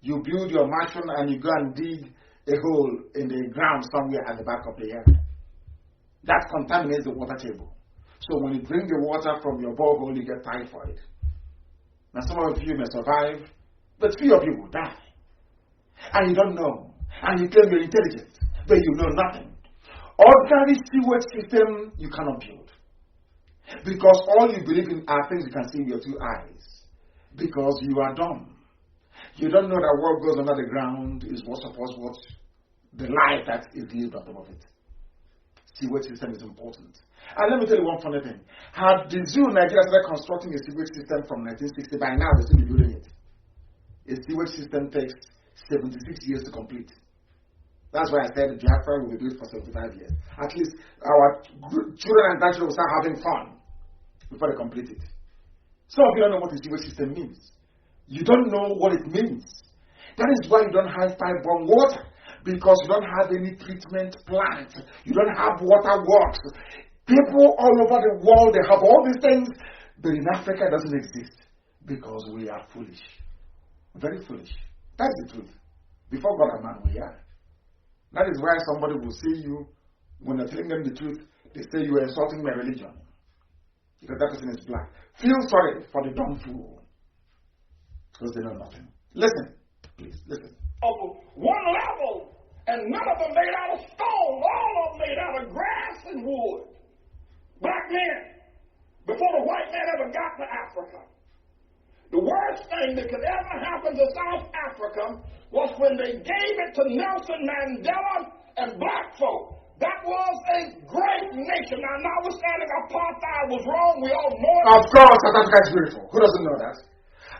You build your mansion and you go and dig a hole in the ground somewhere at the back of the yard. That contaminates the water table. So when you drink the water from your borehole, you get typhoid. Now some of you may survive, but few of you will die. And you don't know. And you claim you're intelligent, but you know nothing. Ordinary sewage system you cannot build. Because all you believe in are things you can see with your two eyes. Because you are dumb. You don't know that what goes under the ground is what supports what the life that is lived on top of it. Sewage system is important. And let me tell you one funny thing. Had the zoo in Nigeria started constructing a sewage system from 1960, by now they still be building it. A sewage system takes 76 years to complete. That's why I said Biafra will be built for 75 years. At least our children and grandchildren will start having fun before they complete it. Some of you don't know what the sewage system means. You don't know what it means. That is why you don't have pipe-borne water. Because you don't have any treatment plant. You don't have water works. People all over the world, they have all these things. But in Africa, it doesn't exist. Because we are foolish. Very foolish. That's the truth. Before God and man, we are. That is why somebody will see you, when you're telling them the truth, they say you are insulting my religion. Because that person is black. Feel sorry for the dumb fool. Because they know nothing. Listen, please, listen. Of one level, and none of them made out of stone, all of them made out of grass and wood. Black men, before the white man ever got to Africa, the worst thing that could ever happen to South Africa was when they gave it to Nelson Mandela and black folk. That was a great nation. Now, notwithstanding apartheid was wrong, we all know it. Of course, South Africa is beautiful. Who doesn't know that?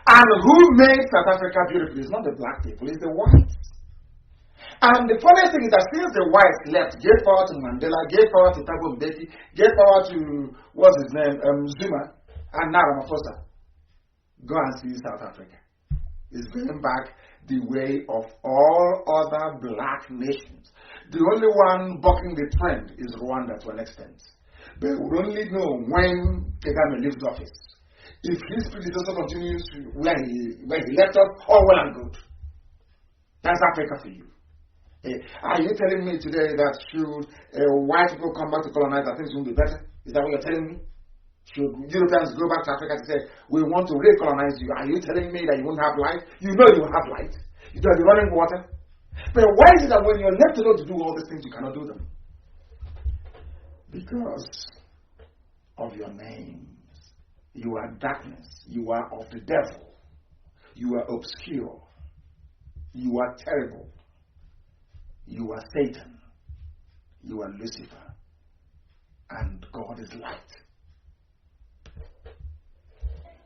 And who made South Africa beautiful? It's not the black people, it's the whites. And the funny thing is that since the whites left, gave power to Mandela, gave power to Thabo Mbeki, gave power to, what's his name, Zuma, and now Ramaphosa. Go and see South Africa. It's going back the way of all other black nations. The only one bucking the trend is Rwanda to an extent. But we only know when Kagame leaves office. If his predecessor continues where he left off, all well and good. That's Africa for you. Are you telling me today that should white people come back to colonize, that things will be better? Is that what you're telling me? Should Europeans go back to Africa to say, we want to recolonize you? Are you telling me that you won't have light? You know you will have light. You don't have running water. But why is it that when you're left alone to do all these things, you cannot do them? Because of your names. You are darkness. You are of the devil. You are obscure. You are terrible. You are Satan. You are Lucifer. And God is light.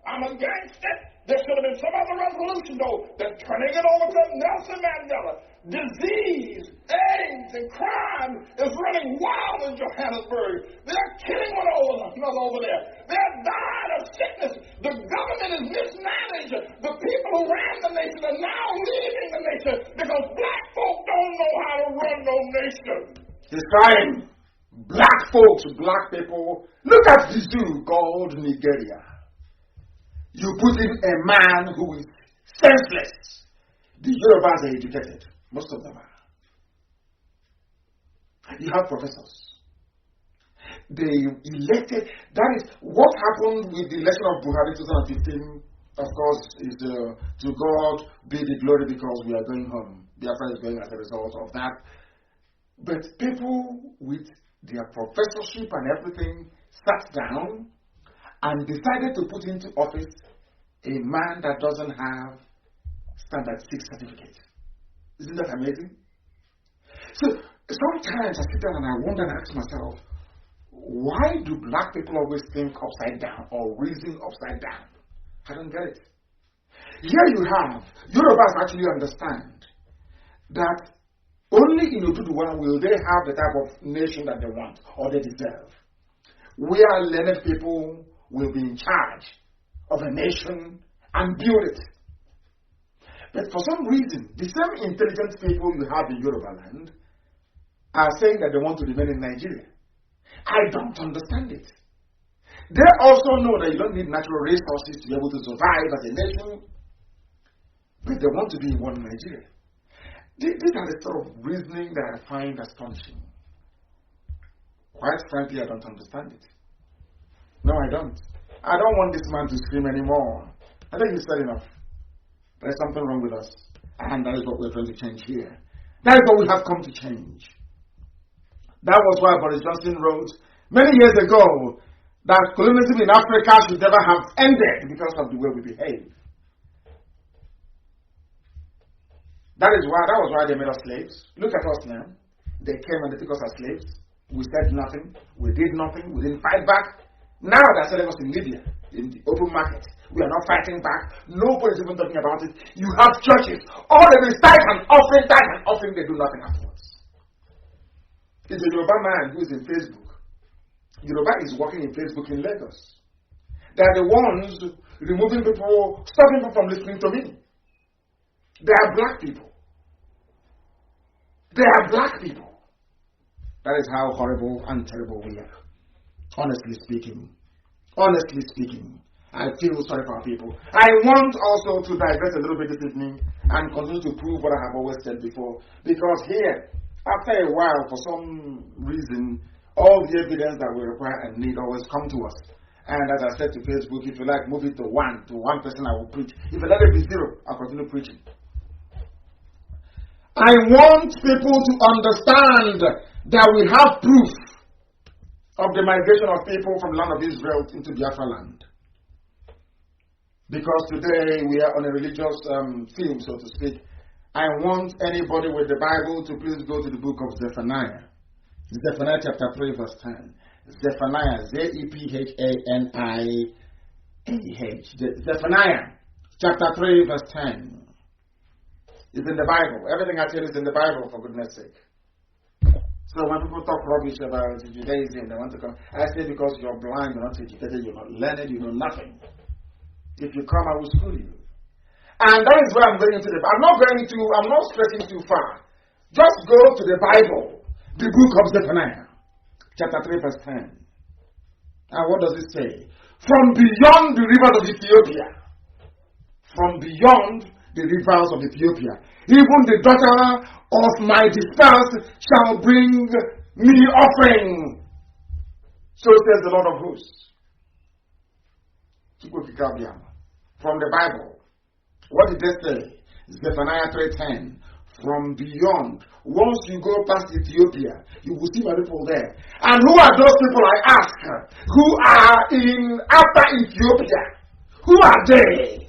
I'm against it. There should have been some other resolution, though, than turning it over to Nelson Mandela. Disease, AIDS, and crime is running wild in Johannesburg. They're killing one another over there. They're dying of sickness. The government is mismanaged. The people who ran the nation are now leaving the nation because black folk don't know how to run no nation. He's crying. Black folks, black people. Look at the zoo called Nigeria. You put in a man who is senseless. The Yorubas are educated. Most of them are. You have professors. They elected. That is what happened with the election of Buhari 2015. Of course, is to God be the glory because we are going home. Biafra is going as a result of that. But people with their professorship and everything sat down and decided to put into office a man that doesn't have standard 6 certificate. Isn't that amazing? So sometimes I sit down and I wonder and ask myself, why do black people always think upside down or reason upside down? I don't get it. Here you have, Yorubas actually understand that only in Oduduwa will they have the type of nation that they want or they deserve. Where learned people will be in charge of a nation and build it. But for some reason, the same intelligent people you have in Yoruba land are saying that they want to remain in Nigeria. I don't understand it. They also know that you don't need natural resources to be able to survive as a nation, but they want to be in one Nigeria. These are the sort of reasoning that I find astonishing. Quite frankly, I don't understand it. No, I don't. I don't want this man to scream anymore. I think he's said enough. There's something wrong with us. And that is what we're trying to change here. That is what we have come to change. That was why Boris Johnson wrote many years ago that colonialism in Africa should never have ended because of the way we behave. That was why they made us slaves. Look at us now. They came and they took us as slaves. We said nothing. We did nothing. We didn't fight back. Now they're selling us in Libya, in the open market. We are not fighting back. Nobody's even talking about it. You have churches. All of this tithe and offering, they do nothing afterwards. It's a Yoruba man who is in Facebook. Yoruba is working in Facebook in Lagos. They are the ones removing people, stopping people from listening to me. They are black people. They are black people. That is how horrible and terrible we are. Honestly speaking, I feel sorry for our people. I want also to digress a little bit this evening and continue to prove what I have always said before. Because here, after a while, for some reason, all the evidence that we require and need always come to us. And as I said to Facebook, if you like, move it to one person I will preach. If you let it be 0, I'll continue preaching. I want people to understand that we have proof of the migration of people from the land of Israel into Biafra land. Because today we are on a religious film, so to speak. I want anybody with the Bible to please go to the book of Zephaniah. Zephaniah chapter 3 verse 10. Zephaniah, Z-E-P-H-A-N-I-A-H. Zephaniah chapter 3 verse 10. It's in the Bible. Everything I tell is in the Bible, for goodness sake. So when people talk rubbish about Judaism, they want to come. I say because you're blind, you're not educated, you're not learned, you know nothing. If you come, I will school you. And that is where I'm going to I'm not stretching too far. Just go to the Bible, the book of Zephaniah, chapter 3, verse 10. And what does it say? From beyond the rivers of Ethiopia, from beyond the rivers of Ethiopia, even the daughter of my dispersed shall bring me offering. So says the Lord of hosts. From the Bible. What did they say? Zephaniah 3:10. From beyond. Once you go past Ethiopia, you will see my people there. And who are those people, I ask, who are in after Ethiopia? Who are they?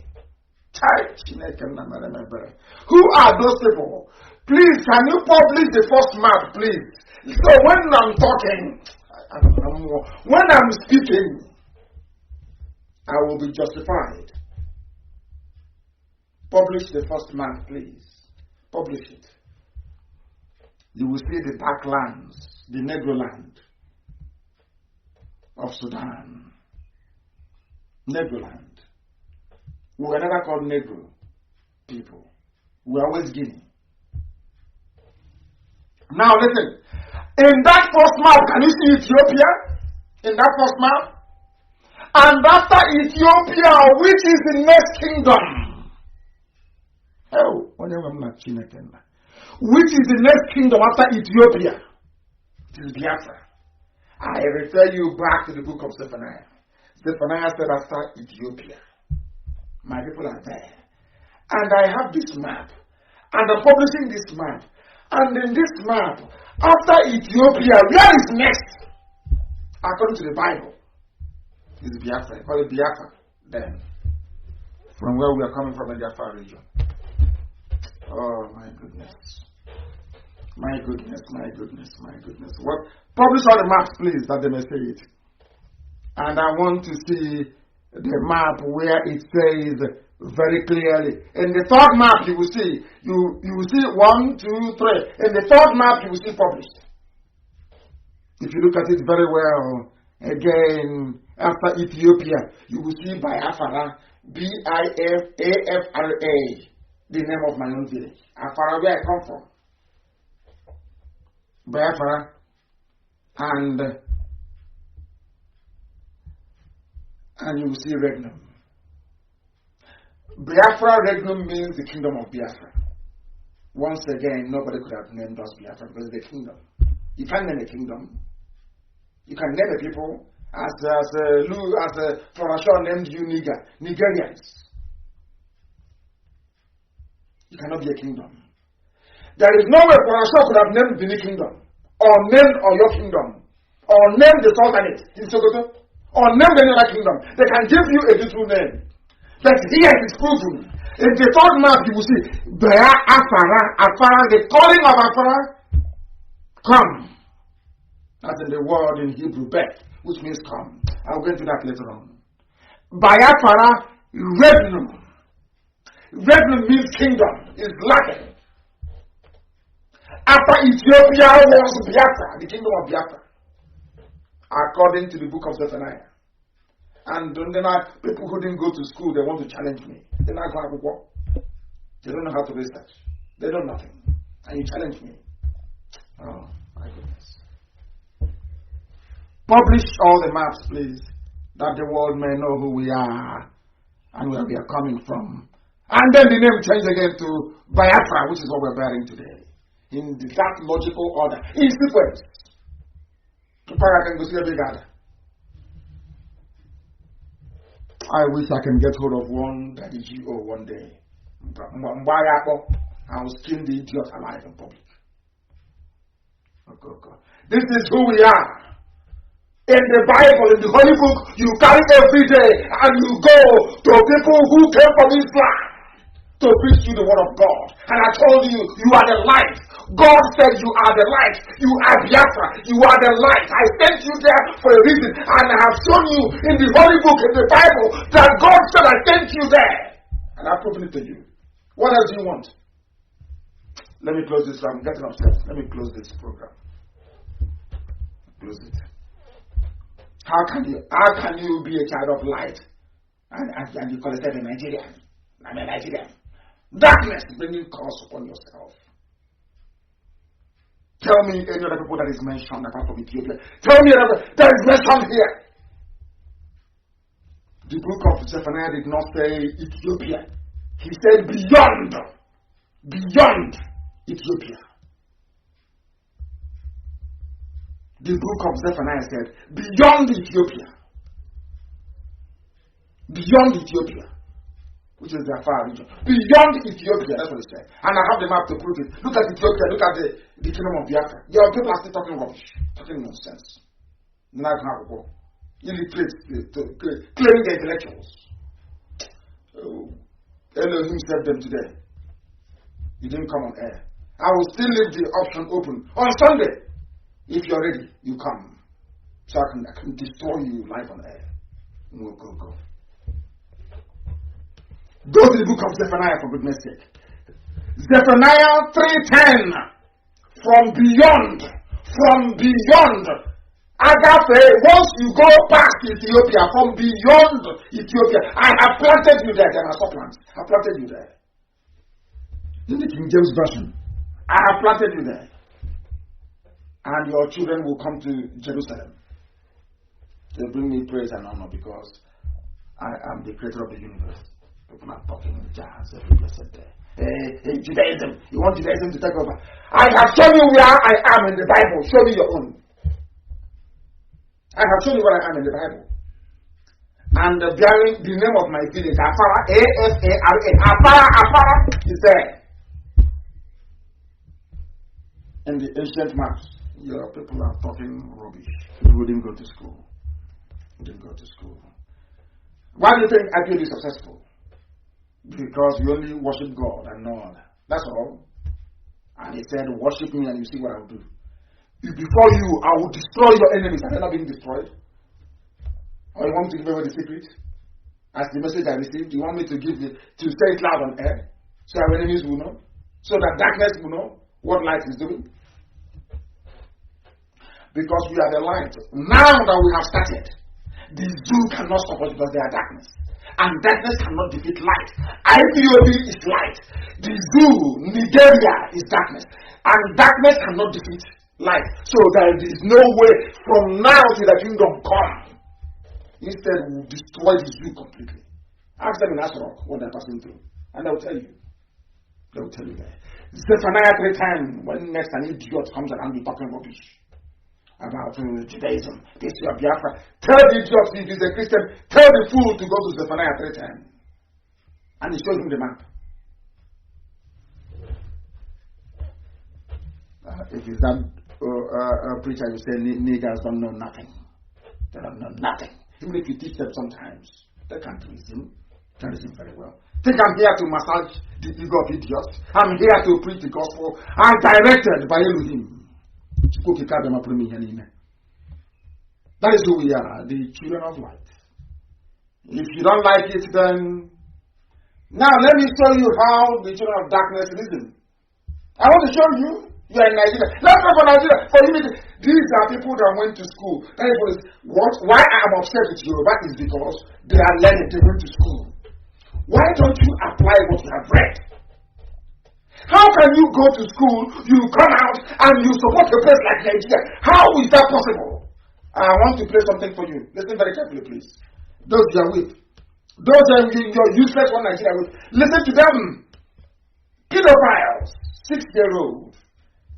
Who are those people? Please, can you publish the first map, please? So when I'm talking, when I'm speaking, I will be justified. Publish the first map, please. Publish it. You will see the backlands, the Negro land of Sudan. Negro land. We were never called Negro people. We were always Guinea. Now listen. In that first map, can you see Ethiopia? In that first map? And after Ethiopia, which is the next kingdom? Oh, which is the next kingdom after Ethiopia? It is Biafra. I refer you back to the book of Zephaniah. Zephaniah said after Ethiopia. My people are there. And I have this map. And I'm publishing this map. And in this map, after Ethiopia, where is next? According to the Bible, is Biafra. Call it Biafra. Then, from where we are coming from in the Biafra region. Oh my goodness. My goodness, my goodness, my goodness. What? Publish all the maps, please, that they may see it. And I want to see the map where it says very clearly. In the third map, you will see. You will see 1, 2, 3. In the third map, you will see published. If you look at it very well, again, after Ethiopia, you will see Biafra, B-I-F-A-F-R-A, the name of my own village. Afara, where I come from. Biafra, and you will see Regnum. Biafra, Regnum means the kingdom of Biafra. Once again, nobody could have named us Biafra because it's the kingdom. You can't name a kingdom. You can name a people as Florashaw named you Nigerians. You cannot be a kingdom. There is no way Florashaw could have named Benin Kingdom, or named Oyo Kingdom, or named the Sultanate in Sokoto, or named any other kingdom. They can give you a little name. But here it is proven. In the third map, you will see Afara, the calling of Afara, come. That's in the word in Hebrew, bet, which means come. I'll go into that later on. Biafra, Regnum. Regnum means kingdom, is Latin. After Ethiopia was Biafra, the kingdom of Biafra, according to the book of Zephaniah. And then people who didn't go to school, they want to challenge me. They don't know how to research. They know nothing. And you challenge me. Oh, my goodness. Publish all the maps, please, that the world may know who we are and where we are coming from. And then the name changed again to Biafra, which is what we're bearing today. In that logical order. In sequence. I wish I can get hold of one that is GO one day. I will skin the idiot alive in public. This is who we are. In the Bible, in the Holy Book, you carry every day and you go to people who came from Islam to preach you the word of God. And I told you, you are the light God said you are the light. You are Biafra. You are the light. I sent you there for a reason. And I have shown you in the Holy Book, in the Bible, that God said I sent you there. And I've proven it to you. What else do you want? Let me close this. I'm getting upset. Let me close this program. Close it. How can you be a child of light and you call yourself a Nigerian? I'm a Nigerian. Darkness bringing curse upon yourself. Tell me any other people that is mentioned apart from Ethiopia. Tell me another that is mentioned here. The book of Zephaniah did not say Ethiopia. He said beyond Ethiopia. The book of Zephaniah said beyond Ethiopia. Beyond Ethiopia. Which is the far region. Beyond Ethiopia, that's what it said. And I have the map to prove it. Look at Ethiopia, look at the kingdom of Biafra. Your people are still talking rubbish, talking nonsense. Illiterate, claiming the intellectuals. Elohim saved them today. You didn't come on air. I will still leave the option open. On Sunday, if you're ready, you come. So I can destroy you live on air. Go. Go to the book of Zephaniah for goodness sake. Zephaniah 3:10. From beyond. Agape, once you go past Ethiopia, from beyond Ethiopia, I have planted you there. There are plants. I planted you there. In the King James Version, I have planted you there. And your children will come to Jerusalem. They bring me praise and honor because I am the creator of the universe. People are talking in jazz every blessed day. Hey, Judaism. You want Judaism to take over? I have shown you where I am in the Bible. Show me your own. I have shown you where I am in the Bible. And bearing the name of my village, Afara, A-F-A-R-A. Afara is there. In the ancient maps, your people are talking rubbish. People didn't go to school. Why do you think IPOB is successful? Because we only worship God and no other. That's all. And he said, worship me and you see what I will do. Before you, I will destroy your enemies. Are they not being destroyed? Or you want me to give away the secret? As the message I received, you want me to say it loud on air? So our enemies will know? So that darkness will know what light is doing? Because we are the light. Now that we have started, the zoo cannot stop us because they are darkness. And darkness cannot defeat light. IPOB is light. The zoo, Nigeria, is darkness. And darkness cannot defeat light. So there is no way from now to the kingdom come. Instead, we will destroy the zoo completely. Ask them in Asrock what they're passing through. And they will tell you. There. Zephaniah 3:10, when next an idiot comes around you talking rubbish about Judaism, this is Biafra. Tell the idiot if he's a Christian, tell the fool to go to Zephaniah 3:10. And he shows him the map. If it's that preacher, you say niggers don't know nothing. They don't know nothing. Even if you teach them sometimes, they can't reason. Can't reason very well. Think I'm here to massage the ego of idiots. I'm here to preach the gospel. I'm directed by Elohim. That is who we are, the children of light. If you don't like it, then now let me show you how the children of darkness reason. I want to show you. You are in Nigeria. Let's go for Nigeria. For you, these are people that went to school. Why I am upset with Yoruba is because they are learning. They went to school. Why don't you apply what you have read? How can you go to school, you come out, and you support a place like Nigeria? How is that possible? I want to play something for you. Listen very carefully, please. Those you are with. Those you're useless one Nigeria with. Listen to them. Pedophiles, 6-year-old.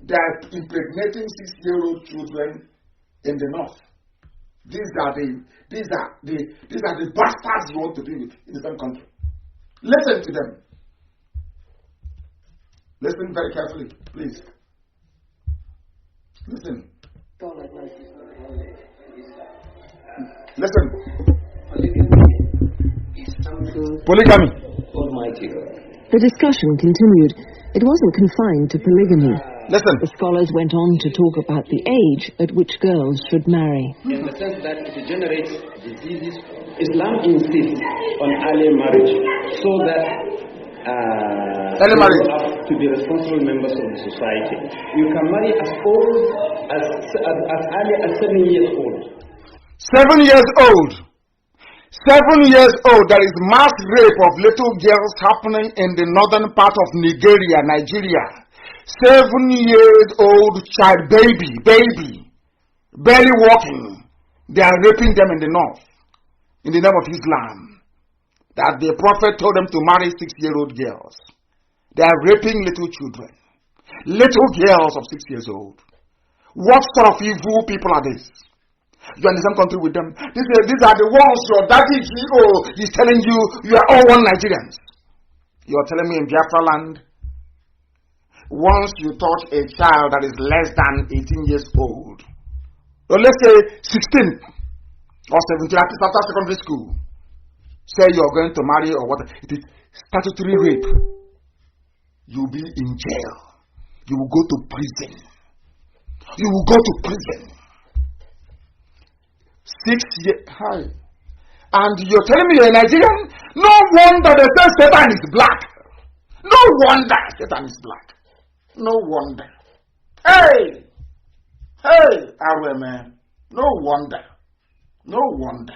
They are impregnating 6-year-old children in the north. These are the bastards you want to be with in the same country. Listen to them. Listen very carefully, please. Listen. Listen. Polygamy. The discussion continued. It wasn't confined to polygamy. Listen. The scholars went on to talk about the age at which girls should marry. In the sense that it generates diseases, Islam insists on early marriage so that they have to be responsible members of the society. You can marry as early as 7 years old. 7 years old. 7 years old. There is mass rape of little girls happening in the northern part of Nigeria. 7 years old child, baby, barely walking. They are raping them in the north, in the name of Islam. That the prophet told them to marry 6-year-old girls. They are raping little children, little girls of 6 years old. What sort of evil people are these? You are in the same country with them. These are the ones your daddy GO is telling you you are all one Nigerians. You are telling me in Biafra land, once you touch a child that is less than 18 years old, or let's say 16 or 17, at least after secondary school, say you are going to marry or what, it is statutory rape. You will be in jail. You will go to prison. You will go to prison. 6 years. Hi. And you're telling me you're a Nigerian? No wonder they say Satan is black. No wonder Satan is black. No wonder. Hey, man. No wonder. No wonder.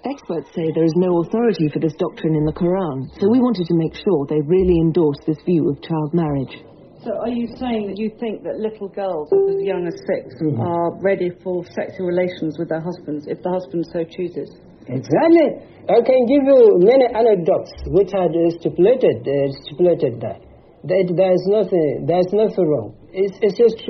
Experts say there is no authority for this doctrine in the Quran, so we wanted to make sure they really endorse this view of child marriage. So are you saying that you think that little girls as young as 6 are ready for sexual relations with their husbands if the husband so chooses? Exactly. I can give you many anecdotes which are stipulated that. There's nothing wrong. It's just...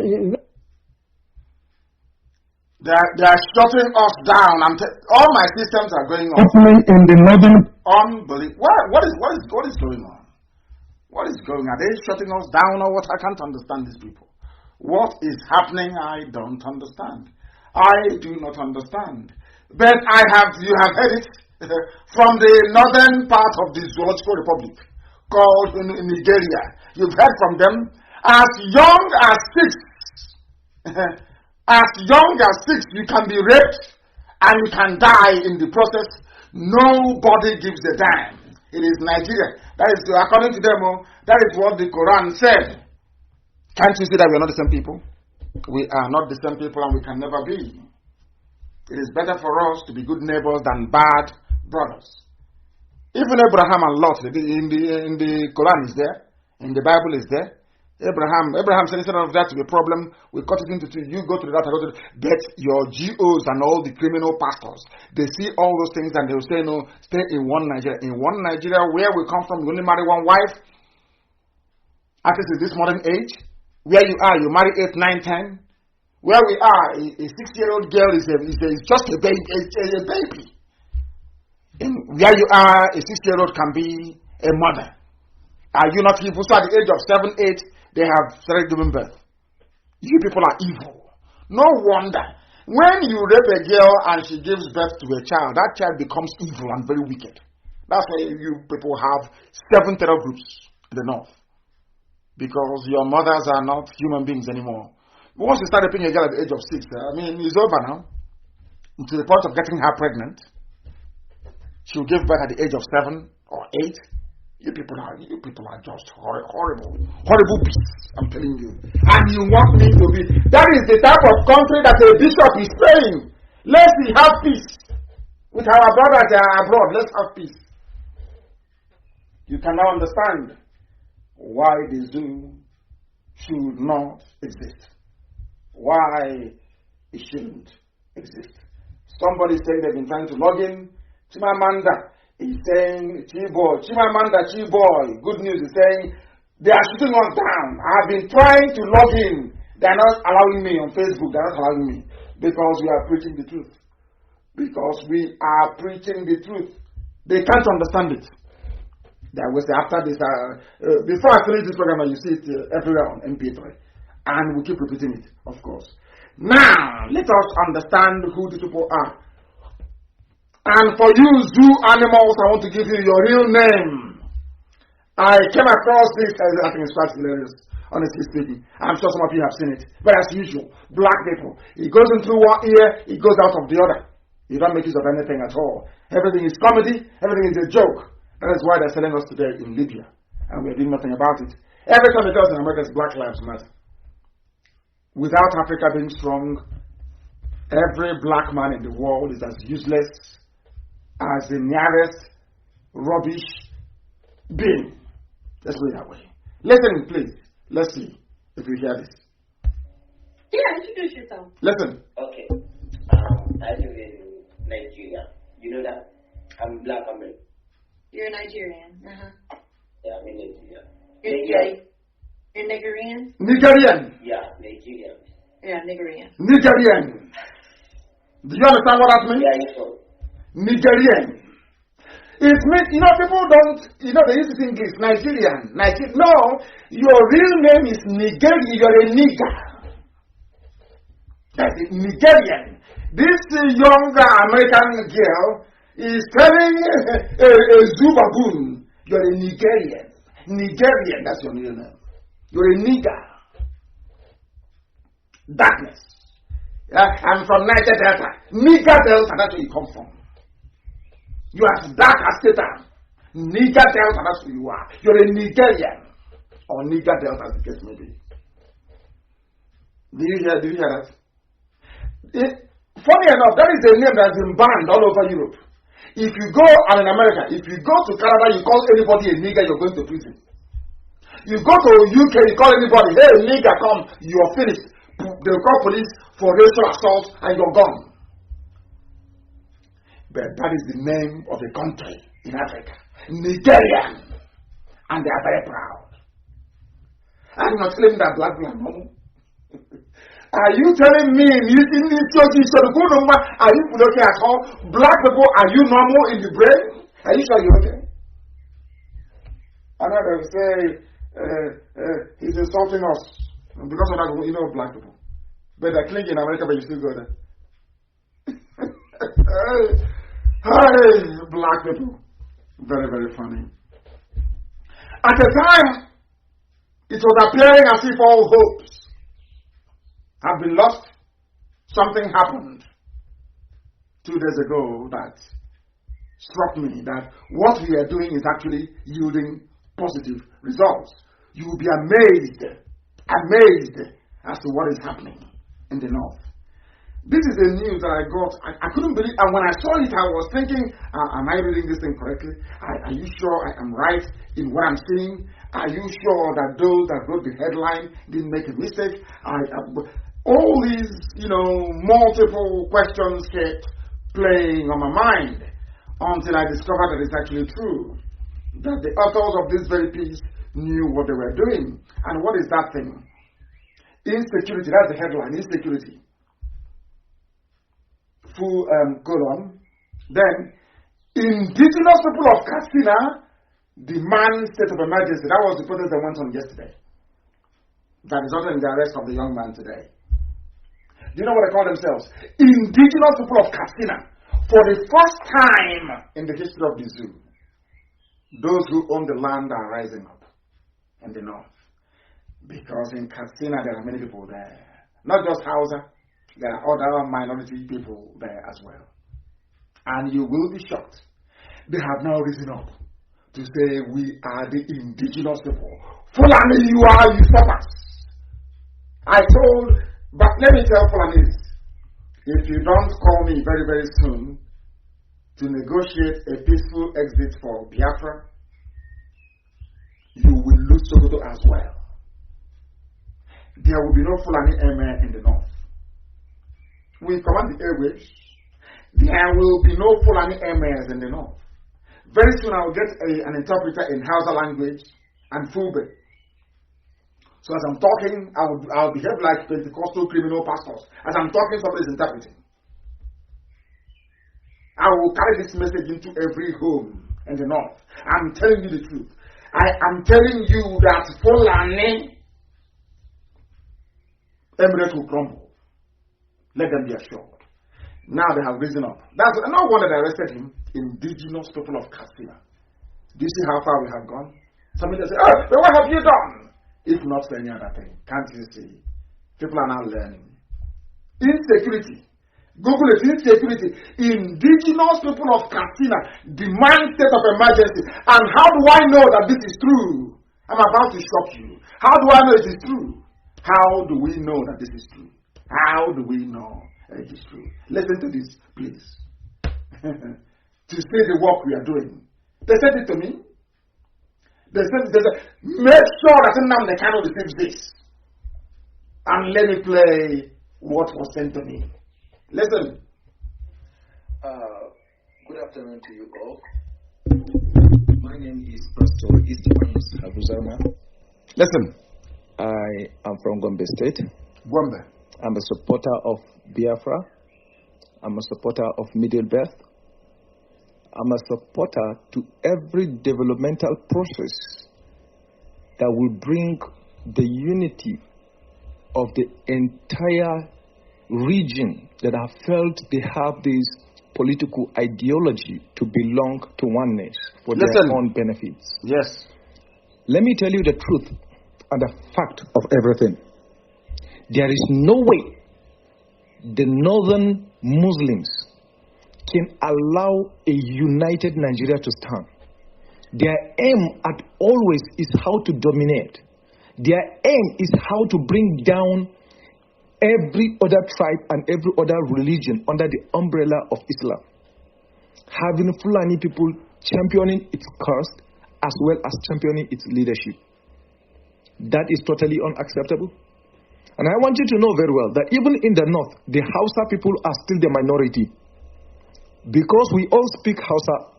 They are shutting us down. All my systems are going on. Happening in the northern. Unbelievable. What is going on? What is going on? Are they shutting us down or what? I can't understand these people. What is happening? I don't understand. I do not understand. But you have heard it from the northern part of the Zoological Republic called in Nigeria. You've heard from them. As young as 6. As young as 6, you can be raped and you can die in the process. Nobody gives a damn. It is Nigeria. That is, according to them, that is what the Quran said. Can't you see that we are not the same people? We are not the same people and we can never be. It is better for us to be good neighbors than bad brothers. Even Abraham and Lot in the Quran is there. In the Bible is there. Abraham said instead of that to be a problem, we cut it into two. You go to the right, I go to the but your GOs and all the criminal pastors, they see all those things and they will say, no, stay in one Nigeria. In one Nigeria, where we come from, you only marry one wife. At least in this modern age, where you are, you marry 8, 9, 10. Where we are, a 6-year-old girl is just a baby. And where you are, a 6-year-old can be a mother. Are you not evil? So at the age of 7, 8, they have started giving birth. You people are evil. No wonder. When you rape a girl and she gives birth to a child, that child becomes evil and very wicked. That's why you people have 7 terror groups in the north. Because your mothers are not human beings anymore. Once you start raping a girl at the age of 6, it's over now. To the point of getting her pregnant. She'll give birth at the age of 7 or 8. You people are just horrible beasts, I'm telling you. And you want me to be... That is the type of country that a bishop is praying. Let's have peace. With our brothers abroad, let's have peace. You can now understand why the zoo should not exist. Why it shouldn't exist. Somebody saying they've been trying to log in. Chimamanda is saying, Chimamanda, good news is saying, they are shooting us down. I have been trying to log in. They are not allowing me on Facebook. They are not allowing me. Because we are preaching the truth. Because we are preaching the truth. They can't understand it. They will say after this, before I finish this program, you see it everywhere on MP3. And we keep repeating it, of course. Now, let us understand who these people are. And for you zoo animals, I want to give you your real name. I came across this, I think it's quite hilarious. honestly speaking. I'm sure some of you have seen it. But as usual, black people, it goes in through one ear, it goes out of the other. You don't make use of anything at all. Everything is comedy, everything is a joke. That is why they're selling us today in Libya. And we're doing nothing about it. Every time it does in America, it's Black Lives Matter. Without Africa being strong, every black man in the world is as useless as the nearest rubbish bin. Let's put it that way. Listen, please. Let's see if you hear this. Yeah, introduce yourself. Listen. Okay. I live in Nigeria. You know that? I'm black American. You're a Nigerian. Yeah, I'm in Nigeria. You're Nigerian? Nigerian. Yeah, Nigerian. Yeah, Nigerian. Nigerian. Do you understand what that means? Yeah, you know. Nigerian. It means, people don't, they use it in English, Nigerian. No, your real name is Nigerian. You're a nigger. That's it, Nigerian. This young American girl is telling a zoo baboon, you're a Nigerian. Nigerian, that's your real name. You're a nigger. Darkness. I'm from Niger Delta. Niger Delta, that's where you come from. You are as dark as Satan. Niger Delta, that's who you are. You're a Nigerian. Or Niger Delta, as the case may be. Do you hear that? Funny enough, that is a name that has been banned all over Europe. If you go, and in America, if you go to Canada, you call anybody a nigger, you're going to prison. You go to UK, you call anybody, hey, nigger, come, you're finished. They'll call police for racial assault and you're gone. But that is the name of a country in Africa. Nigerian. And they are very proud. I'm not telling that black people are normal. Are you telling me in using this church, are you looking at all? Black people, are you normal in the brain? Are you sure you're okay? Another will say, he's insulting us. Because of that, black people. But they're clean in America, but you still go there. Hey, black people. Very, very funny. At the time, it was appearing as if all hopes have been lost. Something happened 2 days ago that struck me that what we are doing is actually yielding positive results. You will be amazed as to what is happening in the north. This is the news that I got. I couldn't believe, and when I saw it, I was thinking, am I reading this thing correctly? Are you sure I am right in what I'm seeing? Are you sure that those that wrote the headline didn't make a mistake? All these, multiple questions kept playing on my mind until I discovered that it's actually true. That the authors of this very piece knew what they were doing. And what is that thing? Insecurity, that's the headline, insecurity. Full colon. Then, indigenous people of Katsina demand state of emergency. That was the protest that went on yesterday. That resulted in the arrest of the young man today. Do you know what they call themselves? Indigenous people of Katsina. For the first time in the history of the zoo, those who own the land are rising up in the north. Because in Katsina there are many people there. Not just Hausa, there are other minority people there as well. And you will be shocked. They have now risen up to say we are the indigenous people. Fulani, you are usurpers. But let me tell Fulanis, if you don't call me very, very soon to negotiate a peaceful exit for Biafra, you will lose Sokoto as well. There will be no Fulani emir in the north. We command the airwaves. There will be no Fulani emirs in the north. Very soon I will get an interpreter in Hausa language and Fulbe. So as I'm talking, I'll behave like Pentecostal criminal pastors. As I'm talking, somebody is interpreting. I will carry this message into every home in the north. I'm telling you the truth. I am telling you that Fulani Emirates will crumble. Let them be assured. Now they have risen up. That's no wonder they arrested him. Indigenous people of Katsina. Do you see how far we have gone? Somebody will say, but what have you done? if not for any other thing. Can't you see? People are now learning. Insecurity. Google it, insecurity. Indigenous people of Katsina demand state of emergency. And how do I know that this is true? I'm about to shock you. How do I know it is true? How do we know that this is true? How do we know it is true? Listen to this, please. To see the work we are doing. They said it to me. They said, make sure that Nnamdi Kanu receives this. And let me play what was sent to me. Listen. Good afternoon to you all. My name is Pastor Istifanos Habuzama. Listen. I am from Gombe State. Gombe. I'm a supporter of Biafra. I'm a supporter of Middle Birth. I'm a supporter to every developmental process that will bring the unity of the entire region that have felt they have this political ideology to belong to oneness for their own benefits. Yes. Let me tell you the truth and the fact of everything. There is no way the northern Muslims can allow a united Nigeria to stand. Their aim at always is how to dominate. Their aim is how to bring down every other tribe and every other religion under the umbrella of Islam. Having Fulani people championing its cause as well as championing its leadership. That is totally unacceptable. And I want you to know very well that even in the north, the Hausa people are still the minority. Because we all speak Hausa,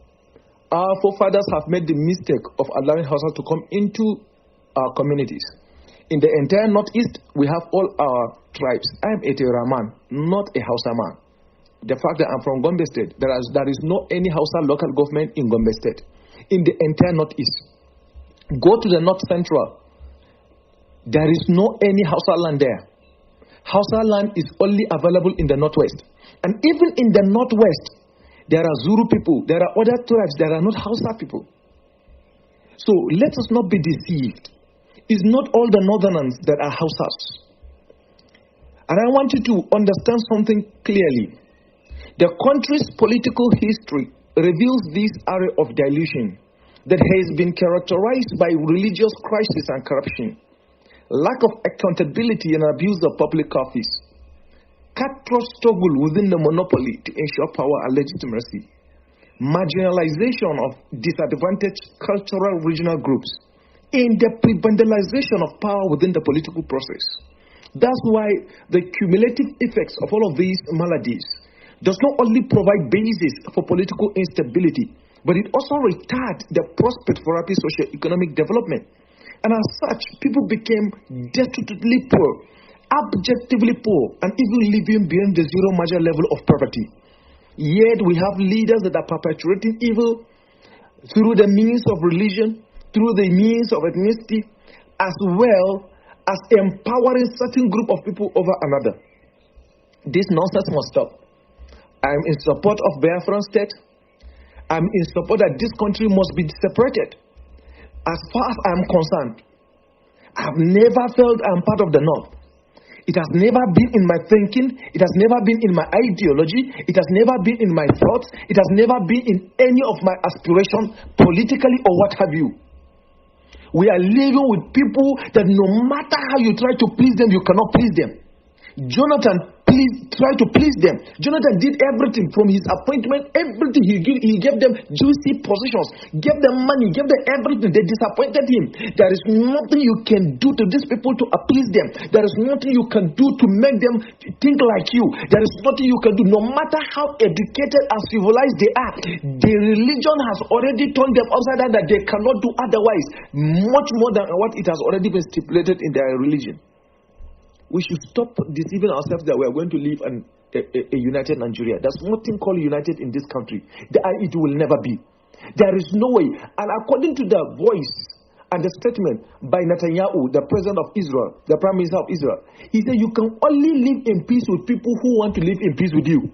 our forefathers have made the mistake of allowing Hausa to come into our communities. In the entire northeast, we have all our tribes. I am a Tera man, not a Hausa man. The fact that I'm from Gombe State, there is no any Hausa local government in Gombe State. In the entire northeast. Go to the north central. There is no any Hausa land there. Hausa land is only available in the northwest. And even in the northwest, there are Zulu people, there are other tribes, there are not Hausa people. So let us not be deceived. It's not all the northerners that are Hausas. And I want you to understand something clearly. The country's political history reveals this area of dilution that has been characterized by religious crisis and corruption, lack of accountability and abuse of public office, cutthroat struggle within the monopoly to ensure power and legitimacy, marginalization of disadvantaged cultural regional groups, and the prebendalization of power within the political process. That's why the cumulative effects of all of these maladies does not only provide basis for political instability, but it also retards the prospect for rapid socio-economic development. And as such, people became destitutely poor, abjectively poor, and even living beyond the zero major level of poverty. Yet we have leaders that are perpetuating evil through the means of religion, through the means of ethnicity, as well as empowering certain group of people over another. This nonsense must stop. I'm in support of Biafran state. I'm in support that this country must be separated. As far as I'm concerned, I've never felt I'm part of the North. It has never been in my thinking. It has never been in my ideology. It has never been in my thoughts. It has never been in any of my aspirations, politically or what have you. We are living with people that no matter how you try to please them, you cannot please them. Jonathan tried to please them. Jonathan did everything from his appointment, everything. He gave them juicy positions, gave them money, gave them everything. They disappointed him. There is nothing you can do to these people to appease them. There is nothing you can do to make them think like you. There is nothing you can do. No matter how educated and civilized they are, the religion has already turned them upside down that they cannot do otherwise, much more than what it has already been stipulated in their religion. We should stop deceiving ourselves that we are going to live in a united Nigeria. There's nothing called united in this country. It will never be. There is no way. And according to the voice and the statement by Netanyahu, the president of Israel, the prime minister of Israel, he said you can only live in peace with people who want to live in peace with you.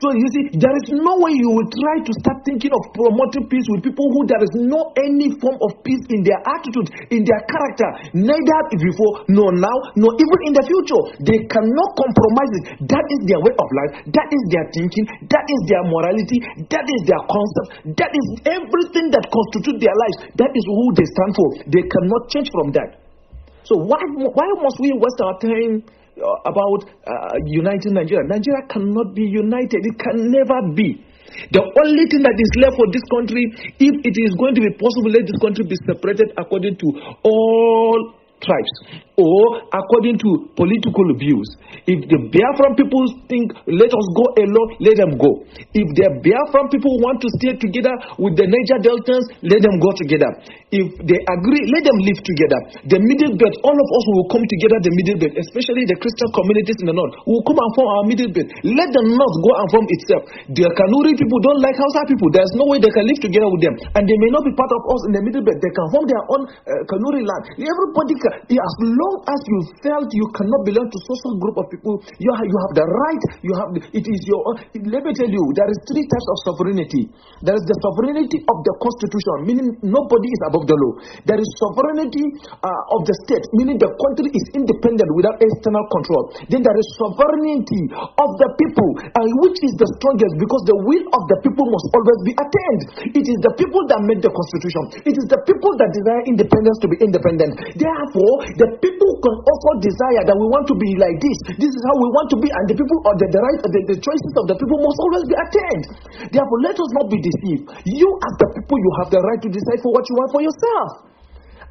So you see, there is no way you will try to start thinking of promoting peace with people who there is no any form of peace in their attitude, in their character, neither before, nor now, nor even in the future. They cannot compromise it. That is their way of life. That is their thinking. That is their morality. That is their concept. That is everything that constitutes their lives. That is who they stand for. They cannot change from that. So why must we waste our time about uniting Nigeria? Nigeria cannot be united. It can never be. The only thing that is left for this country, if it is going to be possible, let this country be separated according to all tribes or according to political views. If the Biafran people think, let us go alone, let them go. If the Biafran people want to stay together with the Niger Deltans, let them go together. If they agree, let them live together. The middle belt, all of us will come together, the middle belt, especially the Christian communities in the north, will come and form our middle belt. Let the north go and form itself. The Kanuri people don't like Hausa people. There's no way they can live together with them. And they may not be part of us in the middle belt. They can form their own Kanuri land. Everybody can, as long as you felt you cannot belong to social group of people, you have the right, it is your own. Let me tell you, there is 3 types of sovereignty. There is the sovereignty of the constitution, meaning nobody is above the law. There is sovereignty of the state, meaning the country is independent without external control. Then there is sovereignty of the people, which is the strongest, because the will of the people must always be attained. It is the people that make the constitution. It is the people that desire independence to be independent. Therefore, the people can also desire that we want to be like this. This is how we want to be, and the people, or the right, the choices of the people must always be attained. Therefore, let us not be deceived. You, as the people, you have the right to decide for what you want for yourself.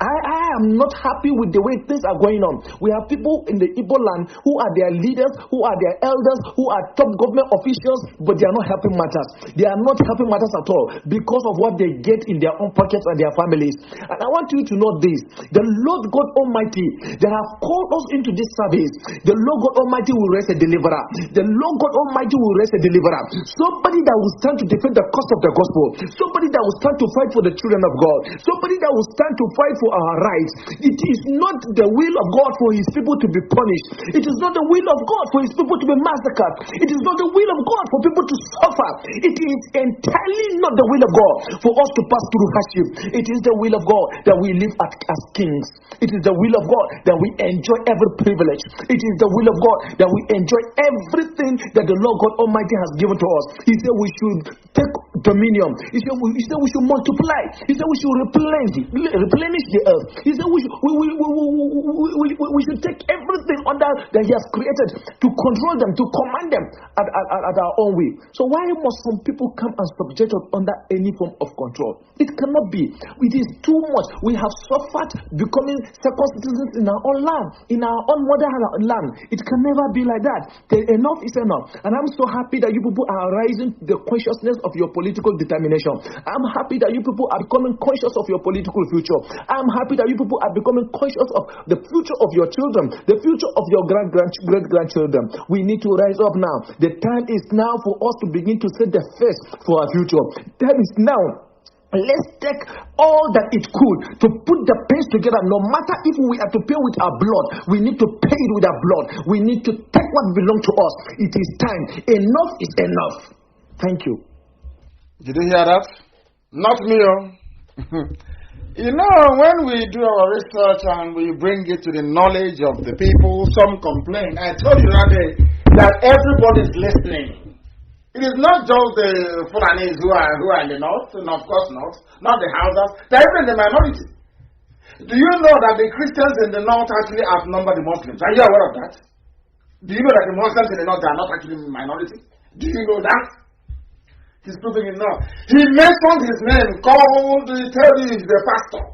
I am not happy with the way things are going on. We have people in the Igbo land who are their leaders, who are their elders, who are top government officials, but they are not helping matters. They are not helping matters at all because of what they get in their own pockets and their families. And I want you to know this. The Lord God Almighty that have called us into this service, the Lord God Almighty will raise a deliverer. The Lord God Almighty will raise a deliverer. Somebody that will stand to defend the cause of the gospel. Somebody that will stand to fight for the children of God. Somebody that will stand to fight for our rights. It is not the will of God for his people to be punished. It is not the will of God for his people to be massacred. It is not the will of God for people to suffer. It is entirely not the will of God for us to pass through hardship. It is the will of God that we live as kings. It is the will of God that we enjoy every privilege. It is the will of God that we enjoy everything that the Lord God Almighty has given to us. He said we should take dominion. He said we should multiply. He said we should replenish the earth. He said we should take everything under that he has created to control them, to command them at our own way. So why must some people come and subject us under any form of control? It cannot be. It is too much. We have suffered becoming second citizens in our own land, in our own motherland. It can never be like that. Enough is enough. And I'm so happy that you people are rising the consciousness of your political determination. I'm happy that you people are becoming conscious of your political future. I'm happy that you people are becoming conscious of the future of your children, the future of your great-grandchildren. We need to rise up now. The time is now for us to begin to set the face for our future. Time is now. Let's take all that it could to put the pace together. No matter if we are to pay with our blood, we need to pay it with our blood. We need to take what belongs to us. It is time. Enough is enough. Thank you. Did you hear that? Not me. You know, when we do our research and we bring it to the knowledge of the people, some complain. I told you that day that everybody is listening. It is not just the Fulanis who are in the north, and of course not the Hausas. They're even the minority. Do you know that the Christians in the north actually outnumber the Muslims? Are you aware of that? Do you know that the Muslims in the north are not actually a minority? Do you know that? He's proving it now. He mentioned his name, called, he told you he's the pastor.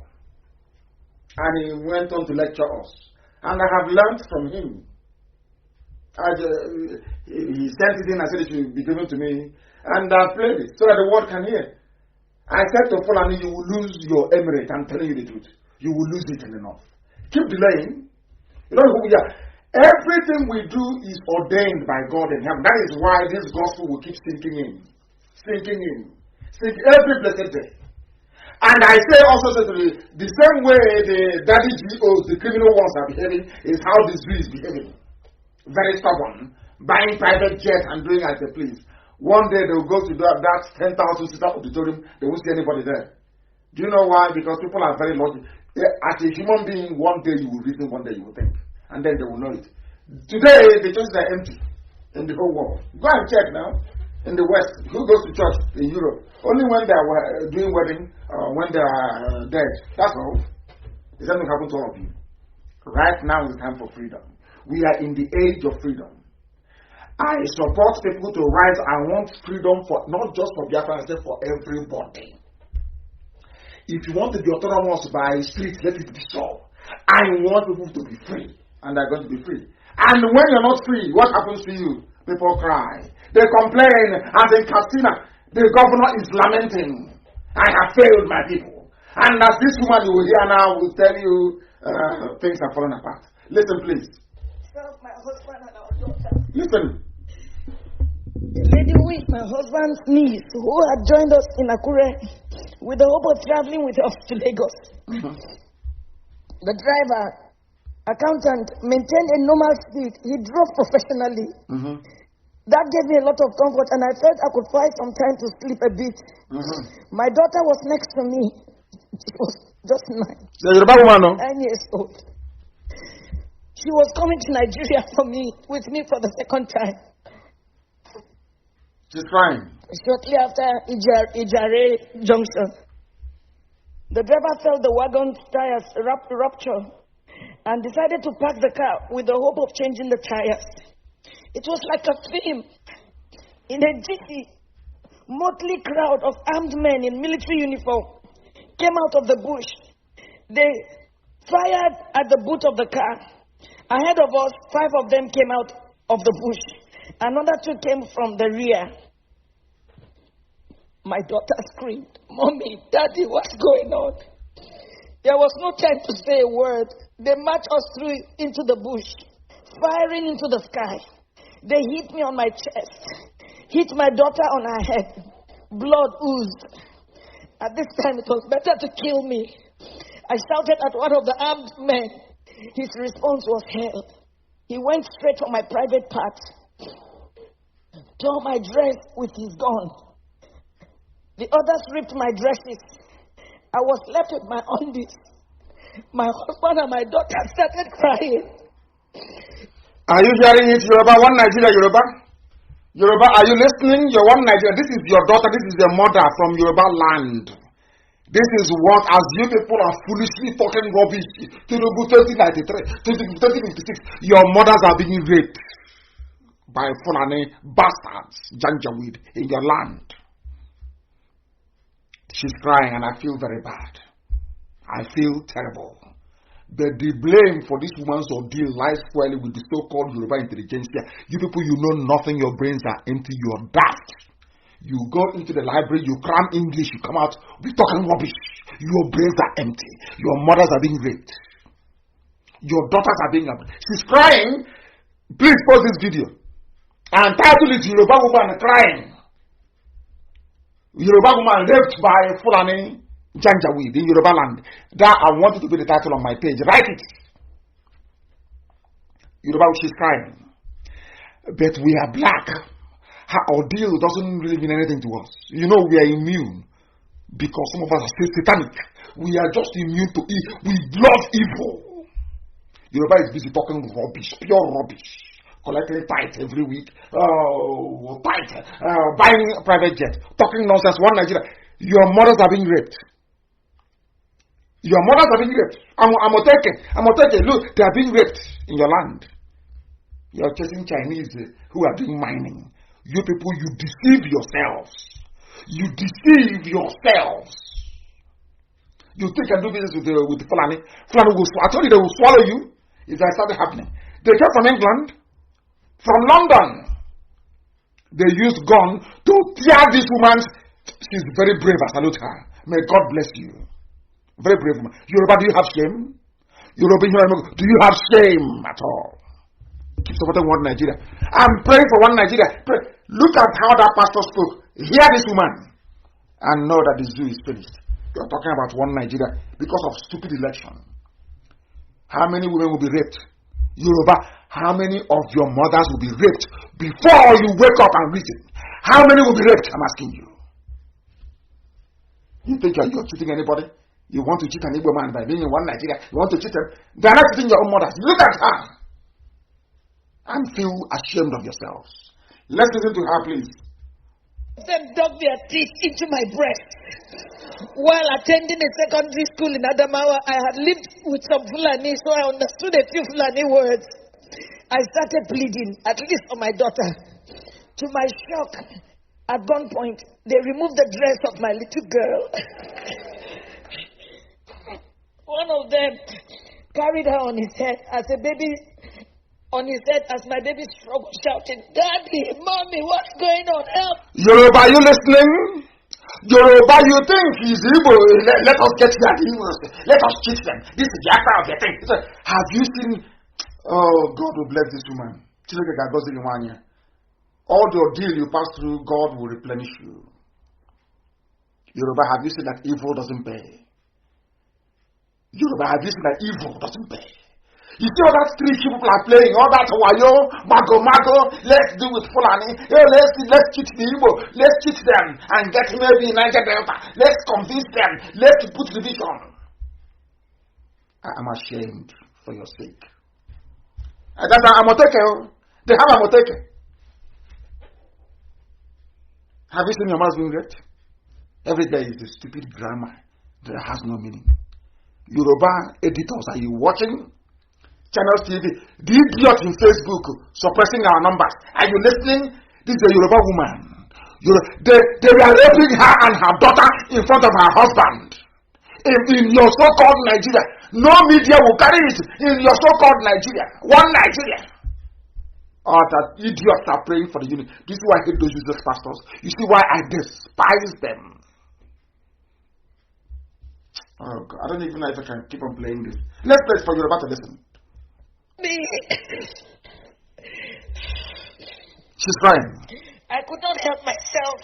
And he went on to lecture us. And I have learned from him. He sent it in and said it should be given to me. And I played it so that the world can hear. I said to Fulani, you will lose your emirate. I'm telling you the truth. You will lose it in the north. Keep delaying. You know who we are. Everything we do is ordained by God in heaven. That is why this gospel will keep sinking in. Sinking every blessed day. And I say also to the same way the daddy GOs, the criminal ones are behaving, is how the Jews is behaving. Very stubborn, buying private jets and doing as they please. One day they will go to that 10,000 seater auditorium, they won't see anybody there. Do you know why? Because people are very lucky. As a human being, one day you will reason, one day you will think. And then they will know it. Today, the churches are empty in the whole world. Go and check now. In the West, who goes to church in Europe? Only when they are doing wedding, when they are dead. That's all. It doesn't happen to all of you. Right now is the time for freedom. We are in the age of freedom. I support people to rise. I want freedom for not just for Biafra, but for everybody. If you want to be autonomous by spirit, let it be so. I want people to be free, and they're going to be free. And when you're not free, what happens to you? People cry. They complain, and in Katsina, the governor is lamenting. I have failed my people. And as this woman you will hear now will tell you, things are falling apart. Listen, please. My husband and our daughter. Listen. The lady with my husband's niece who had joined us in Akure with the hope of traveling with us to Lagos. The driver, accountant, maintained a normal speed. He drove professionally. That gave me a lot of comfort, and I felt I could find some time to sleep a bit. My daughter was next to me. She was just 9. 9 years old. She was coming to Nigeria with me for the second time. She's crying. Shortly after Ijare Junction, the driver felt the wagon's tires rupture and decided to park the car with the hope of changing the tires. It was like a film. In a jiffy, motley crowd of armed men in military uniform came out of the bush. They fired at the boot of the car. Ahead of us, 5 of them came out of the bush. Another 2 came from the rear. My daughter screamed, "Mommy, Daddy, what's going on?" There was no time to say a word. They marched us through into the bush, firing into the sky. They hit me on my chest, hit my daughter on her head. Blood oozed. At this time, it was better to kill me. I shouted at one of the armed men. His response was hell. He went straight for my private part, tore my dress with his gun. The others ripped my dresses. I was left with my undies. My husband and my daughter started crying. Are you hearing it, Yoruba? One Nigeria, Yoruba? Yoruba, are you listening? You're one Nigeria. This is your daughter. This is your mother from Yoruba land. This is what, as you people are foolishly talking rubbish, 2093, 2056, your mothers are being raped by Fulani bastards, Janjaweed, in your land. She's crying, and I feel very bad. I feel terrible. But the blame for this woman's ordeal lies squarely with the so-called Yoruba intelligentsia. You people, you know nothing. Your brains are empty. You're daft. You go into the library, you cram English, you come out, be talking rubbish. Your brains are empty. Your mothers are being raped. Your daughters are being raped. She's crying. Please pause this video. And title it Yoruba woman crying. Yoruba woman raped by Fulani Janjaweed in Yoruba land. That I want it to be the title on my page. Write it. Yoruba, she's crying. But we are black. Her ordeal doesn't really mean anything to us. You know, we are immune because some of us are still satanic. We are just immune to it. We love evil. Yoruba is busy talking rubbish, pure rubbish. Collecting tithe every week. Buying a private jet. Talking nonsense. One Nigeria. Your mothers are being raped. Your mothers are being raped. I'm taking. Look, they are being raped in your land. You are chasing Chinese who are doing mining. You people, you deceive yourselves. You deceive yourselves. You think and do business with the Fulani. Fulani will, I told you they will swallow you if that started happening. They came from England, from London. They used gun to tear this woman's. She's very brave. I salute her. May God bless you. Very brave woman. Yoruba, do you have shame? Yoruba, do you have shame at all? Keep supporting one Nigeria. I'm praying for one Nigeria. Pray. Look at how that pastor spoke. Hear this woman and know that the zoo is finished. You're talking about one Nigeria because of stupid election. How many women will be raped? Yoruba, how many of your mothers will be raped before you wake up and reason? How many will be raped? I'm asking you. You think you're cheating anybody? You want to cheat an Igbo man by being in one Nigeria? You want to cheat them? They're not cheating your own mothers. Look at her. And feel ashamed of yourselves. Let's listen to her, please. Them dug their teeth into my breast. While attending a secondary school in Adamawa, I had lived with some Fulani, so I understood a few Fulani words. I started bleeding, at least for my daughter. To my shock, at one point, they removed the dress of my little girl. One of them carried her on his head as a baby, as my baby struggled, shouting, "Daddy, Mommy, what's going on? Help!" Yoruba, are you listening? Yoruba, you think he's Igbo? Let us get that Igbos. Let us cheat them. This is the after of the thing. Have you seen? Oh, God will bless this woman. All the ordeal you pass through, God will replenish you. Yoruba, have you seen that evil doesn't pay? Yoruba, have you seen that evil doesn't pay? You see all that street people are playing, all that wayo, mago, let's do with Fulani, let's cheat the Igbo, let's cheat them and get maybe Niger Delta, let's convince them, let's put division. I am ashamed for your sake. That's an Amoteke. They have Amoteke. Have you seen your mouth being raped? Every day is a stupid grammar that has no meaning. Yoruba editors, are you watching? Channels TV, the idiot in Facebook suppressing our numbers. Are you listening? This is a Yoruba woman. They were raping her and her daughter in front of her husband. In your so-called Nigeria, no media will carry it. In your so-called Nigeria, one Nigeria. Oh, that idiots are praying for the unity. This is why I hate those useless pastors. You see why I despise them. Oh God, I don't even know if I can keep on playing this. Let's play it for Yoruba to listen. She's crying. I could not help myself.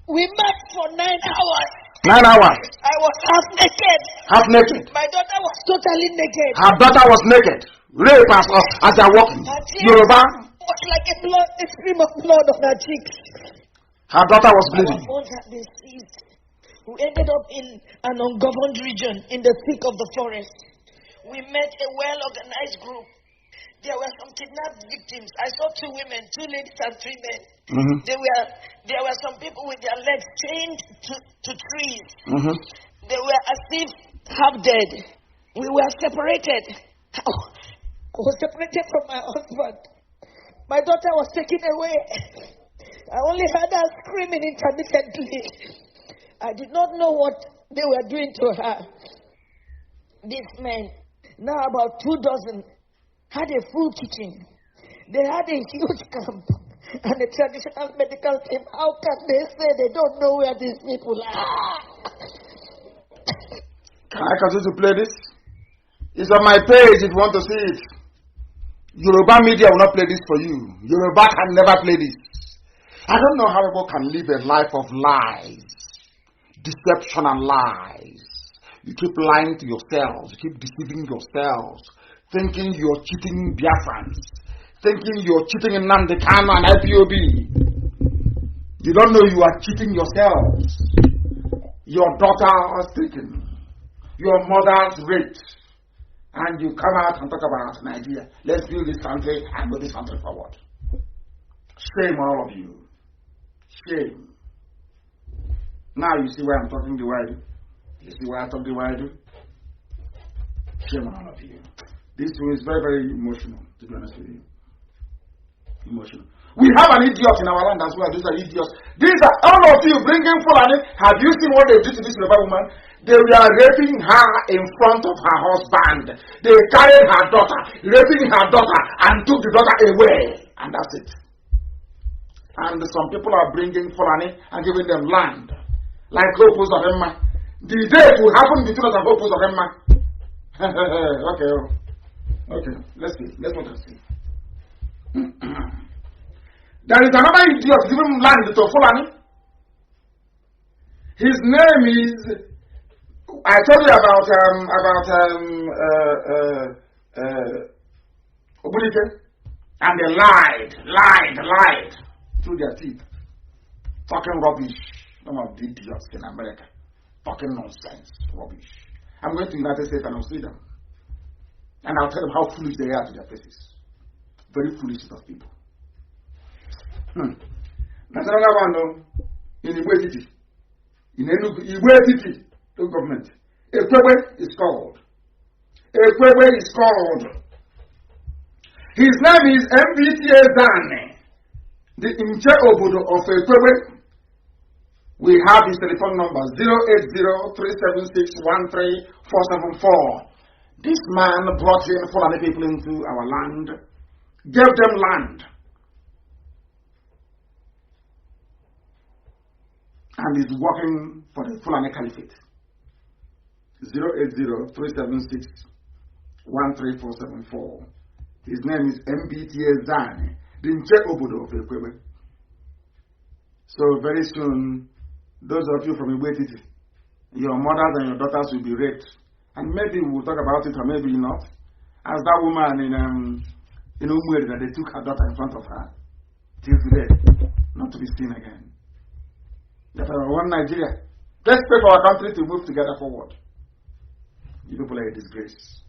We met for 9 hours. 9 hours. I was half naked. Half naked. My daughter was totally naked. Her daughter was naked. Rape as they're walking. Yoruba. Was like a stream of blood on her cheeks. Her daughter was bleeding. Our phones had been seized. We ended up in an ungoverned region in the thick of the forest. We met a well-organized group. There were some kidnapped victims. I saw 2 women, 2 ladies and 3 men. Mm-hmm. There were some people with their legs chained to trees. Mm-hmm. They were as if half dead. We were separated. I was separated from my husband. My daughter was taken away. I only heard her screaming intermittently. I did not know what they were doing to her. These men, now about 2 dozen, had a full kitchen. They had a huge camp and a traditional medical team. How can they say they don't know where these people are? Can I continue to play this? It's on my page if you want to see it. Yoruba media will not play this for you. Yoruba can never play this. I don't know how people can live a life of lies, deception and lies. You keep lying to yourselves. You keep deceiving yourselves. Thinking you're cheating Biafrans. Thinking you're cheating Nnamdi Kanu and IPOB. You don't know you are cheating yourselves. Your daughter was taken. Your mother's raped. And you come out and talk about Nigeria. Let's build this country and move this country forward. Shame all of you. Shame. Now you see why I'm talking the way I do. You see why I talk the way I do? Shame on all of you. This is very, very emotional, to be honest with you. Emotional. We have an idiot in our land as well. These are idiots. These are all of you bringing Fulani. Have you seen what they did to this Yoruba woman? They were raping her in front of her husband. They carried her daughter, raping her daughter, and took the daughter away. And that's it. And some people are bringing Fulani and giving them land. Like Hopus of Emma. The day it will happen between us and Hopus of Emma. Okay, let's see. Let's look and see. There is another idiot giving land to Fulani. His name is, I told you about Obulike, and they lied. through their teeth. Fucking rubbish. Some of the idiots in America. Fucking nonsense. Rubbish. I'm going to the United States and I'll see them. And I'll tell them how foolish they are to their faces. Very foolish set of people. That's another one though. In Igwe City. In Igwe City, the government. Ekwebe is called. Ekwebe is called. His name is MBTA Zane. The Imche Obodo of Ekwebe. We have his telephone number 080-376-13474. This man brought in Fulani people into our land, gave them land, and is working for the Fulani Caliphate. 080-376-13474. His name is MBTA Zane, the Imche Obodo of Ekwebe. So very soon, those of you from Iwetiti, your mothers and your daughters will be raped. And maybe we'll talk about it or maybe not. As that woman in Umweri that they took her daughter in front of her till today, not to be seen again. Therefore, one Nigeria. Let's pray for our country to move together forward. You people are a disgrace.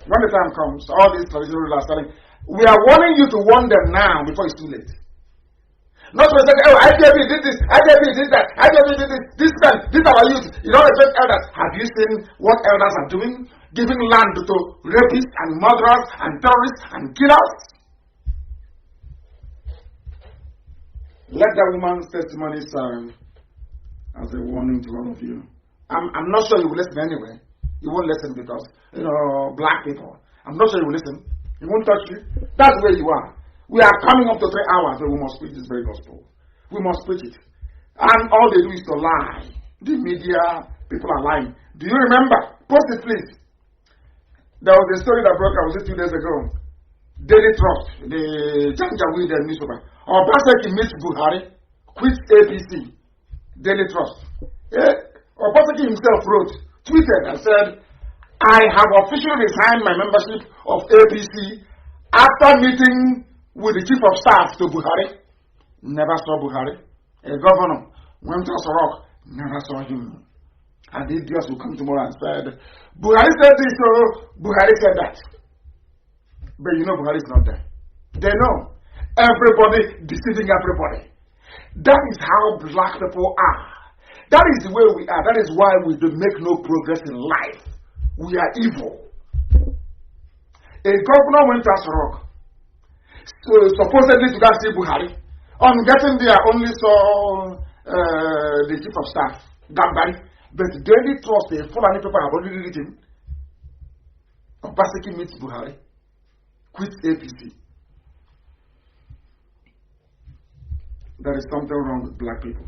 When the time comes, all these traditional rulers are telling, we are warning you to warn them now before it's too late. Not to say, oh, IJB did this, IJB did that, IJB did this time, these are our youth. You don't respect elders. Have you seen what elders are doing? Giving land to rapists and murderers and terrorists and killers? Let that woman's testimony serve as a warning to all of you. I'm not sure you will listen anyway. You won't listen because, black people. I'm not sure you will listen. You won't touch you. That's where you are. We are coming up to 3 hours, so we must preach this very gospel. We must preach it. And all they do is to lie. The media, people are lying. Do you remember? Post it, please. There was a story that broke out 2 days ago. Daily Trust, the Janjaweed newspaper. Obaseki meets Buhari, quits APC. Daily Trust. Obaseki himself tweeted and said, I have officially resigned my membership of APC after meeting with the chief of staff to Buhari. Never saw Buhari. A governor went to Sorok, never saw him. And the idiots will come tomorrow and said, Buhari said this, so Buhari said that. But Buhari is not there. They know. Everybody deceiving everybody. That is how black people are. That is the way we are. That is why we do make no progress in life. We are evil. A governor went to Sorok. Supposedly to go see Buhari. On getting there, only saw the chief of staff, Gambari. But Daily Trust, the Fulani people have already written, Obaseki meets Buhari, quits APC. There is something wrong with black people.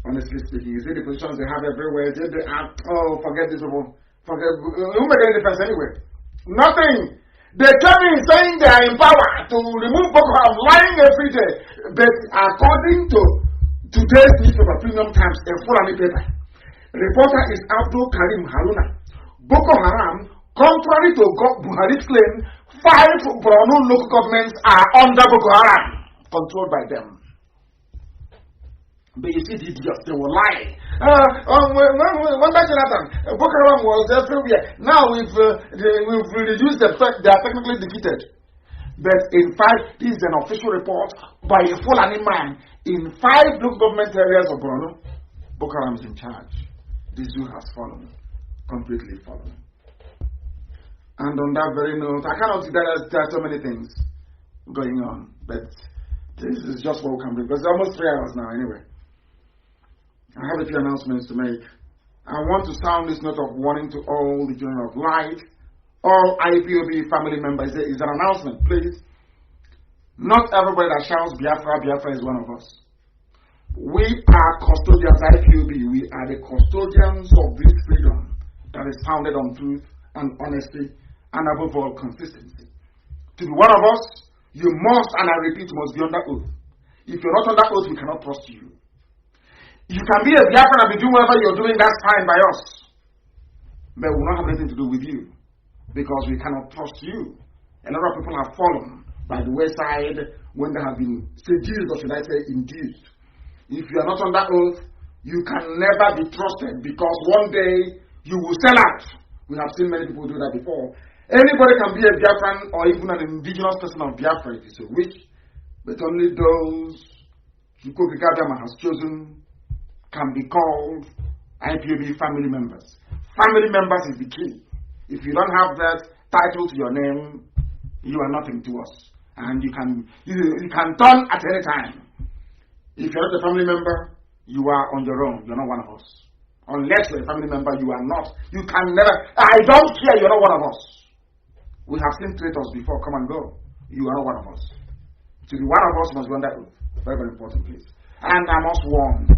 Honestly speaking, you see the positions they have everywhere. They are, forget this people. Who made any difference anyway? Nothing. They came in saying they are in power to remove Boko Haram, lying every day. But according to today's newspaper, Premium Times, a Fulani paper, reporter is Abdul Karim Haruna. Boko Haram, contrary to Buhari's claim, 5 Borno local governments are under Boko Haram, controlled by them. But you see the idiots, they will lie. When Jonathan, Boko Haram was everywhere. Now we've reduced the fact they are technically defeated. But in 5, this is an official report by a Fulani man. In 5 local government areas of Borno, Boko Haram is in charge. The zoo has fallen, completely fallen. And on that very note, I cannot see that there are so many things going on. But this is just what we can bring. Because it's almost 3 hours now anyway. I have a few announcements to make. I want to sound this note of warning to all the children of light, all IPOB family members. It's an announcement, please. Not everybody that shouts Biafra, Biafra is one of us. We are custodians, IPOB. We are the custodians of this freedom that is founded on truth and honesty and above all consistency. To be one of us, you must, and I repeat, must be under oath. If you're not under oath, we cannot trust you. You can be a Biafran and be doing whatever you're doing, that's fine by us. But we will not have anything to do with you because we cannot trust you. A lot of people have fallen by the wayside when they have been seduced, or should I say induced. If you are not on that oath, you can never be trusted, because one day you will sell out. We have seen many people do that before. Anybody can be a Biafran or even an indigenous person of Biafra if you so wish, but only those Chukwukikabiyama has chosen can be called IPOB family members. Family members is the key. If you don't have that title to your name, you are nothing to us. And you can turn at any time. If you're not a family member, you are on your own. You're not one of us. Unless you're a family member, you are not. You can never. I don't care. You're not one of us. We have seen traitors before. Come and go. You are not one of us. To be one of us, you must be on that oath. Very, very important, please. And I must warn,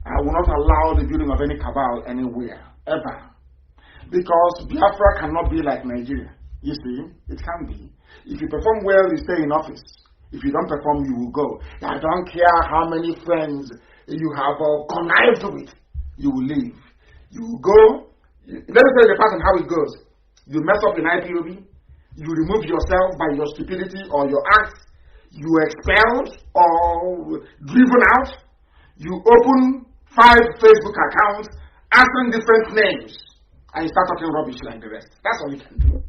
I will not allow the building of any cabal anywhere, ever. Because Biafra cannot be like Nigeria. You see, it can be. If you perform well, you stay in office. If you don't perform, you will go. I don't care how many friends you have connived with. You will leave. You will go. Let me tell the person how it goes. You mess up in IPOB. You remove yourself by your stupidity or your acts. You expelled or driven out. You open 5 Facebook accounts answering different names, and you start talking rubbish like the rest. That's all you can do.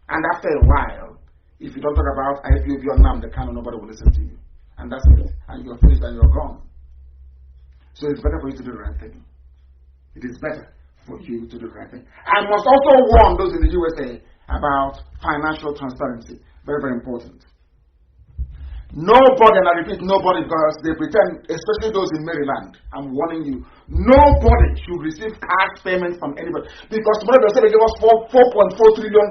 And after a while, if you don't talk about IPOB or Nnamdi Kanu, nobody will listen to you. And that's it. And you're finished and you're gone. So it's better for you to do the right thing. It is better for you to do the right thing. I must also warn those in the USA about financial transparency. Very, very important. Nobody, and I repeat, nobody, because they pretend, especially those in Maryland, I'm warning you, nobody should receive cash payment from anybody. Because tomorrow they say they give us $4.4 trillion.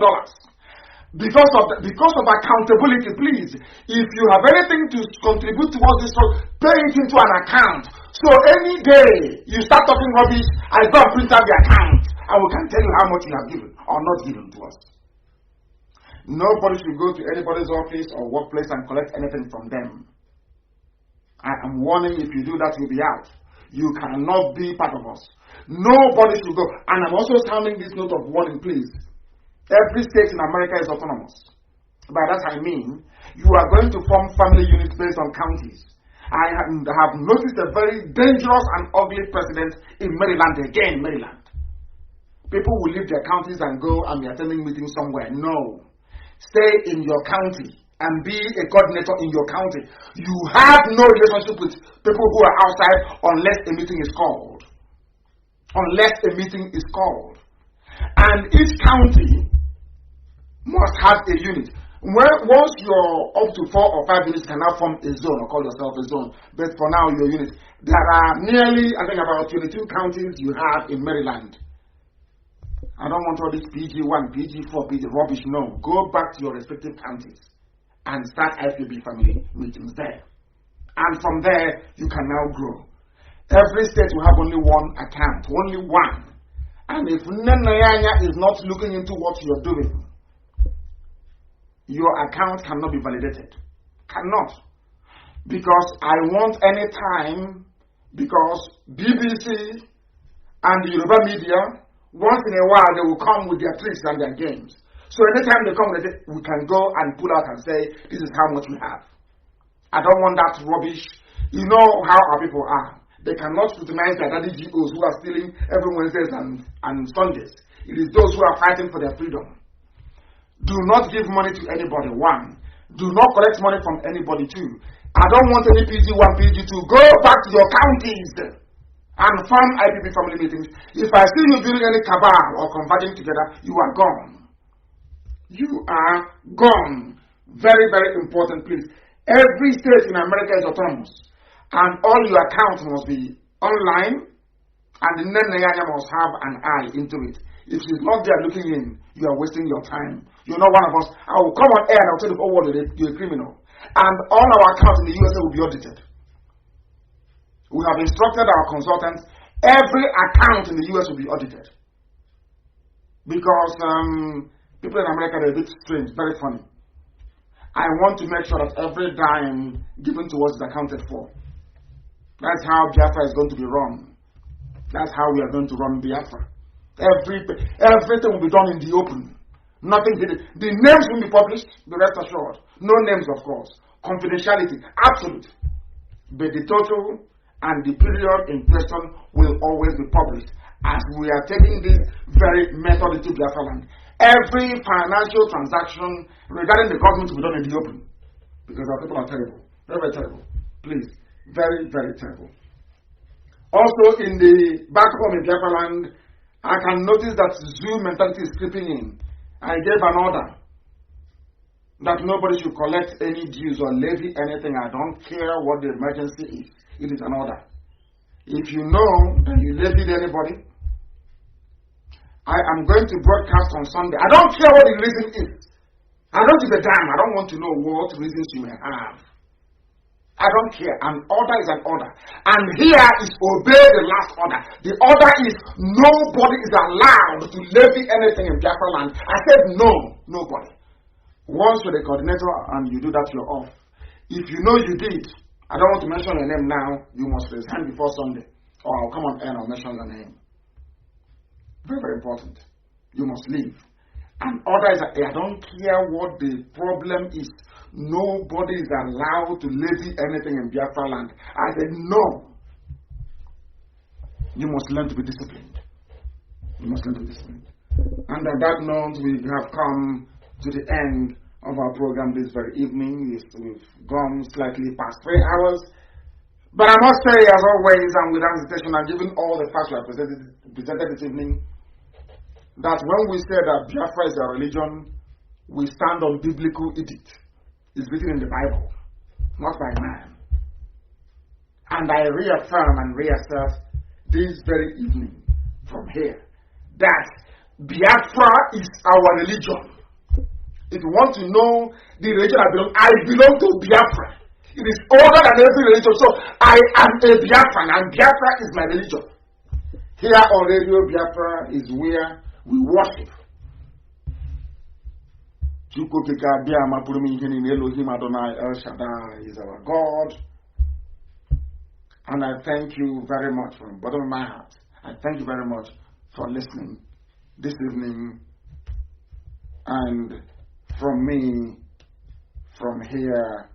Because of accountability, please, if you have anything to contribute towards this, pay it into an account. So any day you start talking rubbish, I go and print out the account, and we can tell you how much you have given or not given to us. Nobody should go to anybody's office or workplace and collect anything from them. I am warning, if you do that, you'll be out. You cannot be part of us. Nobody should go. And I'm also sounding this note of warning, please. Every state in America is autonomous. By that I mean, you are going to form family units based on counties. I have noticed a very dangerous and ugly precedent in Maryland, again, Maryland. People will leave their counties and go and be attending meetings somewhere. No. Stay in your county and be a coordinator in your county. You have no relationship with people who are outside unless a meeting is called. Unless a meeting is called. And each county must have a unit. Once you're up to 4 or 5 units, you can now form a zone or call yourself a zone. But for now, your unit. There are nearly, I think, about 22 counties you have in Maryland. I don't want all this PG1, PG4, PG rubbish. No. Go back to your respective counties and start IPOB family meetings there. And from there, you can now grow. Every state will have only one account, only one. And if Nnenayanya is not looking into what you're doing, your account cannot be validated. Cannot. Because I want any time, because BBC and the Yoruba media, once in a while, they will come with their tricks and their games. So anytime they come with it, we can go and pull out and say, this is how much we have. I don't want that rubbish. You know how our people are. They cannot scrutinize their daddy GOs who are stealing every Wednesdays and Sundays. It is those who are fighting for their freedom. Do not give money to anybody, 1. Do not collect money from anybody, 2. I don't want any PG1, PG2. Go back to your counties and form IPP family meetings. If I see you building any cabal or converging together, you are gone. You are gone. Very, very important, please. Every state in America is autonomous. And all your accounts must be online. And the Nnenayanya must have an eye into it. If she's not there looking in, you are wasting your time. You're not one of us. I will come on air and I'll tell the whole world you're a criminal. And all our accounts in the USA will be audited. We have instructed our consultants, every account in the US will be audited. Because people in America are a bit strange, very funny. I want to make sure that every dime given to us is accounted for. That's how Biafra is going to be run. That's how we are going to run Biafra. Everything will be done in the open. Nothing hidden. The names will be published, be rest assured. No names, of course. Confidentiality, absolute. But the total and the period in question will always be published, as we are taking this very method into Biafra land. Every financial transaction regarding the government will be done in the open, because our people are terrible, very, very terrible. Please, very, very terrible. Also, in the back home in Biafra land, I can notice that zoo mentality is creeping in. I gave an order that nobody should collect any dues or levy anything. I don't care what the emergency is. It is an order. If you know that you levied anybody, I am going to broadcast on Sunday. I don't care what the reason is. I don't give a damn. I don't want to know what reasons you may have. I don't care. An order is an order. And here is obey the last order. The order is nobody is allowed to levy anything in Biafra land. I said no, nobody. Once you're the coordinator and you do that, you're off. If you know you did, I don't want to mention your name now, you must resign before Sunday. Or I'll come on air and I'll mention your name. Very, very important. You must leave. An order is, I don't care what the problem is. Nobody is allowed to levy anything in Biafra land. I said no. You must learn to be disciplined. You must learn to be disciplined. And on that note, we have come to the end of our program this very evening. We've gone slightly past 3 hours. But I must say, as always, and without hesitation, and given all the facts we have presented this evening, that when we say that Biafra is a religion, we stand on biblical edict. It's written in the Bible, not by man. And I reaffirm and reassert this very evening from here that Biafra is our religion. If you want to know the religion I belong to Biafra. It is older than every religion. So I am a Biafran, and Biafra is my religion. Here on Radio Biafra is where we worship. Elohim Adonai El Shaddai is our God. And I thank you very much from the bottom of my heart. I thank you very much for listening this evening. And from me, from here,